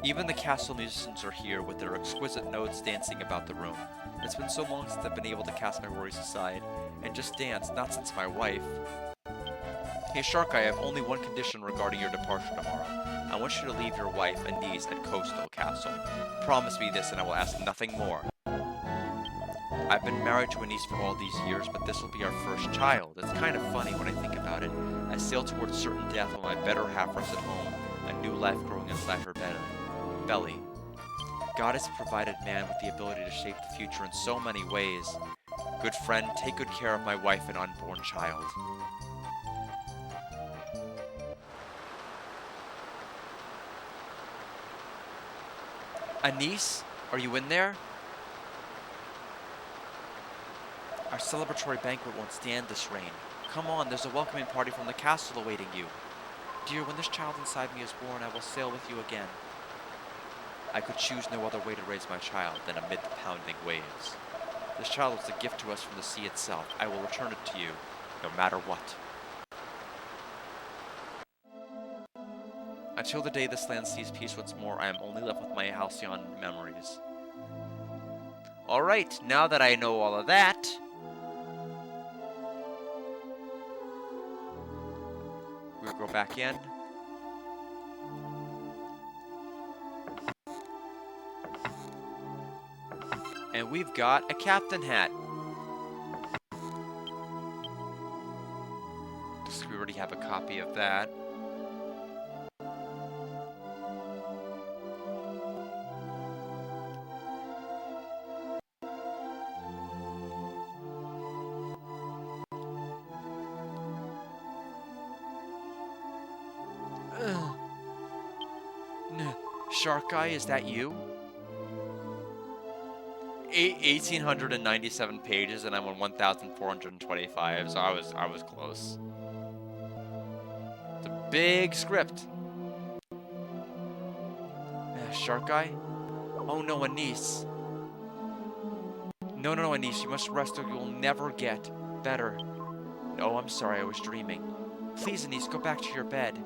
Even the castle musicians are here with their exquisite notes dancing about the room. It's been so long since I've been able to cast my worries aside and just dance, not since my wife. Hey Sharkeye, I have only one condition regarding your departure tomorrow. I want you to leave your wife Anise at Coastal Castle. Promise me this and I will ask nothing more. I've been married to Anise for all these years, but this will be our first child. It's kind of funny when I think about it. I sail towards certain death while my better half rests at home, a new life growing inside her belly. God has provided man with the ability to shape the future in so many ways. Good friend, take good care of my wife and unborn child. Anise, are you in there? Our celebratory banquet won't stand this rain. Come on, there's a welcoming party from the castle awaiting you. Dear, when this child inside me is born, I will sail with you again. I could choose no other way to raise my child than amid the pounding waves. This child was a gift to us from the sea itself. I will return it to you, no matter what. Until the day this land sees peace once more, I am only left with my halcyon memories. Alright, now that I know all of that... we'll go back in. And we've got a captain hat. We already have a copy of that. Shark Guy, is that you? 1,897 pages, and I'm on 1,425, so I was close. It's a big script. Shark Guy? Oh no, Anise. No, Anise, you must rest or you will never get better. No, I'm sorry, I was dreaming. Please, Anise, go back to your bed.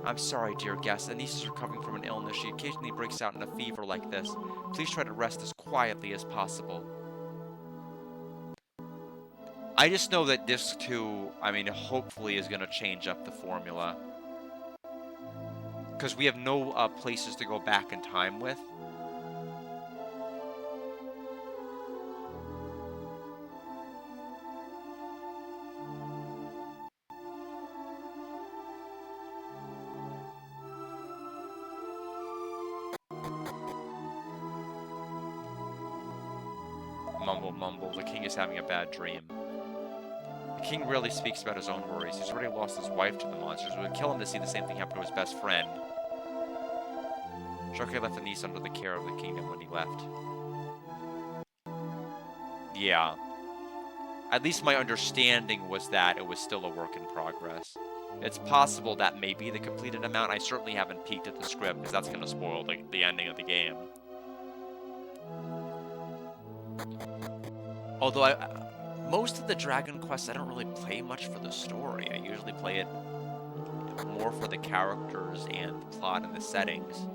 I'm sorry, dear guest. Anise is recovering from an illness. She occasionally breaks out in a fever like this. Please try to rest as quietly as possible. I just know that Disc 2, I mean, hopefully is going to change up the formula. Because we have no places to go back in time with. Mumble, mumble. The king is having a bad dream. The king rarely speaks about his own worries. He's already lost his wife to the monsters. It would kill him to see the same thing happen to his best friend. Sharkey left Anise under the care of the kingdom when he left. Yeah. At least my understanding was that it was still a work in progress. It's possible that may be the completed amount. I certainly haven't peeked at the script, because that's going to spoil the ending of the game. Although most of the Dragon Quests, I don't really play much for the story. I usually play it more for the characters and the plot and the settings.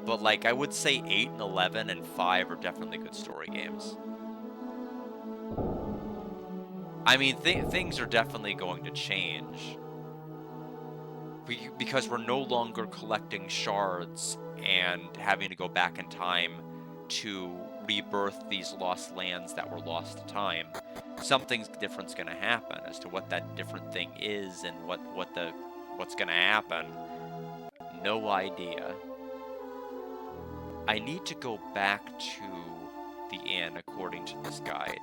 But, like, I would say 8 and 11 and 5 are definitely good story games. I mean, things are definitely going to change. Because we're no longer collecting shards and having to go back in time to rebirth these lost lands that were lost to time. Something different's going to happen. As to what that different thing is and what's going to happen, no idea. I need to go back to the inn according to this guide.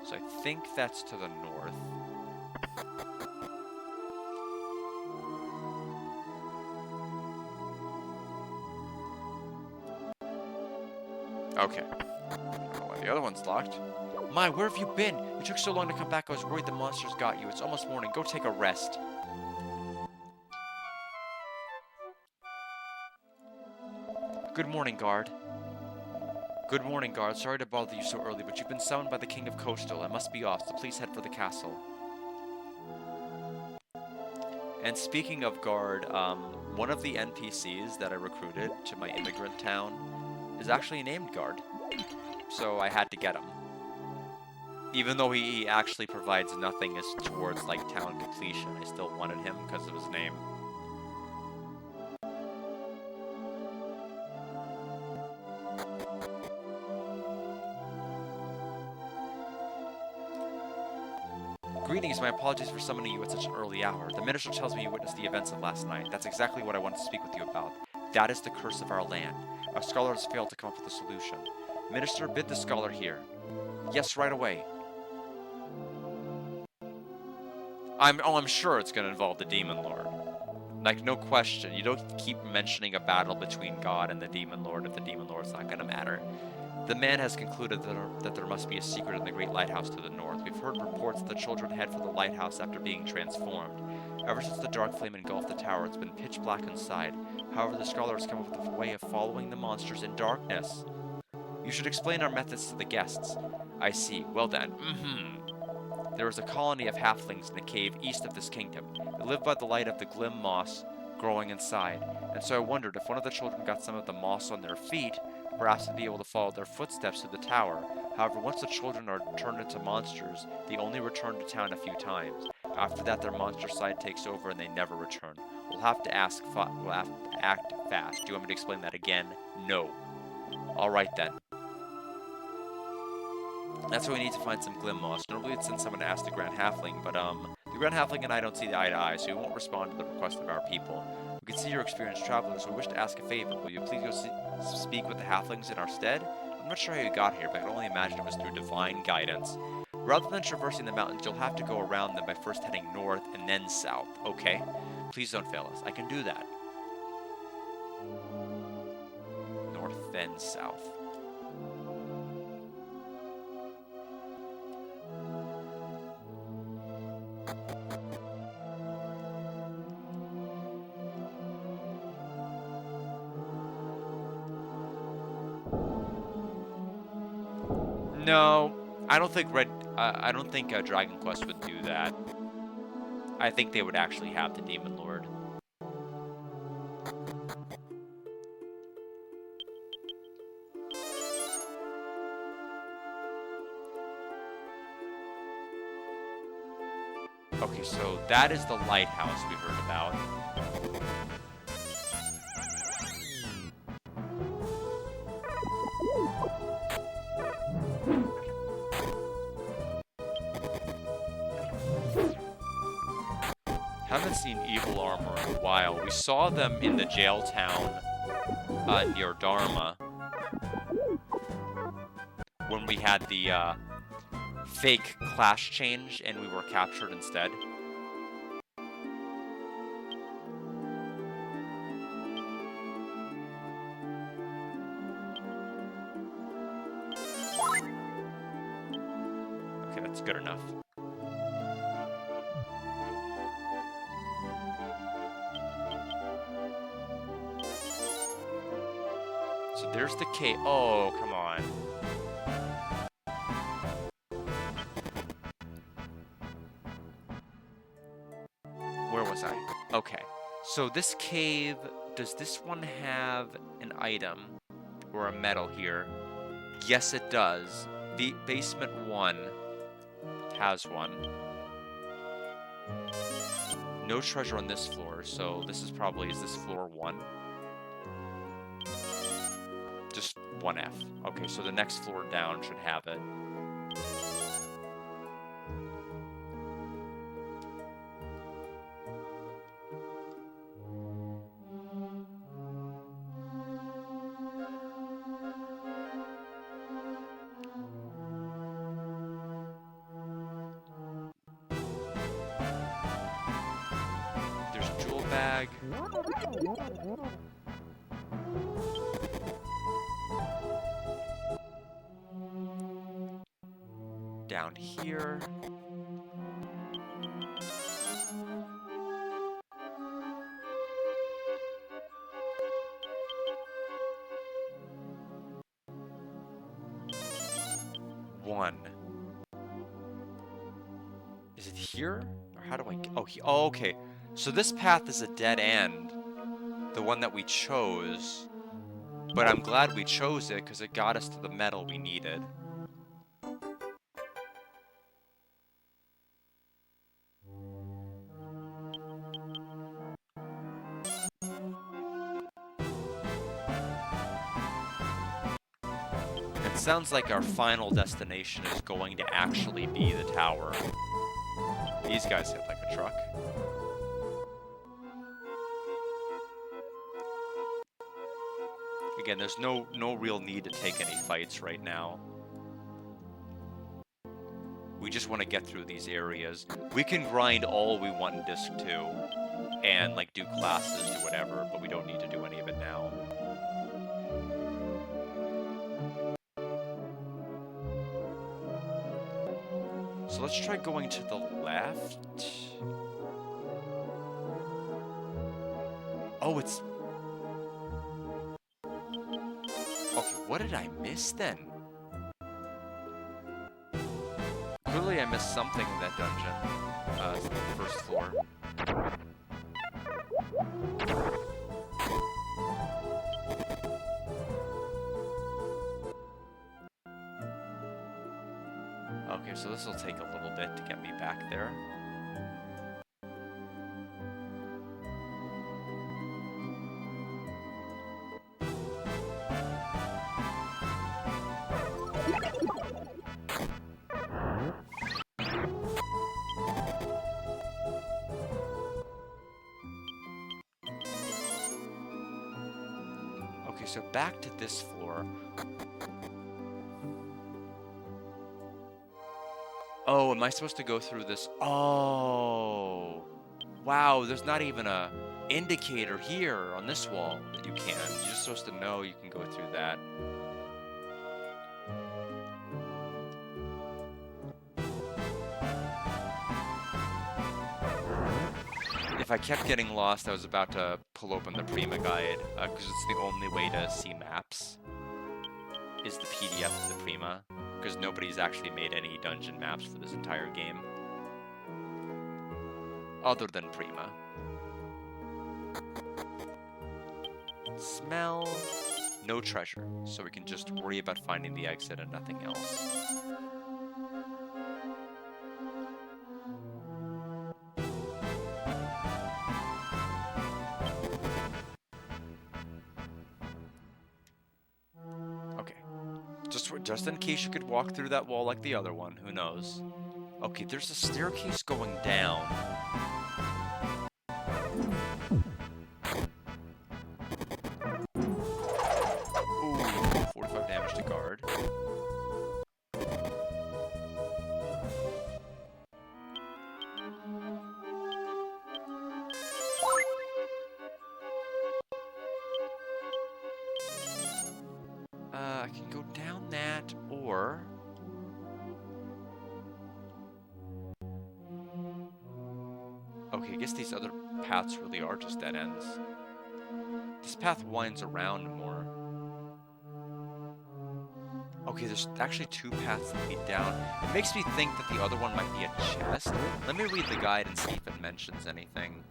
So I think that's to the north. Okay. Oh, the other one's locked. My, where have you been? It took so long to come back, I was worried the monsters got you. It's almost morning. Go take a rest. Good morning, guard. Good morning, guard. Sorry to bother you so early, but you've been summoned by the King of Coastal. I must be off, so please head for the castle. And speaking of guard, one of the NPCs that I recruited to my immigrant town is actually named Guard. So I had to get him. Even though he actually provides nothing as towards, like, town completion, I still wanted him because of his name. Greetings, my apologies for summoning you at such an early hour. The minister tells me you witnessed the events of last night. That's exactly what I wanted to speak with you about. That is the curse of our land. Our scholar has failed to come up with a solution. Minister, bid the scholar here. Yes, right away. I'm sure it's going to involve the Demon Lord. Like, no question. You don't keep mentioning a battle between God and the Demon Lord if the Demon Lord's not going to matter. The man has concluded that there must be a secret in the great lighthouse to the north. We've heard reports that the children head for the lighthouse after being transformed. Ever since the dark flame engulfed the tower, it's been pitch black inside. However, the scholar has come up with a way of following the monsters in darkness. You should explain our methods to the guests. I see. Well then. There is a colony of halflings in a cave east of this kingdom. They live by the light of the glim moss growing inside, and so I wondered if one of the children got some of the moss on their feet, perhaps they'd be able to follow their footsteps to the tower. However, once the children are turned into monsters, they only return to town a few times. After that, their monster side takes over and they never return. We'll have to act fast. Do you want me to explain that again? No. Alright then. That's why we need to find some glim moss. Normally we'd send someone to ask the Grand Halfling, but the Grand Halfling and I don't see eye to eye, so we won't respond to the request of our people. We can see you're experienced travelers, so we wish to ask a favor. Will you please go speak with the Halflings in our stead? I'm not sure how you got here, but I can only imagine it was through divine guidance. Rather than traversing the mountains, you'll have to go around them by first heading north and then south, okay? Please don't fail us. I can do that. North, then south. No, I don't think Dragon Quest would do that. I think they would actually have the Demon Lord. Okay, so that is the lighthouse we heard about. Haven't seen evil armor in a while. We saw them in the jail town near Dharma when we had the fake clash change and we were captured instead. Okay, that's good enough. So there's the cave. Oh, come on. Where was I? Okay. So this cave, does this one have an item or a medal here? Yes, it does. The basement 1 has one. No treasure on this floor, so this is probably, is this floor 1? Just 1F. Okay, so the next floor down should have it. There's a jewel bag. Down here. One. Is it here? Or how do I... Oh, okay. So this path is a dead end. The one that we chose. But I'm glad we chose it, because it got us to the medal we needed. It sounds like our final destination is going to actually be the tower. These guys hit like a truck. Again, there's no real need to take any fights right now. We just want to get through these areas. We can grind all we want in Disc 2 and like do classes, do whatever, but we don't need to do any of it now. So let's try going to the left. Oh, it's... Okay, what did I miss then? clearly I missed something in that dungeon. First floor. Okay, so this will take a little bit to get me back there. Okay, so back to this floor. Oh, am I supposed to go through this? Oh, wow, there's not even a indicator here on this wall that you can. You're just supposed to know you can go through that. If I kept getting lost, I was about to pull open the Prima guide, because it's the only way to see maps, is the PDF of the Prima, because nobody's actually made any dungeon maps for this entire game. Other than Prima. Smell. No treasure, so we can just worry about finding the exit and nothing else. Okay. Just in case you could walk through that wall like the other one, who knows? Okay, there's a staircase going down. Ooh, 45 damage to guard. I can go down that, or... Okay, I guess these other paths really are just dead ends. This path winds around more. Okay, there's actually two paths that lead down. It makes me think that the other one might be a chest. Let me read the guide and see if it mentions anything.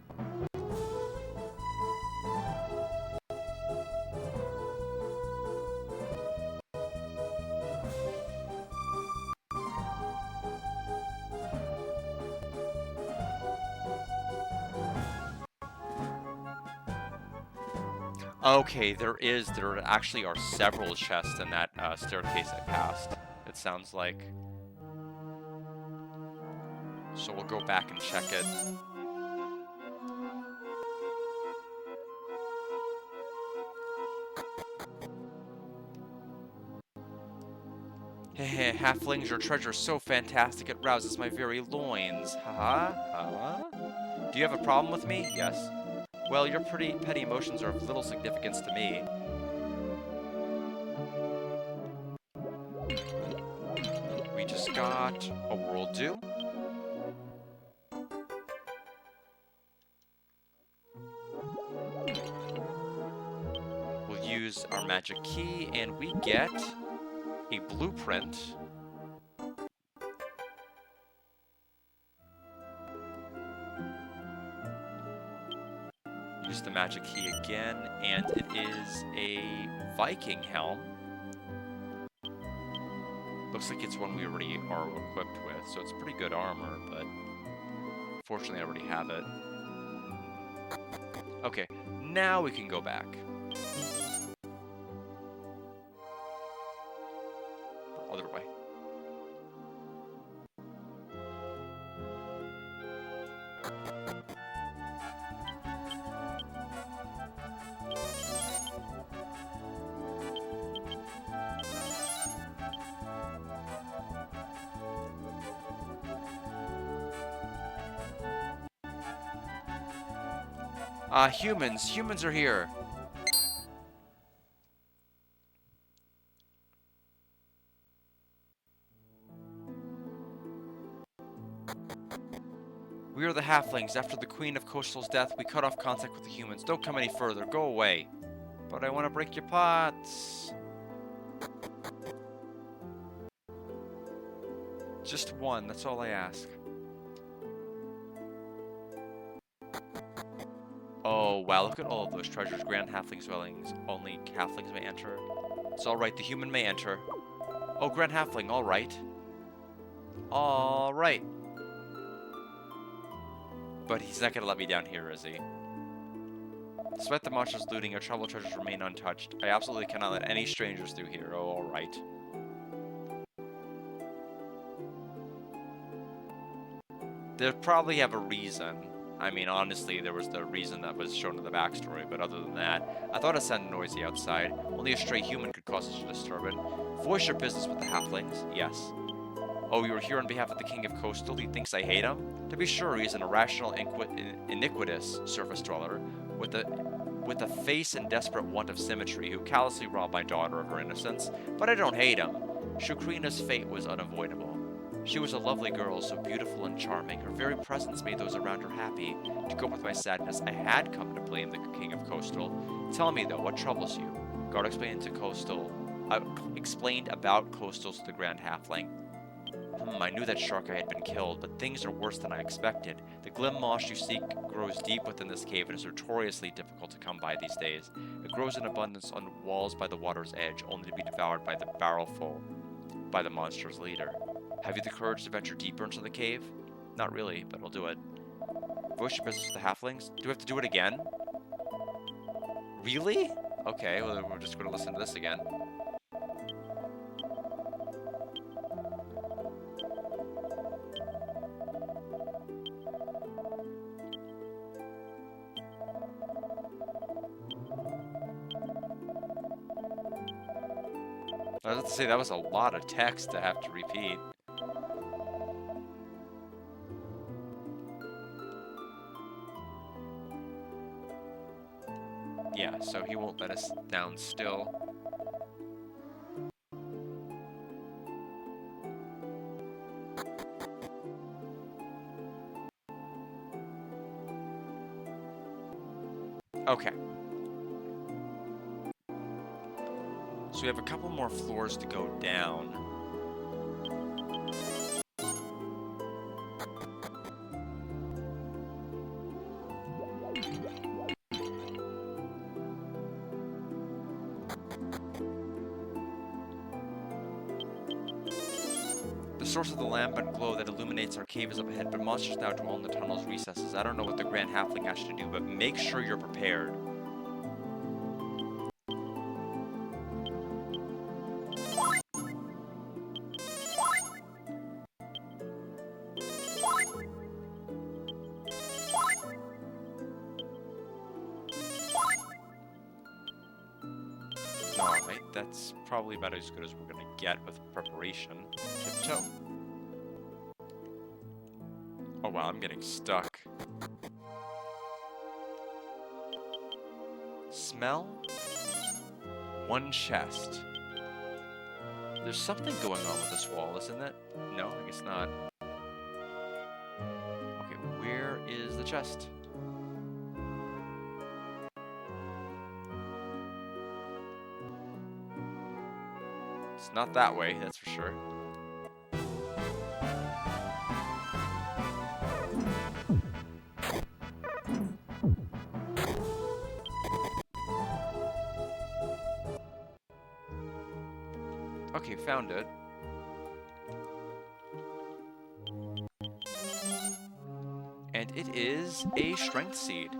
Okay, there actually are several chests in that staircase I passed, it sounds like. So we'll go back and check it. Heh, halflings, your treasure is so fantastic it rouses my very loins. Haha, huh? Do you have a problem with me? Yes. Well, your pretty petty emotions are of little significance to me. We just got a world due. We'll use our magic key and we get a blueprint. Use the magic key again, and it is a Viking helm. Looks like it's one we already are equipped with, so it's pretty good armor, but fortunately I already have it. Okay, now we can go back. Other way. Humans are here. We are the halflings. After the Queen of Coastal's death, we cut off contact with the humans. Don't come any further. Go away. But I want to break your pots. Just one, that's all I ask. Oh, wow, look at all of those treasures. Grand Halfling's dwellings. Only Halflings may enter. It's alright, the human may enter. Oh, Grand Halfling, alright. Alright. But he's not gonna let me down here, is he? Despite the monsters looting, our tribal treasures remain untouched. I absolutely cannot let any strangers through here. Oh, alright. They probably have a reason. I mean, honestly, there was the reason that was shown in the backstory, but other than that, I thought it sounded noisy outside. Only a stray human could cause such a disturbance. Voice your business with the halflings. Yes. Oh, you are here on behalf of the King of Coastal? He thinks I hate him? To be sure, he is an irrational, iniquitous surface dweller, with a face in desperate want of symmetry, who callously robbed my daughter of her innocence. But I don't hate him. Shukrina's fate was unavoidable. She was a lovely girl, so beautiful and charming. Her very presence made those around her happy. To cope with my sadness, I had come to blame the King of Coastal. Tell me, though, what troubles you? Guard explained about Coastal to the Grand Halfling. I knew that Shark Eye had been killed, but things are worse than I expected. The glim moss you seek grows deep within this cave and is notoriously difficult to come by these days. It grows in abundance on walls by the water's edge, only to be devoured by the barrelful by the monster's leader. Have you the courage to venture deeper into the cave? Not really, but I'll do it. Voice your business with the halflings? Do we have to do it again? Really? Okay, well, we're just going to listen to this again. I was about to say, that was a lot of text to have to repeat. Yeah, so he won't let us down still. Okay. So we have a couple more floors to go down. The source of the lambent glow that illuminates our cave is up ahead, but monsters now dwell in the tunnel's recesses. I don't know what the Grand Halfling has to do, but make sure you're prepared. Alright, that's probably about as good as we're gonna get with preparation. Tiptoe. Oh wow, I'm getting stuck. Smell? One chest. There's something going on with this wall, isn't it? No, I guess not. Okay, where is the chest? It's not that way, that's for sure. Okay, found it. And it is a strength seed.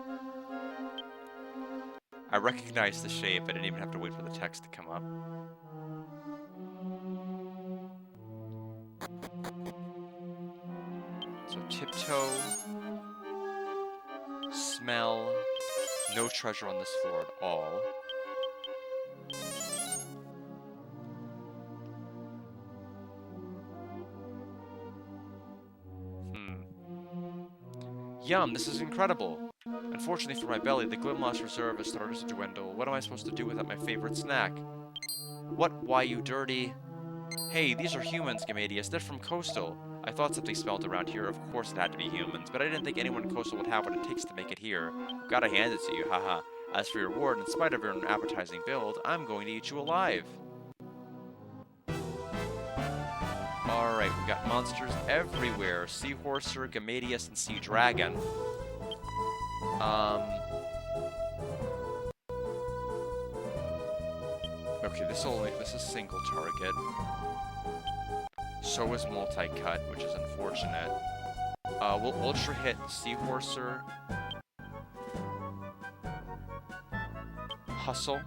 I recognize the shape, I didn't even have to wait for the text to come up. So tiptoe, smell, no treasure on this floor at all. Yum, this is incredible. Unfortunately for my belly, the Glimloss reserve has started to dwindle. What am I supposed to do without my favorite snack? What? Why, you dirty... Hey, these are humans, Gamadius. They're from Coastal. I thought something smelled around here. Of course it had to be humans, but I didn't think anyone in Coastal would have what it takes to make it here. Gotta hand it to you, haha. As for your reward, in spite of your appetizing build, I'm going to eat you alive. Alright, we got monsters everywhere. Seahorser, Gamadius, and Sea Dragon. Okay, this is single target. So is multi-cut, which is unfortunate. We'll ultra hit Seahorser. Hustle.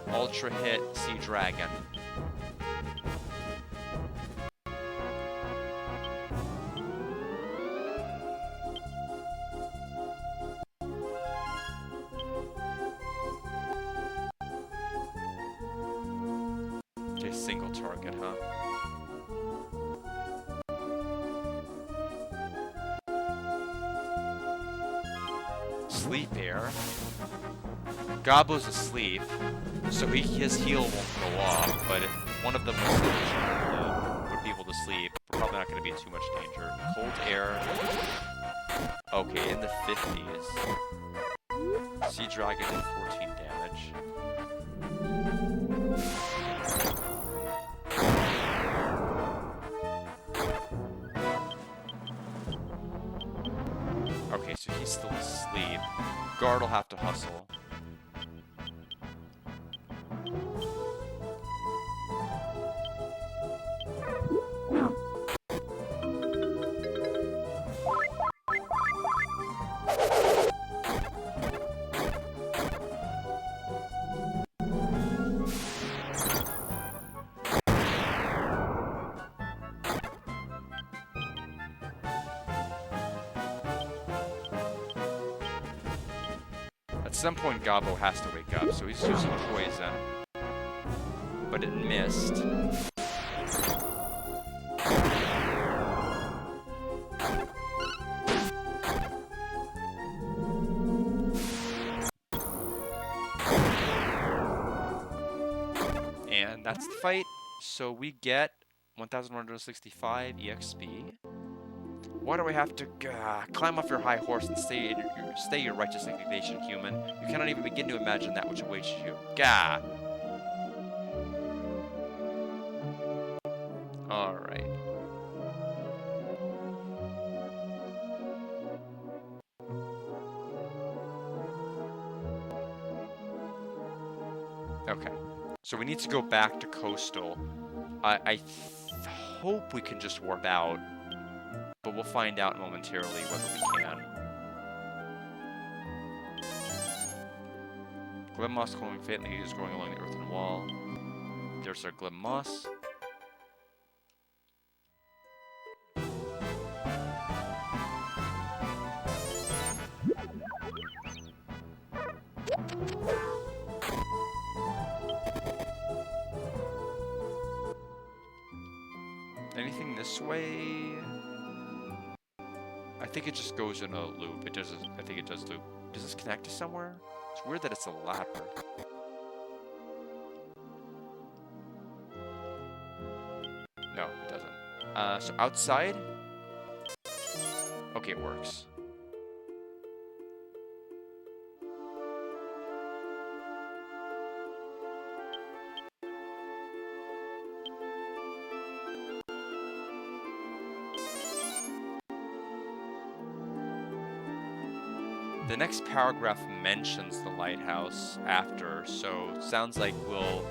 Ultra hit Sea Dragon. Okay, single target, huh? Sleep Air. Gobbo's asleep, so his heal won't go off, but if one of them would be able to sleep, we're probably not going to be in too much danger. Cold Air. Okay, in the 50s. Sea Dragon did 14 damage. Okay, so he's still asleep. Guard will have to hustle. At some point, Gobbo has to wake up, so he's using poison. But it missed. And that's the fight. So we get 1,165 EXP. Why do I have to climb off your high horse and stay your righteous indignation, human? You cannot even begin to imagine that which awaits you. Gah! Alright. Okay. So we need to go back to Coastal. I hope we can just warp out. But we'll find out momentarily whether we can. Glim Moss glowing faintly is growing along the earthen wall. There's our Glim Moss. Anything this way? I think it just goes in a loop. It does. I think it does loop. Does this connect to somewhere? It's weird that it's a ladder. No, it doesn't. So outside? Okay, it works. The next paragraph mentions the lighthouse after, so sounds like we'll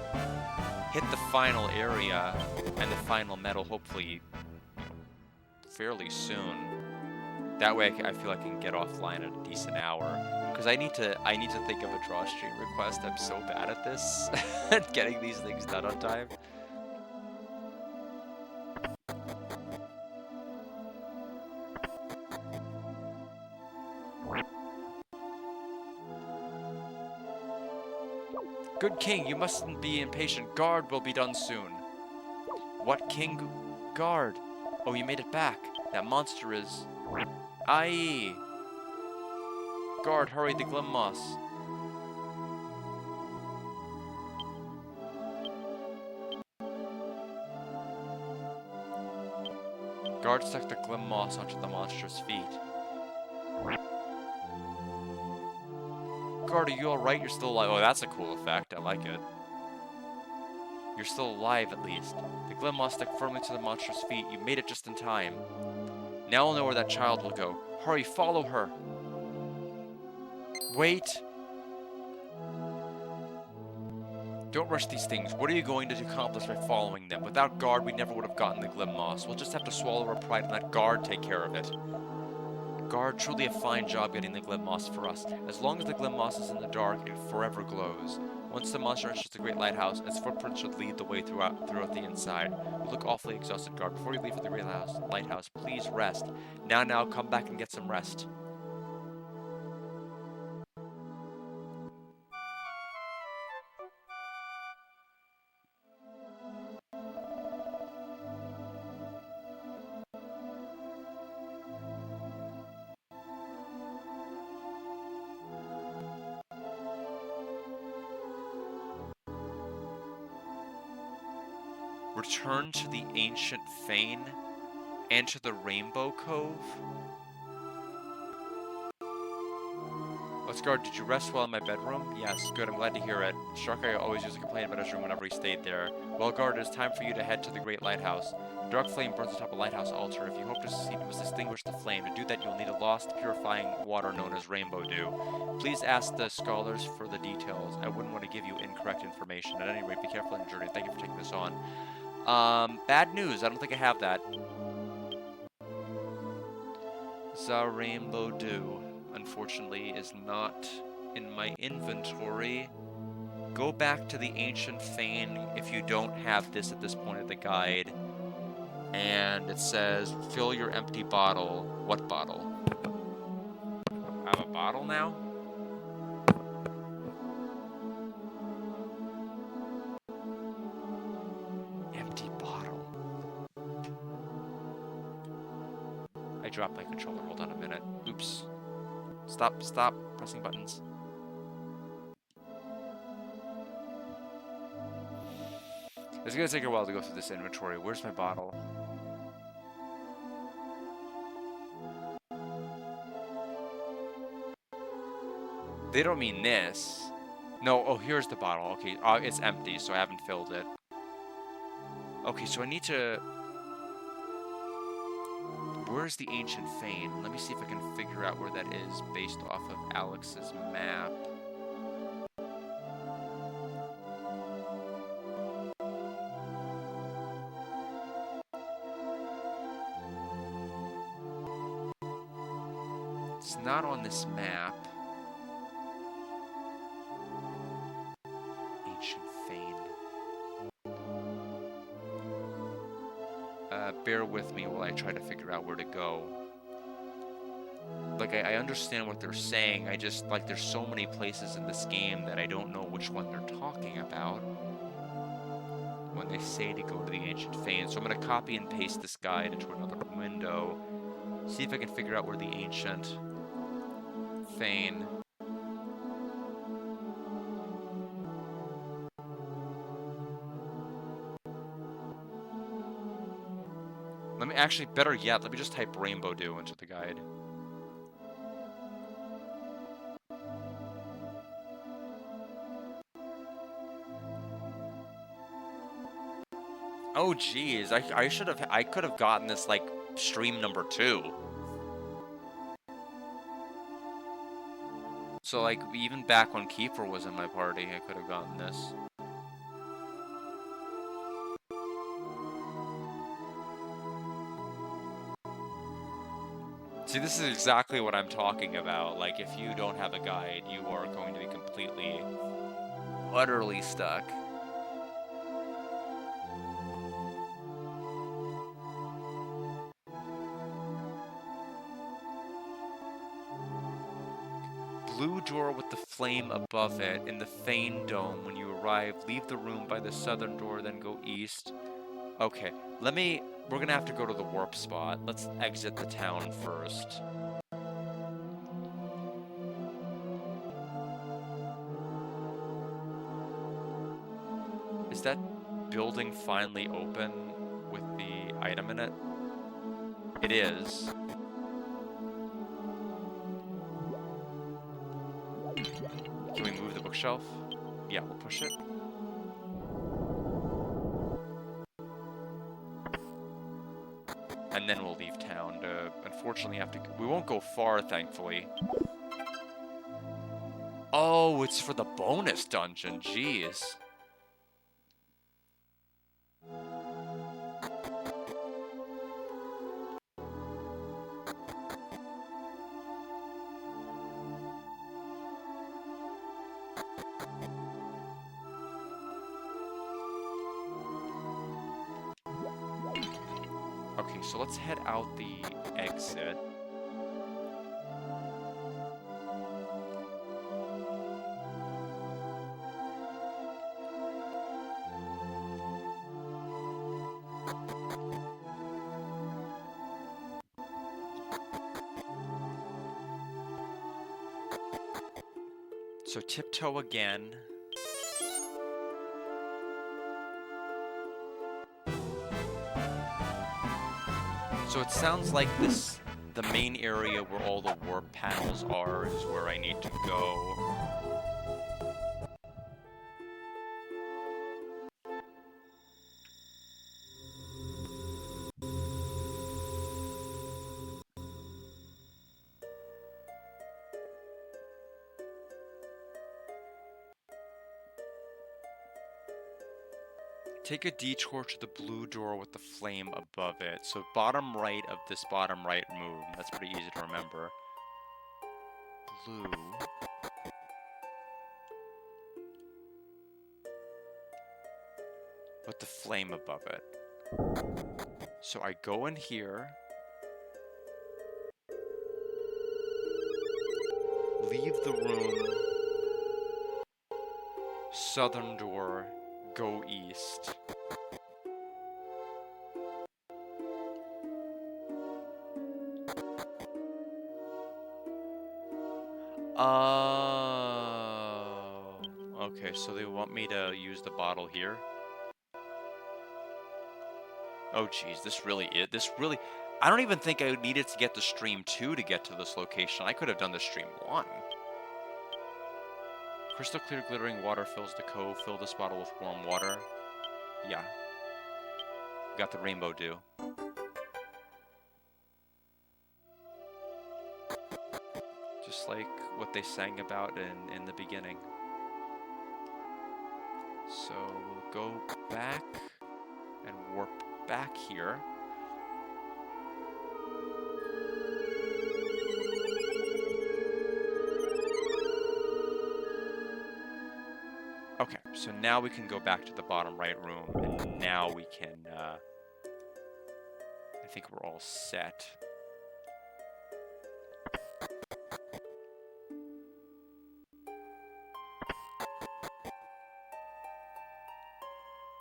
hit the final area and the final medal hopefully fairly soon. That way I feel I can get offline at a decent hour. Because I need to think of a draw stream request. I'm so bad at this at getting these things done on time. Good king, you mustn't be impatient. Guard will be done soon. What king? Guard. Oh, you made it back. That monster is... Aye. Guard, hurry the Glim Moss. Guard stuck the Glim Moss onto the monster's feet. Guard, are you alright? You're still alive. Oh, that's a cool effect. I like it. You're still alive, at least. The glim moss stuck firmly to the monster's feet. You made it just in time. Now I'll know where that child will go. Hurry, follow her! Wait! Don't rush these things. What are you going to accomplish by following them? Without guard, we never would have gotten the glim moss. We'll just have to swallow our pride and let guard take care of it. Guard, truly a fine job getting the glim moss for us. As long as the glim moss is in the dark, it forever glows. Once the monster enters the great lighthouse, its footprints should lead the way throughout the inside. You look awfully exhausted, Guard. Before you leave for the great lighthouse, please rest. Now, come back and get some rest. Return to the ancient fane and to the Rainbow Cove. Let's Guard, did you rest well in my bedroom? Yes, good, I'm glad to hear it. Sharkeye always used to complain about his room whenever he stayed there. Well, Guard, it is time for you to head to the great lighthouse. The dark flame burns atop a lighthouse altar. If you hope to distinguish the flame, to do that you'll need a lost, purifying water known as rainbow dew. Please ask the scholars for the details. I wouldn't want to give you incorrect information. At any rate, be careful in your journey. Thank you for taking this on. Bad news. I don't think I have that. The rainbow dew, unfortunately, is not in my inventory. Go back to the ancient fane if you don't have this at this point of the guide. And it says, fill your empty bottle. What bottle? I have a bottle now? Empty bottle. I dropped my controller. Hold on a minute. Oops. Stop pressing buttons. It's gonna take a while to go through this inventory. Where's my bottle? They don't mean this. No, oh, here's the bottle. Okay, it's empty, so I haven't filled it. Okay, so I need to... Where's the ancient fane? Let me see if I can figure out where that is based off of Alex's map. It's not on this map. Ancient fane. Bear with me while I try to figure out where to go. Like, I understand what they're saying, I just, like, there's so many places in this game that I don't know which one they're talking about when they say to go to the ancient fane. So I'm going to copy and paste this guide into another window, see if I can figure out where the ancient fane... Let me actually, better yet, let me just type rainbow dew into the guide. Oh geez, I could have gotten this like stream number 2. So like even back when Kiefer was in my party, I could have gotten this. See, this is exactly what I'm talking about. Like, if you don't have a guide, you are going to be completely, utterly stuck. Blue door with the flame above it in the Fane Dome. When you arrive, leave the room by the southern door, then go east. Okay, we're gonna have to go to the warp spot. Let's exit the town first. Is that building finally open with the item in it? It is. Can we move the bookshelf? Yeah, we'll push it. and then we'll leave town to, unfortunately, have to... We won't go far, thankfully. Oh, it's for the bonus dungeon, jeez. Okay, so let's head out the exit. So tiptoe again. So it sounds like the main area where all the warp panels are is where I need to go. Take a detour to the blue door with the flame above it. So bottom right of this bottom right room. That's pretty easy to remember. Blue. With the flame above it. So I go in here. Leave the room. Southern door. Go east. Oh. Okay, so they want me to use the bottle here. Oh geez, this really... I don't even think I needed to get to stream 2 to get to this location. I could have done the stream 1. Crystal clear glittering water fills the cove. Fill this bottle with warm water. Yeah. Got the rainbow dew. Just like what they sang about in the beginning. So we'll go back and warp back here. Okay, so now we can go back to the bottom right room, and now we can, I think we're all set.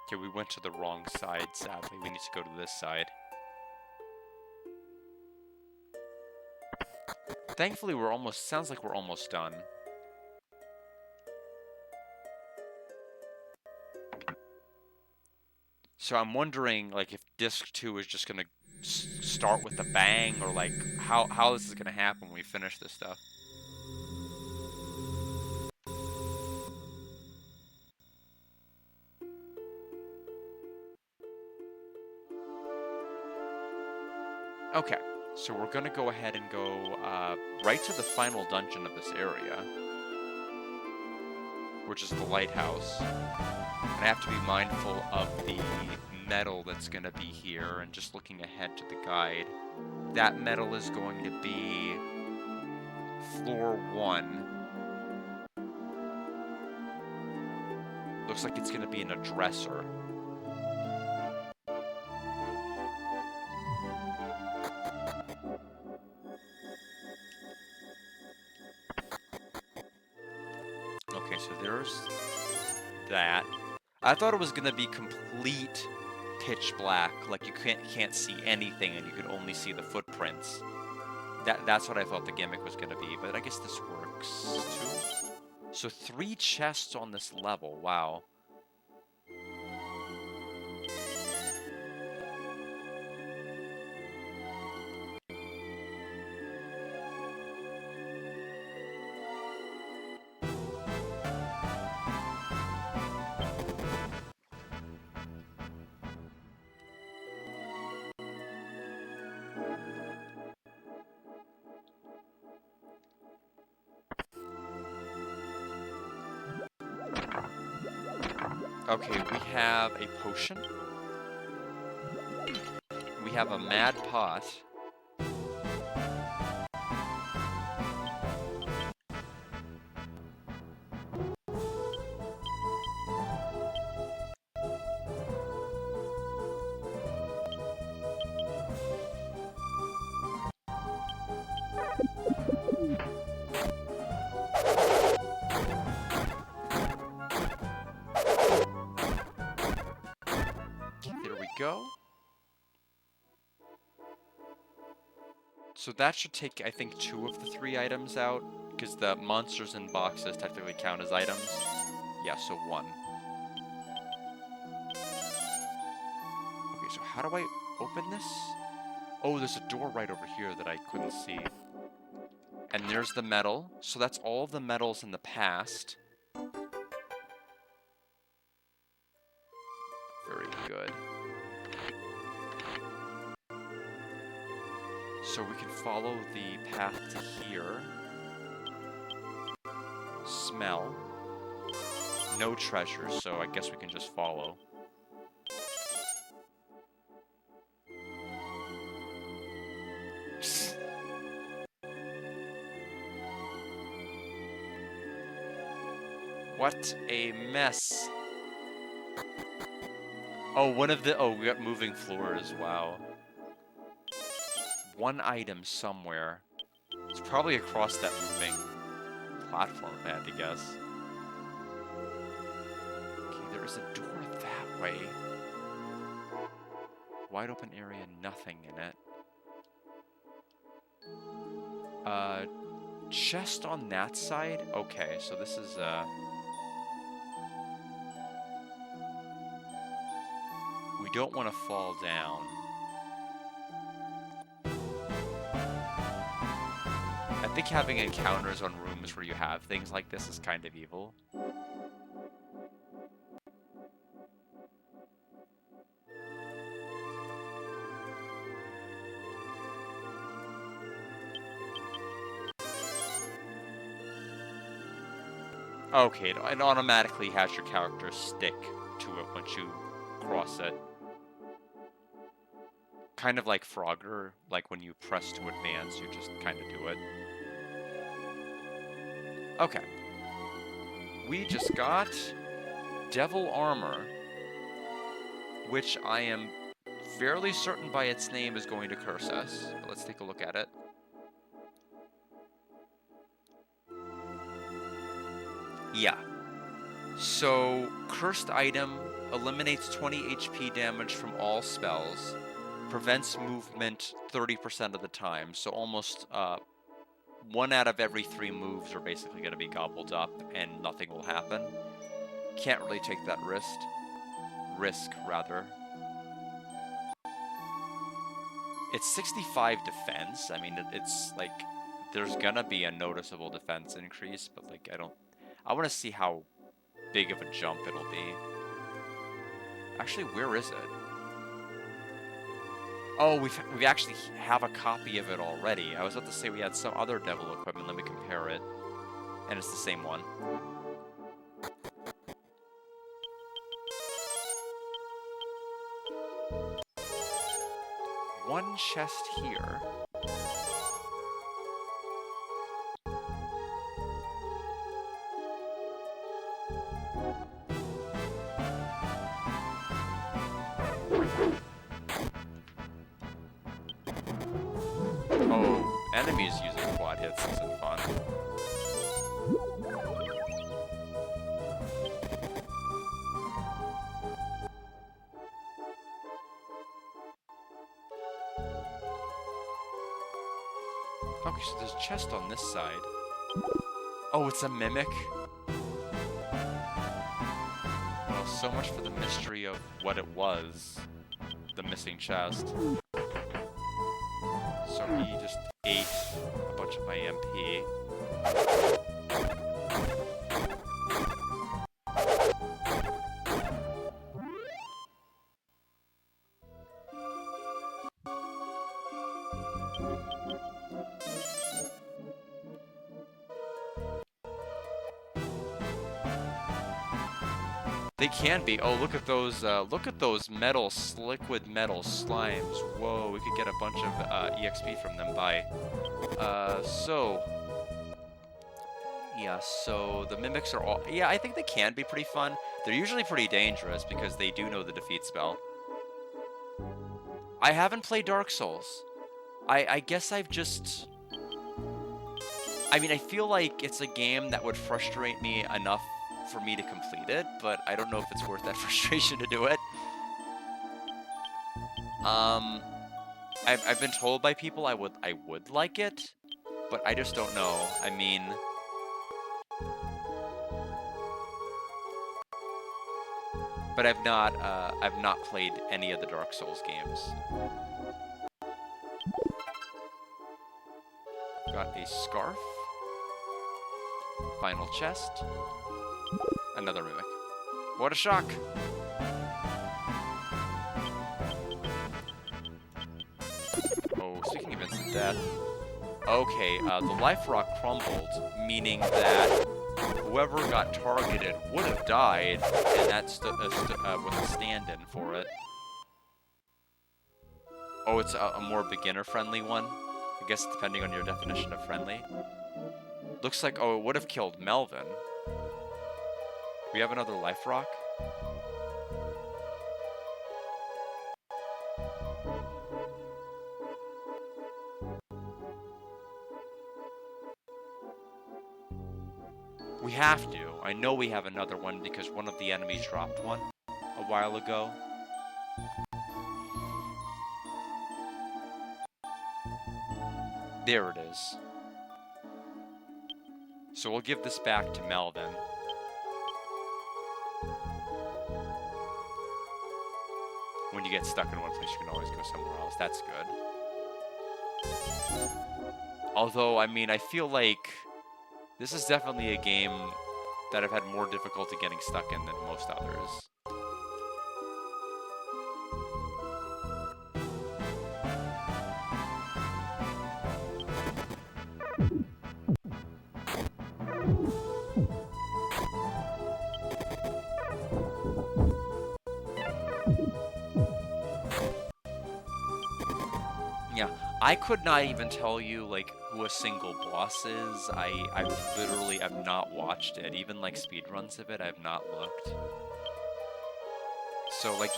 Okay, we went to the wrong side, sadly. We need to go to this side. Thankfully, sounds like we're almost done. So I'm wondering, like, if Disc 2 is just gonna start with a bang, or, like, how this is gonna happen when we finish this stuff. Okay, so we're gonna go ahead and go right to the final dungeon of this area, which is the lighthouse. And I have to be mindful of the metal that's going to be here, and just looking ahead to the guide. That metal is going to be floor 1. Looks like it's going to be in a dresser. Okay, so there's that. I thought it was gonna be complete pitch black, like you can't see anything and you could only see the footprints. That's what I thought the gimmick was gonna be, but I guess this works too. So 3 chests on this level, wow. Okay, we have a potion. We have a mad pot. There we go. So that should take, I think, 2 of the 3 items out, because the monsters in boxes technically count as items. Yeah, so 1. Okay, so how do I open this? Oh, there's a door right over here that I couldn't see. And there's the medal. So that's all the medals in the past. Very good. So we can follow the path to here. Smell. No treasure, so I guess we can just follow. What a mess. Oh, one of the... Oh, we got moving floors. Wow. 1 item somewhere. It's probably across that moving platform, if I had to guess. Okay, there is a door that way. Wide open area, nothing in it. Chest on that side? Okay, so this is, we don't want to fall down. I think having encounters on rooms where you have things like this is kind of evil. Okay, it automatically has your character stick to it once you cross it. Kind of like Frogger, like when you press to advance, you just kind of do it. Okay. We just got Devil Armor, which I am fairly certain by its name is going to curse us. But let's take a look at it. Yeah. So, cursed item eliminates 20 HP damage from all spells, prevents movement 30% of the time, so almost 1 out of every 3 moves are basically going to be gobbled up and nothing will happen. Can't really take that risk, rather. It's 65 defense. I mean, it's like, there's gonna be a noticeable defense increase, but like, I want to see how big of a jump it'll be. Actually, where is it? Oh, we actually have a copy of it already. I was about to say we had some other devil equipment. Let me compare it. And it's the same one. One chest here. Oh, enemies using quad hits isn't fun. Okay, so there's a chest on this side. Oh, it's a mimic? Well, so much for the mystery of what it was. The missing chest. So he just ate a bunch of my MP. They can be. Oh, look at those metal, liquid metal slimes. Whoa, we could get a bunch of EXP from them by. So yeah, so the mimics are all. Yeah, I think they can be pretty fun. They're usually pretty dangerous because they do know the defeat spell. I haven't played Dark Souls. I guess I've just. I mean, I feel like it's a game that would frustrate me enough for me to complete it, but I don't know if it's worth that frustration to do it. I've been told by people I would like it, but I just don't know. I mean, but I've not played any of the Dark Souls games. Got a scarf. Final chest. Another mimic. What a shock! Oh, speaking of instant death. Okay, the life rock crumbled, meaning that whoever got targeted would have died, and that was a stand-in for it. Oh, it's a more beginner-friendly one? I guess depending on your definition of friendly. Looks like, oh, it would have killed Melvin. We have another life rock? We have to. I know we have another one because one of the enemies dropped one a while ago. There it is. So we'll give this back to Melvin. When you get stuck in one place, you can always go somewhere else. That's good. Although, I mean, I feel like this is definitely a game that I've had more difficulty getting stuck in than most others. Yeah, I could not even tell you, like, who a single boss is. I literally have not watched it. Even, like, speedruns of it, I've not looked. So, like,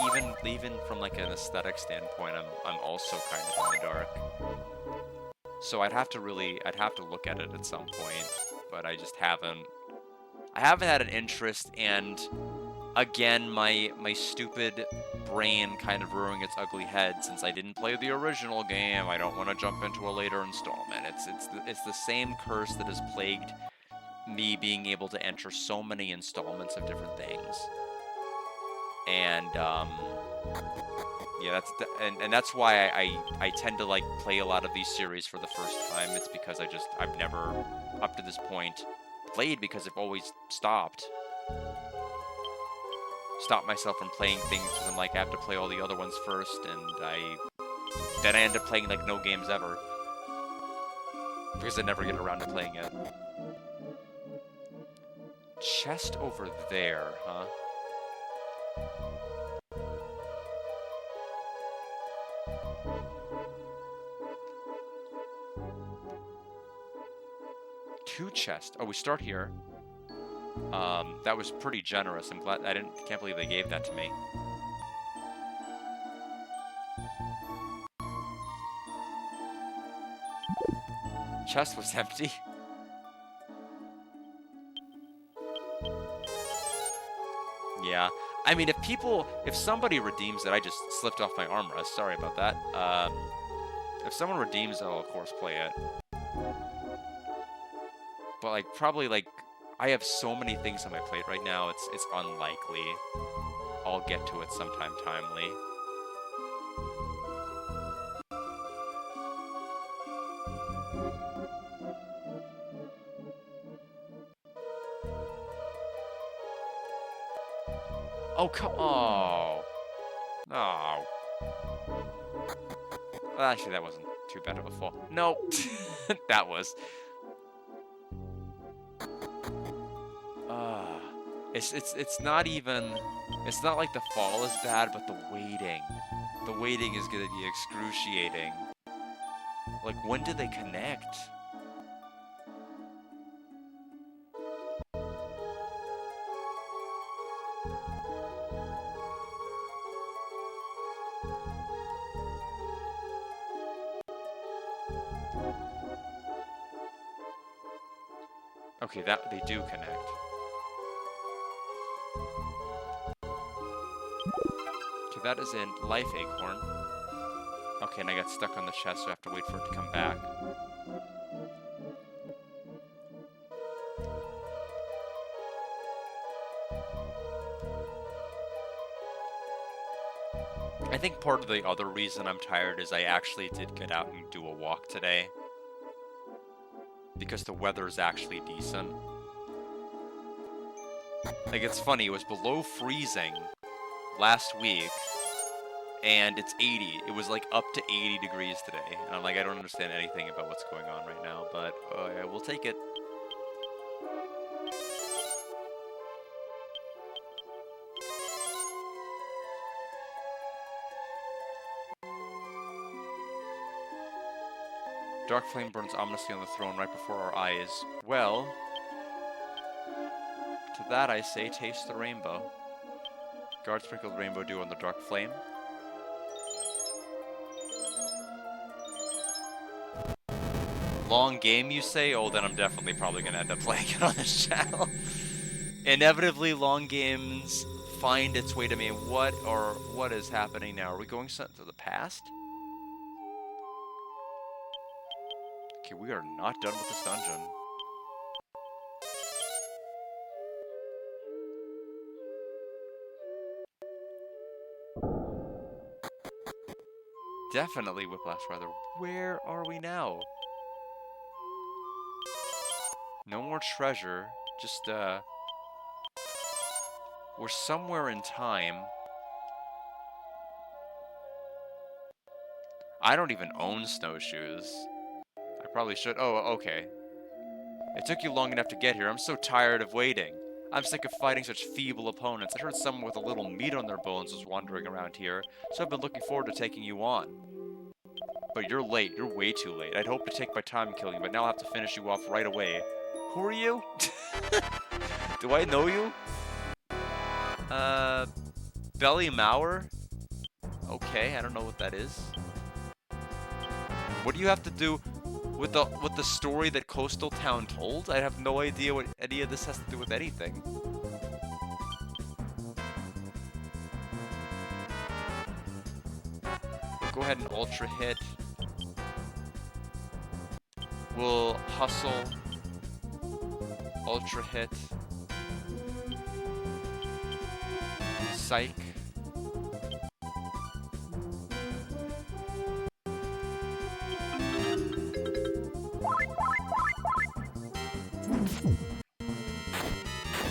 even from, like, an aesthetic standpoint, I'm also kind of in the dark. So I'd have to look at it at some point, but I just haven't. I haven't had an interest, and again, my stupid brain kind of rearing its ugly head since I didn't play the original game. I don't want to jump into a later installment. It's the same curse that has plagued me being able to enter so many installments of different things. And yeah, that's why I tend to like play a lot of these series for the first time. It's because I've never up to this point played because I've always stopped myself from playing things because I'm like, I have to play all the other ones first, and then I end up playing like no games ever because I never get around to playing it. Chest over there, huh? Two chests. Oh, we start here. That was pretty generous. I'm glad can't believe they gave that to me. Chest was empty. Yeah. I mean, if somebody redeems it, I just slipped off my armrest. Sorry about that. If someone redeems it, I'll of course play it. But like, probably like, I have so many things on my plate right now, it's unlikely I'll get to it sometime timely. Oh, come on. Oh. Well, actually, that wasn't too bad of a fall. No, that was. It's not even, it's not like the fall is bad, but the waiting is gonna be excruciating. Like, when do they connect? Okay, that they do connect. Okay, that is a life acorn. Okay, and I got stuck on the chest, so I have to wait for it to come back. I think part of the other reason I'm tired is I actually did get out and do a walk today. Because the weather is actually decent. Like, it's funny, it was below freezing last week, and it's 80. It was like up to 80 degrees today. And I'm like, I don't understand anything about what's going on right now, but we'll take it. Dark flame burns ominously on the throne right before our eyes. Well, to that I say, taste the rainbow. Guard sprinkled rainbow dew on the dark flame. Long game, you say? Oh, then I'm definitely probably going to end up playing it on this channel. Inevitably, long games find its way to me. What is happening now? Are we going to the past? Okay, we are not done with this dungeon. Definitely Whiplash Weather. Where are we now? No more treasure. Just, we're somewhere in time. I don't even own snowshoes. I probably should. Oh, okay. It took you long enough to get here. I'm so tired of waiting. I'm sick of fighting such feeble opponents. I heard someone with a little meat on their bones was wandering around here, so I've been looking forward to taking you on. But you're late. You're way too late. I'd hoped to take my time killing you, but now I'll have to finish you off right away. Who are you? Do I know you? Belly Mauer? Okay, I don't know what that is. What do you have to do with the story that Coastal Town told? I have no idea what any of this has to do with anything. Go ahead and ultra hit. We'll hustle. Ultra hit. Psych.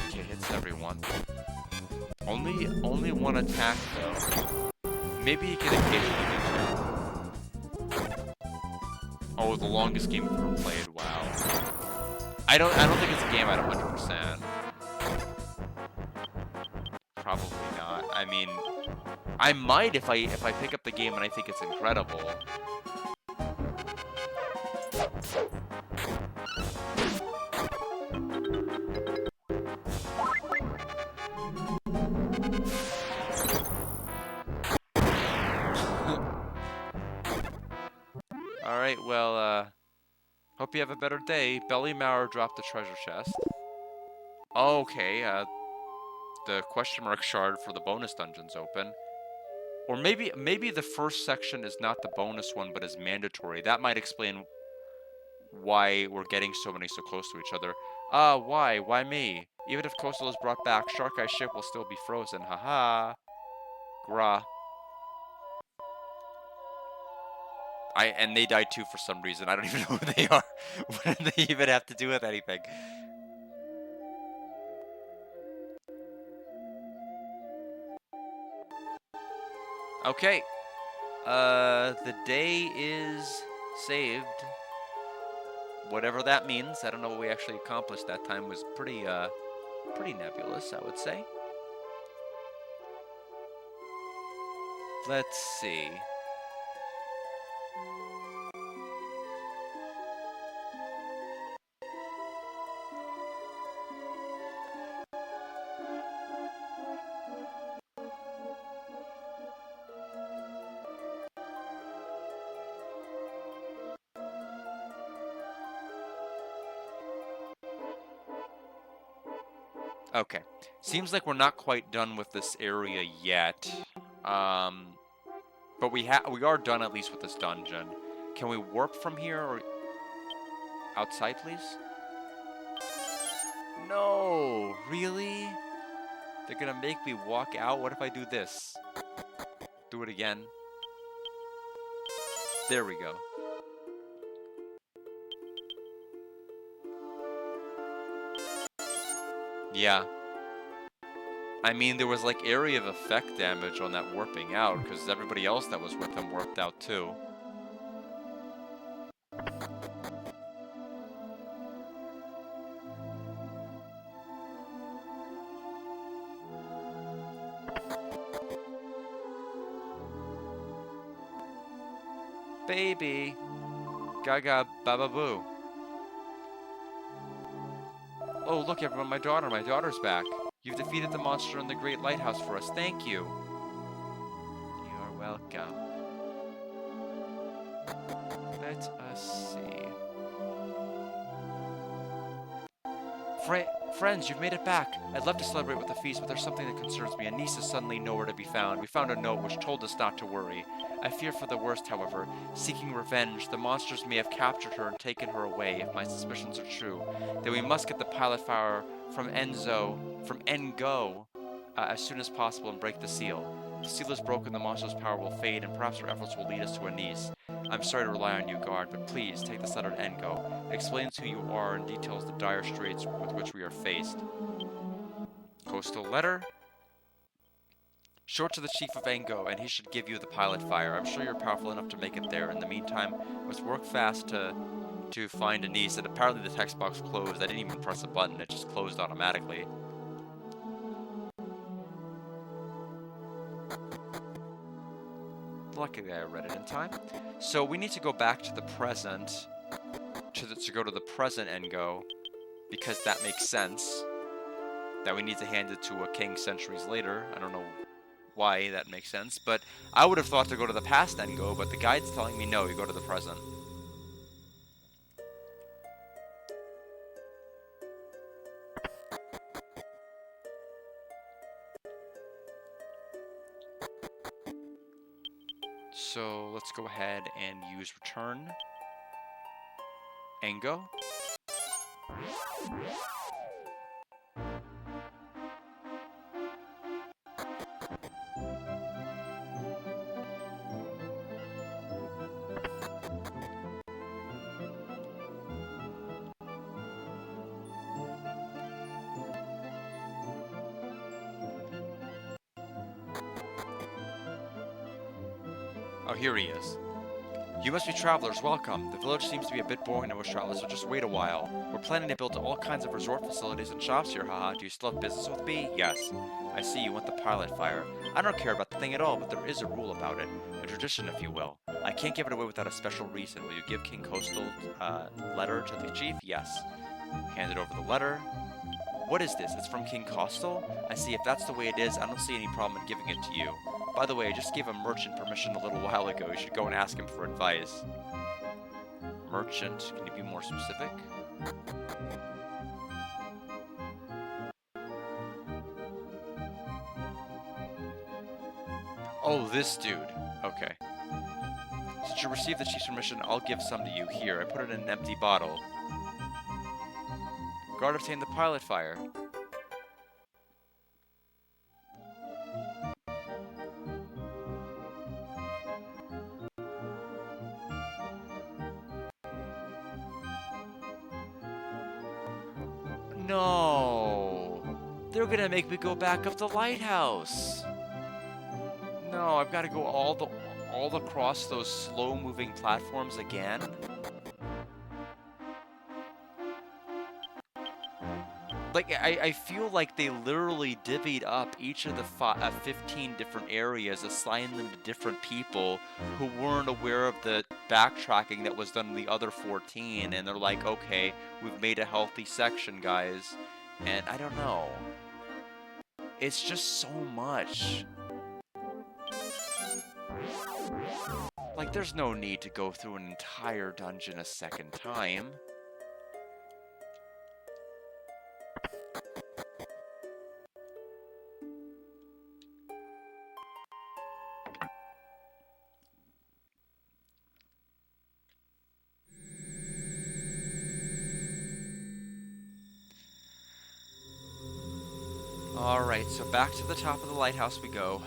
Okay, hits everyone. Only one attack though. Maybe he can occasionally do two. Oh, the longest game I've ever played. Wow. I don't think it's a game I'd 100%. Probably not. I mean, I might if I pick up the game and I think it's incredible. Alright, well, hope you have a better day. Belly Mauer dropped the treasure chest. Okay, the question mark shard for the bonus dungeon's open. Or maybe the first section is not the bonus one, but is mandatory. That might explain why we're getting so many so close to each other. Why? Why me? Even if Coastal is brought back, Shark Eye's ship will still be frozen. Haha. Gra. And they died too for some reason. I don't even know who they are. What do they even have to do with anything? Okay. The day is saved. Whatever that means. I don't know what we actually accomplished that time. It was pretty Pretty nebulous, I would say. Let's see. Okay. Seems like we're not quite done with this area yet. But we are done at least with this dungeon. Can we warp from here or outside, please? No, really? They're gonna make me walk out? What if I do this? Do it again. There we go. Yeah. I mean, there was like area of effect damage on that warping out, because everybody else that was with him warped out too. Baby. Gaga baba boo. Oh, look everyone, my daughter's back. You've defeated the monster in the Great Lighthouse for us. Thank you. You're welcome. Let us see. Friends, you've made it back. I'd love to celebrate with a feast, but there's something that concerns me. Anise is suddenly nowhere to be found. We found a note which told us not to worry. I fear for the worst, however. Seeking revenge, the monsters may have captured her and taken her away. If my suspicions are true, then we must get the pilot fire from Engo, as soon as possible and break the seal. If the seal is broken, the monster's power will fade, and perhaps our efforts will lead us to Anise. I'm sorry to rely on you, guard, but please take this letter to Engo. It explains who you are and details the dire straits with which we are faced. Coastal letter. Show it to the chief of Engo, and he should give you the pilot fire. I'm sure you're powerful enough to make it there. In the meantime, let's work fast to find Anise. And apparently the text box closed. I didn't even press a button. It just closed automatically. Luckily I read it in time. So we need to go back to the present, to go to the present Engo, because that makes sense. That we need to hand it to a king centuries later. I don't know why that makes sense, but I would have thought to go to the past Engo, but the guide's telling me no, you go to the present. So let's go ahead and use return Engo. Oh, here he is. You must be travelers, welcome. The village seems to be a bit boring to most travelers, so just wait a while. We're planning to build all kinds of resort facilities and shops here, haha. Do you still have business with me? Yes. I see you want the pilot fire. I don't care about the thing at all, but there is a rule about it. A tradition, if you will. I can't give it away without a special reason. Will you give King Coastal letter to the chief? Yes. Handed over the letter. What is this? It's from King Coastal? I see. If that's the way it is, I don't see any problem in giving it to you. By the way, I just gave a merchant permission a little while ago. You should go and ask him for advice. Merchant, can you be more specific? Oh, this dude. Okay. Since you received the chief's permission, I'll give some to you. Here, I put it in an empty bottle. Guard obtained the pilot fire. No! They're gonna make me go back up the lighthouse! No, I've gotta go all across those slow-moving platforms again? Like, I feel like they literally divvied up each of the 15 different areas, assigned them to different people who weren't aware of the backtracking that was done in the other 14, and they're like, okay, we've made a healthy section, guys. And I don't know. It's just so much. Like, there's no need to go through an entire dungeon a second time. Alright, so back to the top of the lighthouse we go.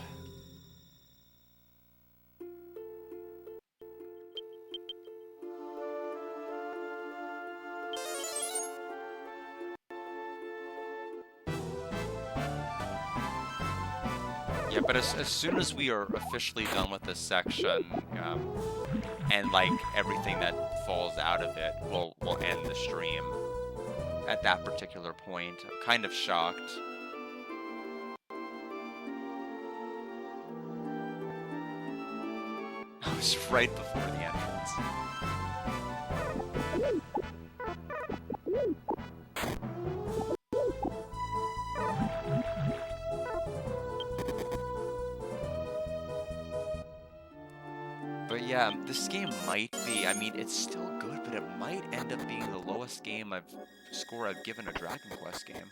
Yeah, but as soon as we are officially done with this section, and like everything that falls out of it, we'll end the stream. At that particular point, I'm kind of shocked. I was right before the entrance. But yeah, this game might be, I mean, it's still good, but it might end up being the lowest score I've given a Dragon Quest game.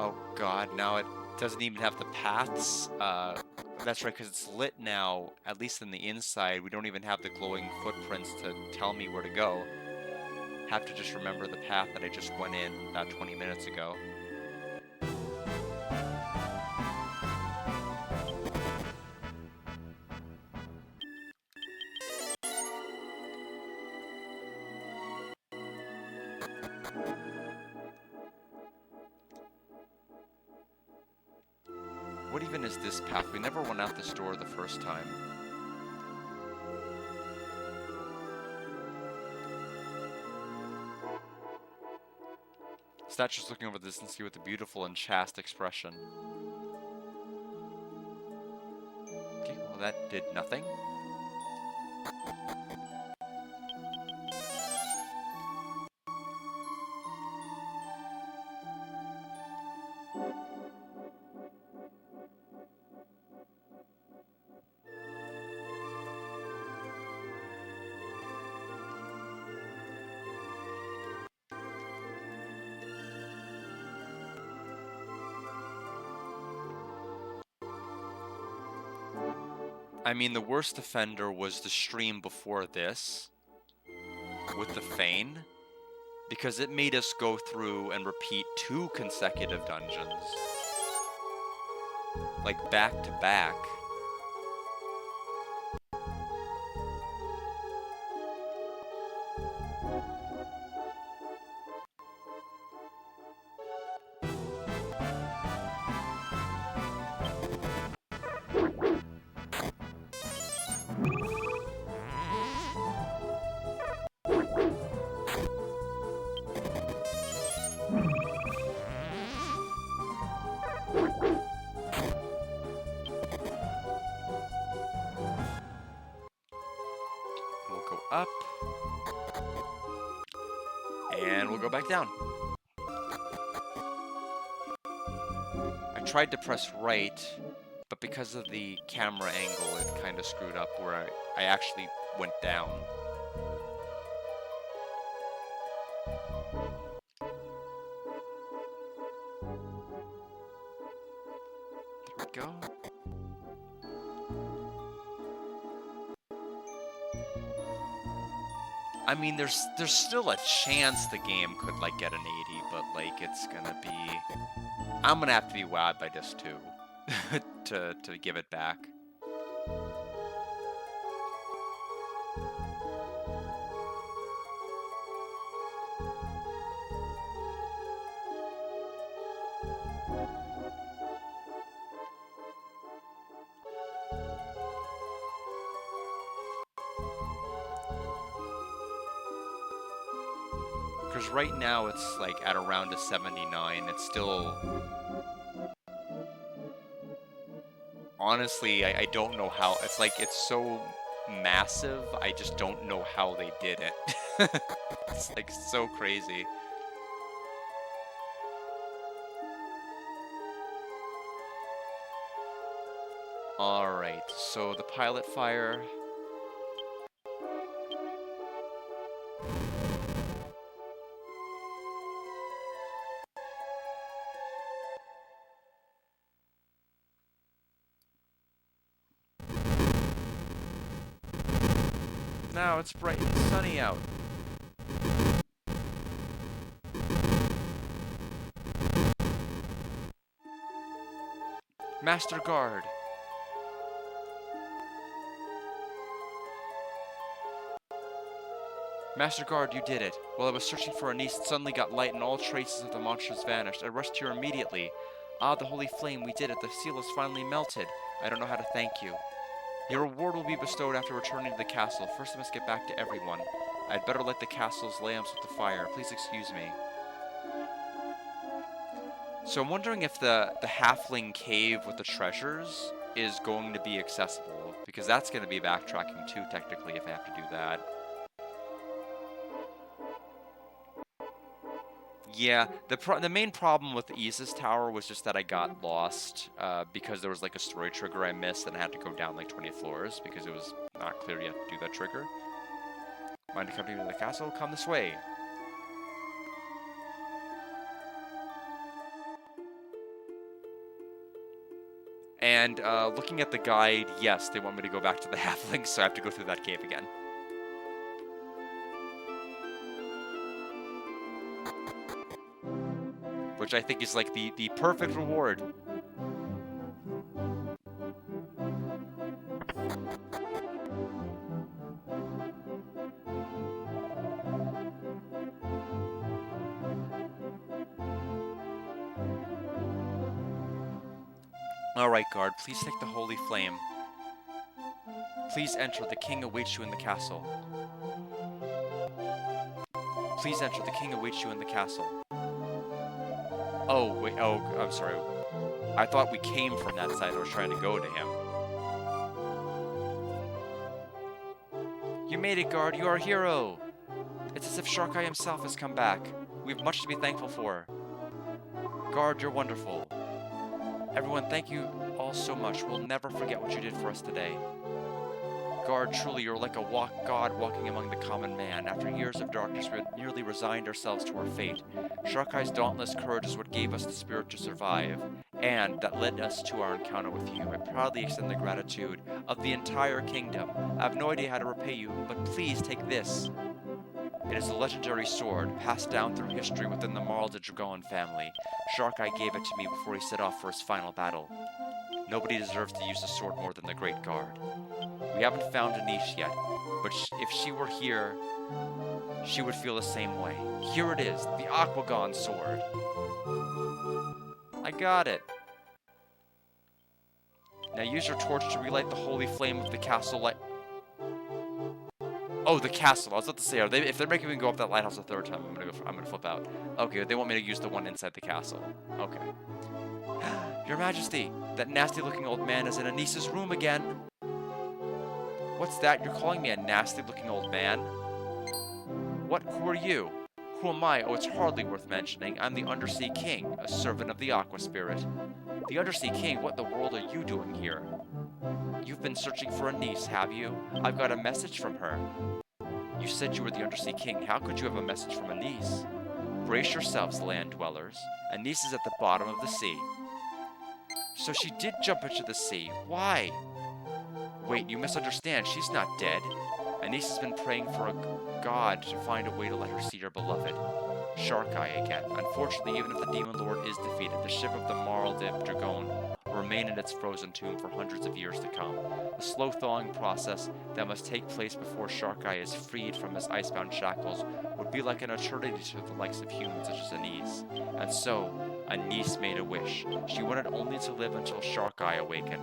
Oh god, now it doesn't even have the paths. That's right, because it's lit now, at least in the inside. We don't even have the glowing footprints to tell me where to go. Have to just remember the path that I just went in about 20 minutes ago. What even is this path? We never went out this door the first time. Statue's looking over this and see with a beautiful and chaste expression. Okay, well that did nothing. I mean, the worst offender was the stream before this, with the Feign, because it made us go through and repeat 2 consecutive dungeons. Like, back to back. We'll go up. And we'll go back down. I tried to press right, but because of the camera angle, it kind of screwed up where I actually went down. There we go. I mean, there's still a chance the game could, like, get an 80, but, like, it's gonna be... I'm gonna have to be wowed by this, too, to give it back. Because right now it's like at around a 79. It's still... Honestly, I don't know how. It's like, it's so massive, I just don't know how they did it. It's like so crazy. Alright, so the pilot fire. Now it's bright and sunny out. Master Guard. Master Guard, you did it. While I was searching for Anise, it suddenly got light and all traces of the monsters vanished. I rushed here immediately. Ah, the holy flame, we did it. The seal has finally melted. I don't know how to thank you. Your reward will be bestowed after returning to the castle. First, I must get back to everyone. I'd better light the castle's lamps with the fire. Please excuse me. So I'm wondering if the halfling cave with the treasures is going to be accessible, because that's going to be backtracking too, technically, if I have to do that. Yeah, the main problem with Isa's tower was just that I got lost because there was like a story trigger I missed and I had to go down like 20 floors because it was not clear yet to do that trigger. Mind accompanying me to the castle? Come this way. And looking at the guide, yes, they want me to go back to the halflings, so I have to go through that cave again. Which I think is like the perfect reward. Alright, guard, please take the holy flame. Please enter, the king awaits you in the castle. Please enter, the king awaits you in the castle. Oh, wait, oh, I'm sorry. I thought we came from that side, I was trying to go to him. You made it, guard, you are a hero! It's as if Sharkai himself has come back. We have much to be thankful for. Guard, you're wonderful. Everyone, thank you all so much. We'll never forget what you did for us today. Guard, truly, you're like a god walking among the common man. After years of darkness, we had nearly resigned ourselves to our fate. Sharkai's dauntless courage is what gave us the spirit to survive, and that led us to our encounter with you. I proudly extend the gratitude of the entire kingdom. I have no idea how to repay you, but please take this. It is a legendary sword, passed down through history within the Marl de Dragon family. Sharkai gave it to me before he set off for his final battle. Nobody deserves to use the sword more than the Great Guard. We haven't found Anish yet, but if she were here, she would feel the same way. Here it is, the Aquagon sword. I got it. Now use your torch to relight the holy flame of the castle light. Oh, the castle. I was about to say, if they're making me go up that lighthouse a third time, I'm gonna flip out. Okay, they want me to use the one inside the castle. Okay. Your Majesty, that nasty-looking old man is in Anisa's room again. What's that? You're calling me a nasty-looking old man? What? Who are you? Who am I? Oh, it's hardly worth mentioning. I'm the Undersea King, a servant of the Aqua Spirit. The Undersea King? What in the world are you doing here? You've been searching for Anise, have you? I've got a message from her. You said you were the Undersea King. How could you have a message from Anise? Brace yourselves, land dwellers. Anise is at the bottom of the sea. So she did jump into the sea. Why? Wait, you misunderstand. She's not dead. Anise has been praying for a god to find a way to let her see her beloved. Sharkai again. Unfortunately, even if the Demon Lord is defeated, the ship of the Marl de Dragon will remain in its frozen tomb for hundreds of years to come. The slow thawing process that must take place before Sharkai is freed from his icebound shackles would be like an eternity to the likes of humans such as Anise. And so, Anise made a wish. She wanted only to live until Sharkai awakened.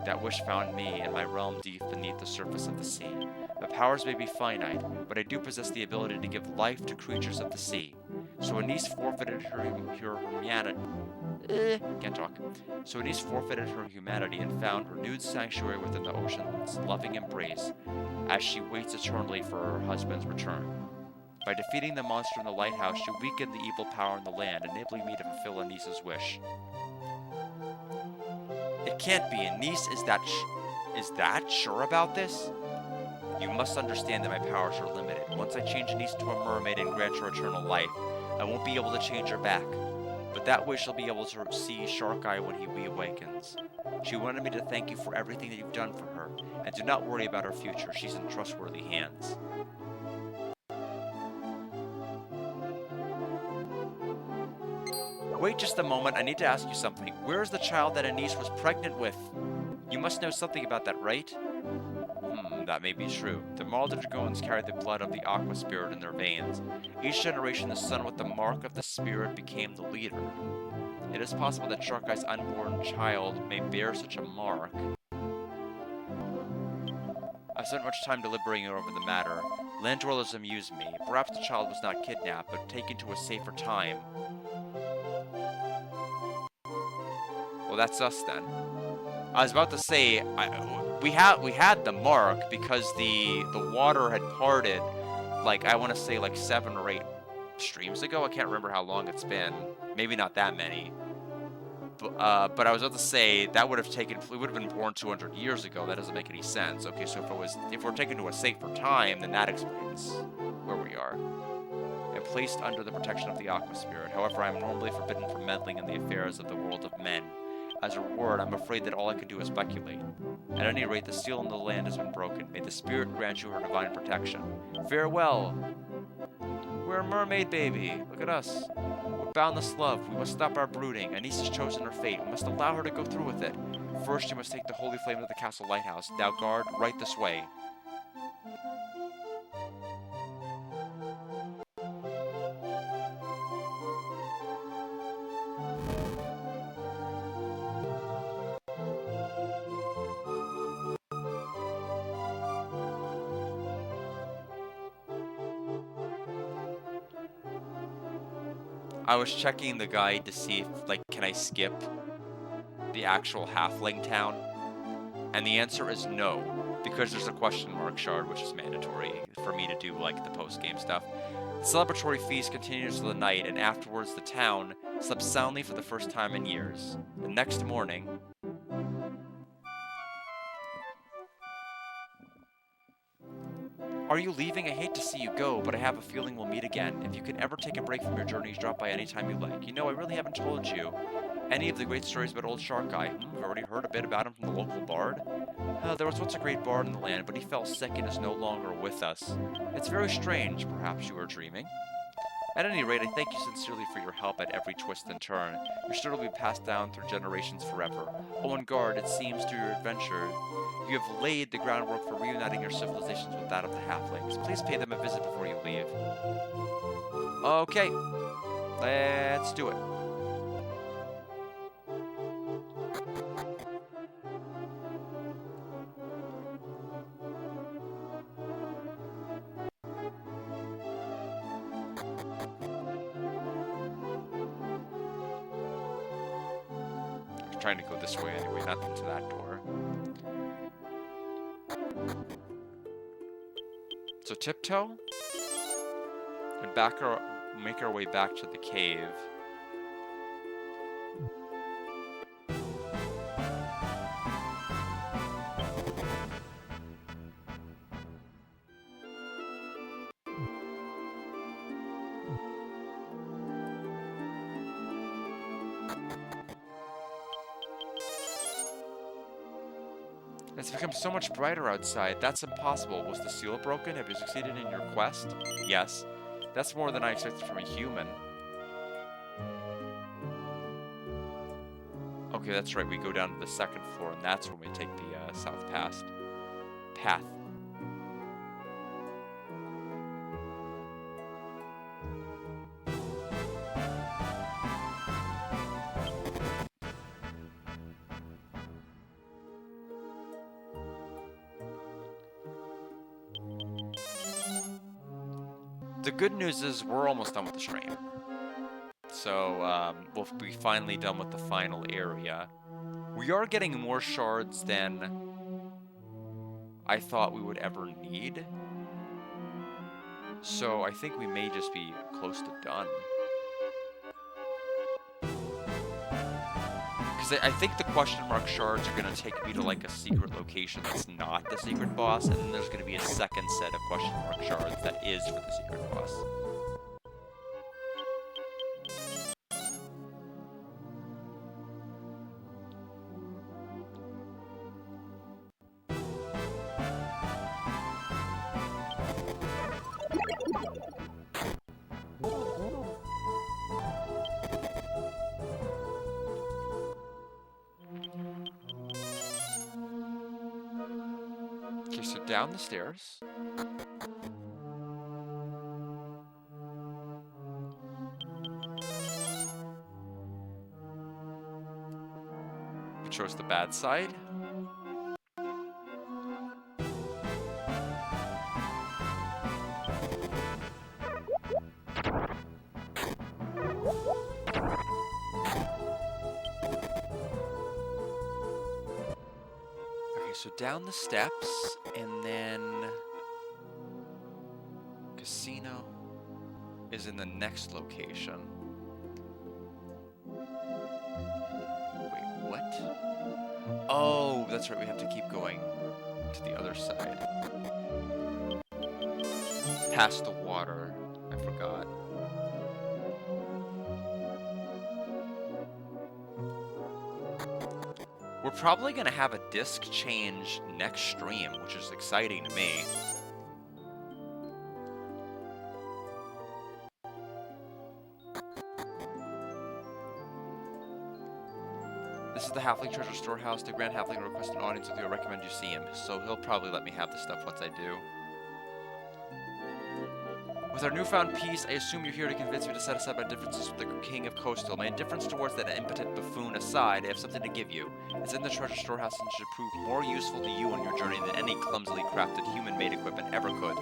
That wish found me in my realm deep beneath the surface of the sea. The powers may be finite, but I do possess the ability to give life to creatures of the sea. So Anise forfeited her humanity. Can't talk. So Anise forfeited her humanity and found renewed sanctuary within the ocean's loving embrace, as she waits eternally for her husband's return. By defeating the monster in the lighthouse, she weakened the evil power in the land, enabling me to fulfill Anise's wish. It can't be. Anise is that sure about this? You must understand that my powers are limited. Once I change Anise to a mermaid and grant her eternal life, I won't be able to change her back. But that way she'll be able to see Shark Eye when he reawakens. She wanted me to thank you for everything that you've done for her, and do not worry about her future. She's in trustworthy hands. Wait just a moment, I need to ask you something. Where's the child that Anise was pregnant with? You must know something about that, right? That may be true. The Marlder Dragons carry the blood of the Aqua Spirit in their veins. Each generation, the son with the mark of the Spirit became the leader. It is possible that Shark Eye's unborn child may bear such a mark. I've spent much time deliberating over the matter. Land dwellers amuse me. Perhaps the child was not kidnapped, but taken to a safer time. Well, that's us then. I was about to say, we had the mark because the water had parted, like, I want to say like 7 or 8 streams ago. I can't remember how long it's been. Maybe not that many. But I was about to say that would have been born 200 years ago. That doesn't make any sense. Okay, so if we're taken to a safer time, then that explains where we are. And placed under the protection of the Aqua Spirit. However, I am normally forbidden from meddling in the affairs of the world of men. As a reward, I'm afraid that all I can do is speculate. At any rate, the seal in the land has been broken. May the Spirit grant you her divine protection. Farewell! We're a mermaid baby. Look at us. With boundless love, we must stop our brooding. Anise has chosen her fate. We must allow her to go through with it. First, you must take the holy flame to the castle lighthouse. Now, guard, right this way. I was checking the guide to see if, like, can I skip the actual halfling town? And the answer is no, because there's a question mark shard, which is mandatory for me to do, like, the post-game stuff. The celebratory feast continues to the night, and afterwards the town slept soundly for the first time in years. The next morning... Are you leaving? I hate to see you go, but I have a feeling we'll meet again. If you can ever take a break from your journeys, drop by anytime you like. You know, I really haven't told you any of the great stories about old Shark Eye. I've already heard a bit about him from the local bard. There was once a great bard in the land, but he fell sick and is no longer with us. It's very strange. Perhaps you are dreaming? At any rate, I thank you sincerely for your help at every twist and turn. Your story will be passed down through generations forever. Oh, and guard, it seems through your adventure, you have laid the groundwork for reuniting your civilizations with that of the halflings. Please pay them a visit before you leave. Okay, let's do it. I'm trying to go this way anyway, not into that door. So tiptoe, and make our way back to the cave. It's become so much brighter outside. That's impossible. Was the seal broken? Have you succeeded in your quest? Yes. That's more than I expected from a human. Okay, that's right. We go down to the second floor, and that's when we take the south path. the good news is we're almost done with the stream. So we'll be finally done with the final area. We are getting more shards than I thought we would ever need. So I think we may just be close to done. Because I think the question mark shards are going to take me to like a secret location that's not the secret boss, and then there's going to be a second set of question mark shards that is for the secret boss. Okay, so down the stairs. We chose the bad side. Okay, so down the steps, and then casino is in the next location. Wait, what? Oh, that's right, we have to keep going to the other side. Past the water. I forgot. We're probably going to have a disc change next stream, which is exciting to me. This is the Halfling Treasure Storehouse. The Grand Halfling requested an audience with you. I recommend you see him, so he'll probably let me have the stuff once I do. With our newfound peace, I assume you're here to convince me to set aside my differences with the King of Coastal. My indifference towards that impotent buffoon aside, I have something to give you. It's in the treasure storehouse and should prove more useful to you on your journey than any clumsily crafted human-made equipment ever could.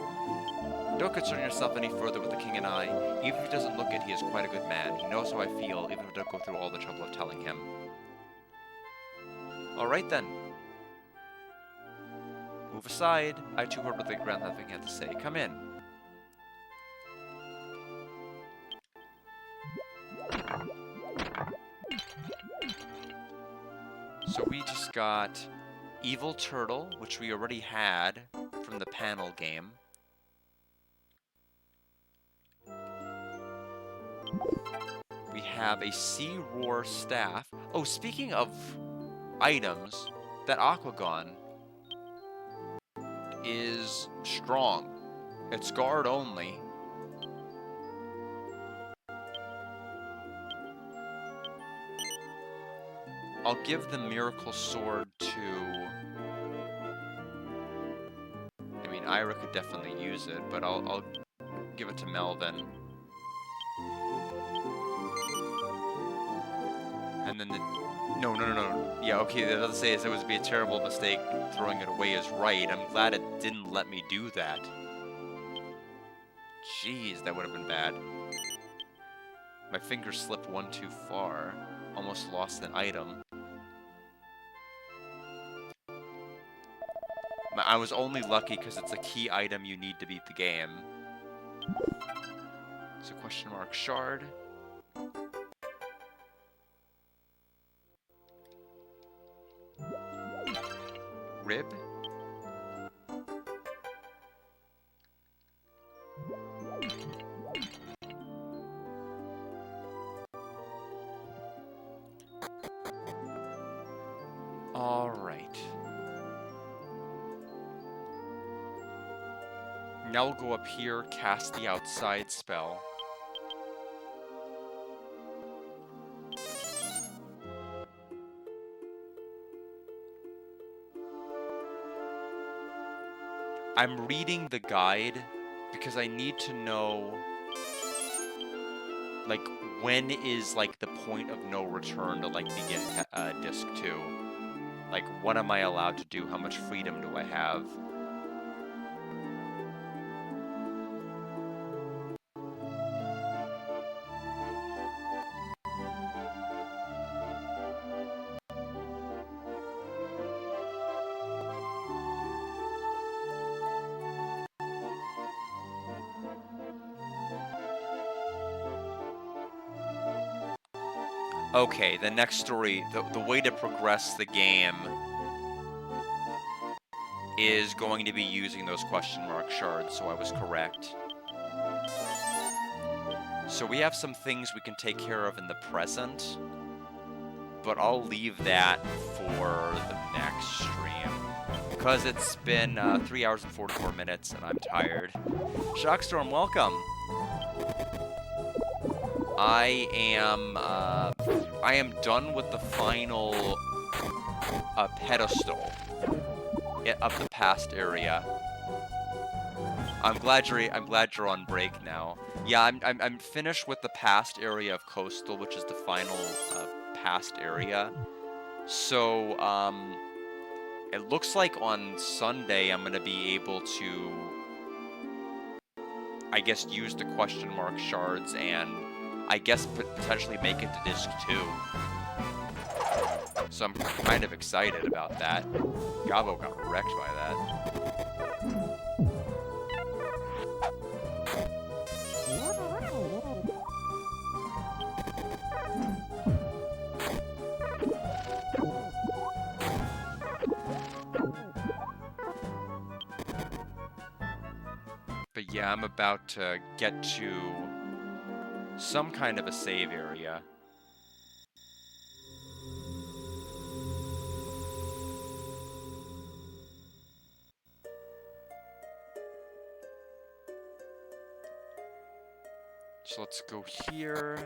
Don't concern yourself any further with the king and I. Even if he doesn't look it, he is quite a good man. He knows how I feel, even if I don't go through all the trouble of telling him. Alright then. Move aside. I too heard what the Grand Halfling had to say. Come in. So we just got Evil Turtle, which we already had from the panel game. We have a Sea Roar Staff. Oh, speaking of items, that Aquagon is strong. It's guard only. I'll give the Miracle Sword to... I mean, Ira could definitely use it, but I'll give it to Melvin. And then the... No. Yeah, okay, the other say is it would be a terrible mistake. Throwing it away is right. I'm glad it didn't let me do that. Jeez, that would have been bad. My finger slipped one too far. Almost lost an item. I was only lucky because it's a key item you need to beat the game. So question mark shard. Rib. All right. Now we'll go up here, cast the outside spell. I'm reading the guide because I need to know, like, when is, like, the point of no return to, like, begin Disc 2? Like, what am I allowed to do? How much freedom do I have? Okay, the next story, the way to progress the game is going to be using those question mark shards, so I was correct. So we have some things we can take care of in the present, but I'll leave that for the next stream, because it's been 3 hours and 44 minutes, and I'm tired. Shockstorm, welcome! I am done with the final pedestal of the past area. I'm glad you're on break now. Yeah, I'm finished with the past area of Coastal, which is the final past area. So it looks like on Sunday I'm gonna be able to, I guess, use the question mark shards and I guess potentially make it to disc 2. So I'm kind of excited about that. Gabo got wrecked by that. But yeah, I'm about to get to some kind of a save area. So let's go here.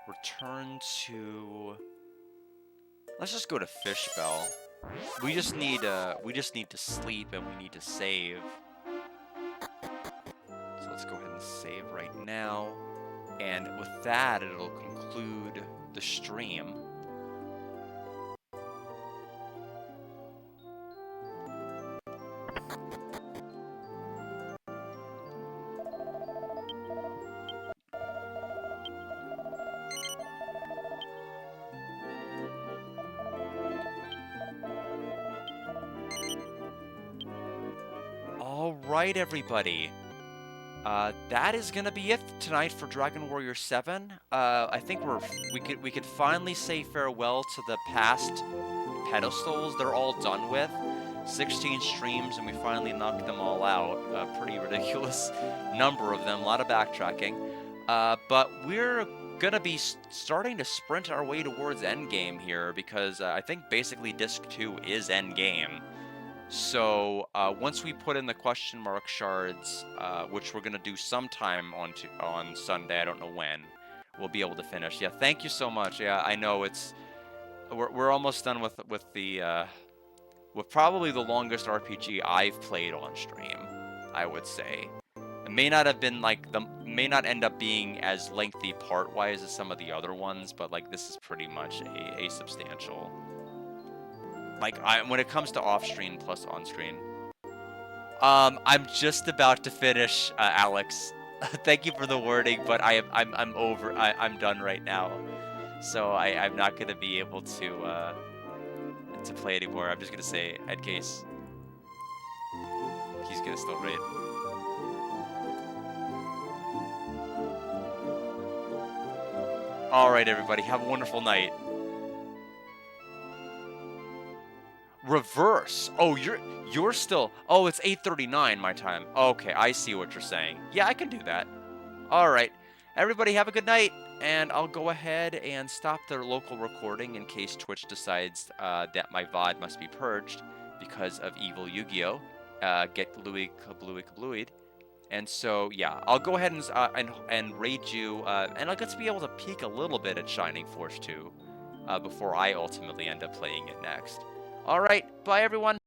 Return to... Let's just go to Fishbell. We just need to sleep and we need to save. So let's go ahead and save right now. And with that, it'll conclude the stream. Alright, everybody. That is gonna be it tonight for Dragon Warrior 7. I think we could finally say farewell to the past pedestals. They're all done with. 16 streams, and we finally knocked them all out. A pretty ridiculous number of them. A lot of backtracking. But we're gonna be starting to sprint our way towards endgame here, because I think basically Disc 2 is endgame. So once we put in the question mark shards, which we're gonna do sometime on Sunday, I don't know when, we'll be able to finish. Yeah, thank you so much. Yeah, I know we're almost done with probably the longest RPG I've played on stream, I would say. It may not have been may not end up being as lengthy part-wise as some of the other ones, but like this is pretty much a substantial. Like, when it comes to off-screen plus on-screen. I'm just about to finish, Alex. Thank you for the wording, but I'm done right now. So I'm not gonna be able to play anymore. I'm just gonna say, Headcase. He's gonna still raid. Alright, everybody, have a wonderful night. Reverse. Oh, you're still... Oh, it's 8:39 my time. Okay, I see what you're saying. Yeah, I can do that. All right. Everybody have a good night, and I'll go ahead and stop the local recording in case Twitch decides that my VOD must be purged because of evil Yu-Gi-Oh! Get Kablooey, Kablooey, Kablooeyed. And so, yeah, I'll go ahead and raid you, and I'll get to be able to peek a little bit at Shining Force 2 before I ultimately end up playing it next. All right, bye everyone.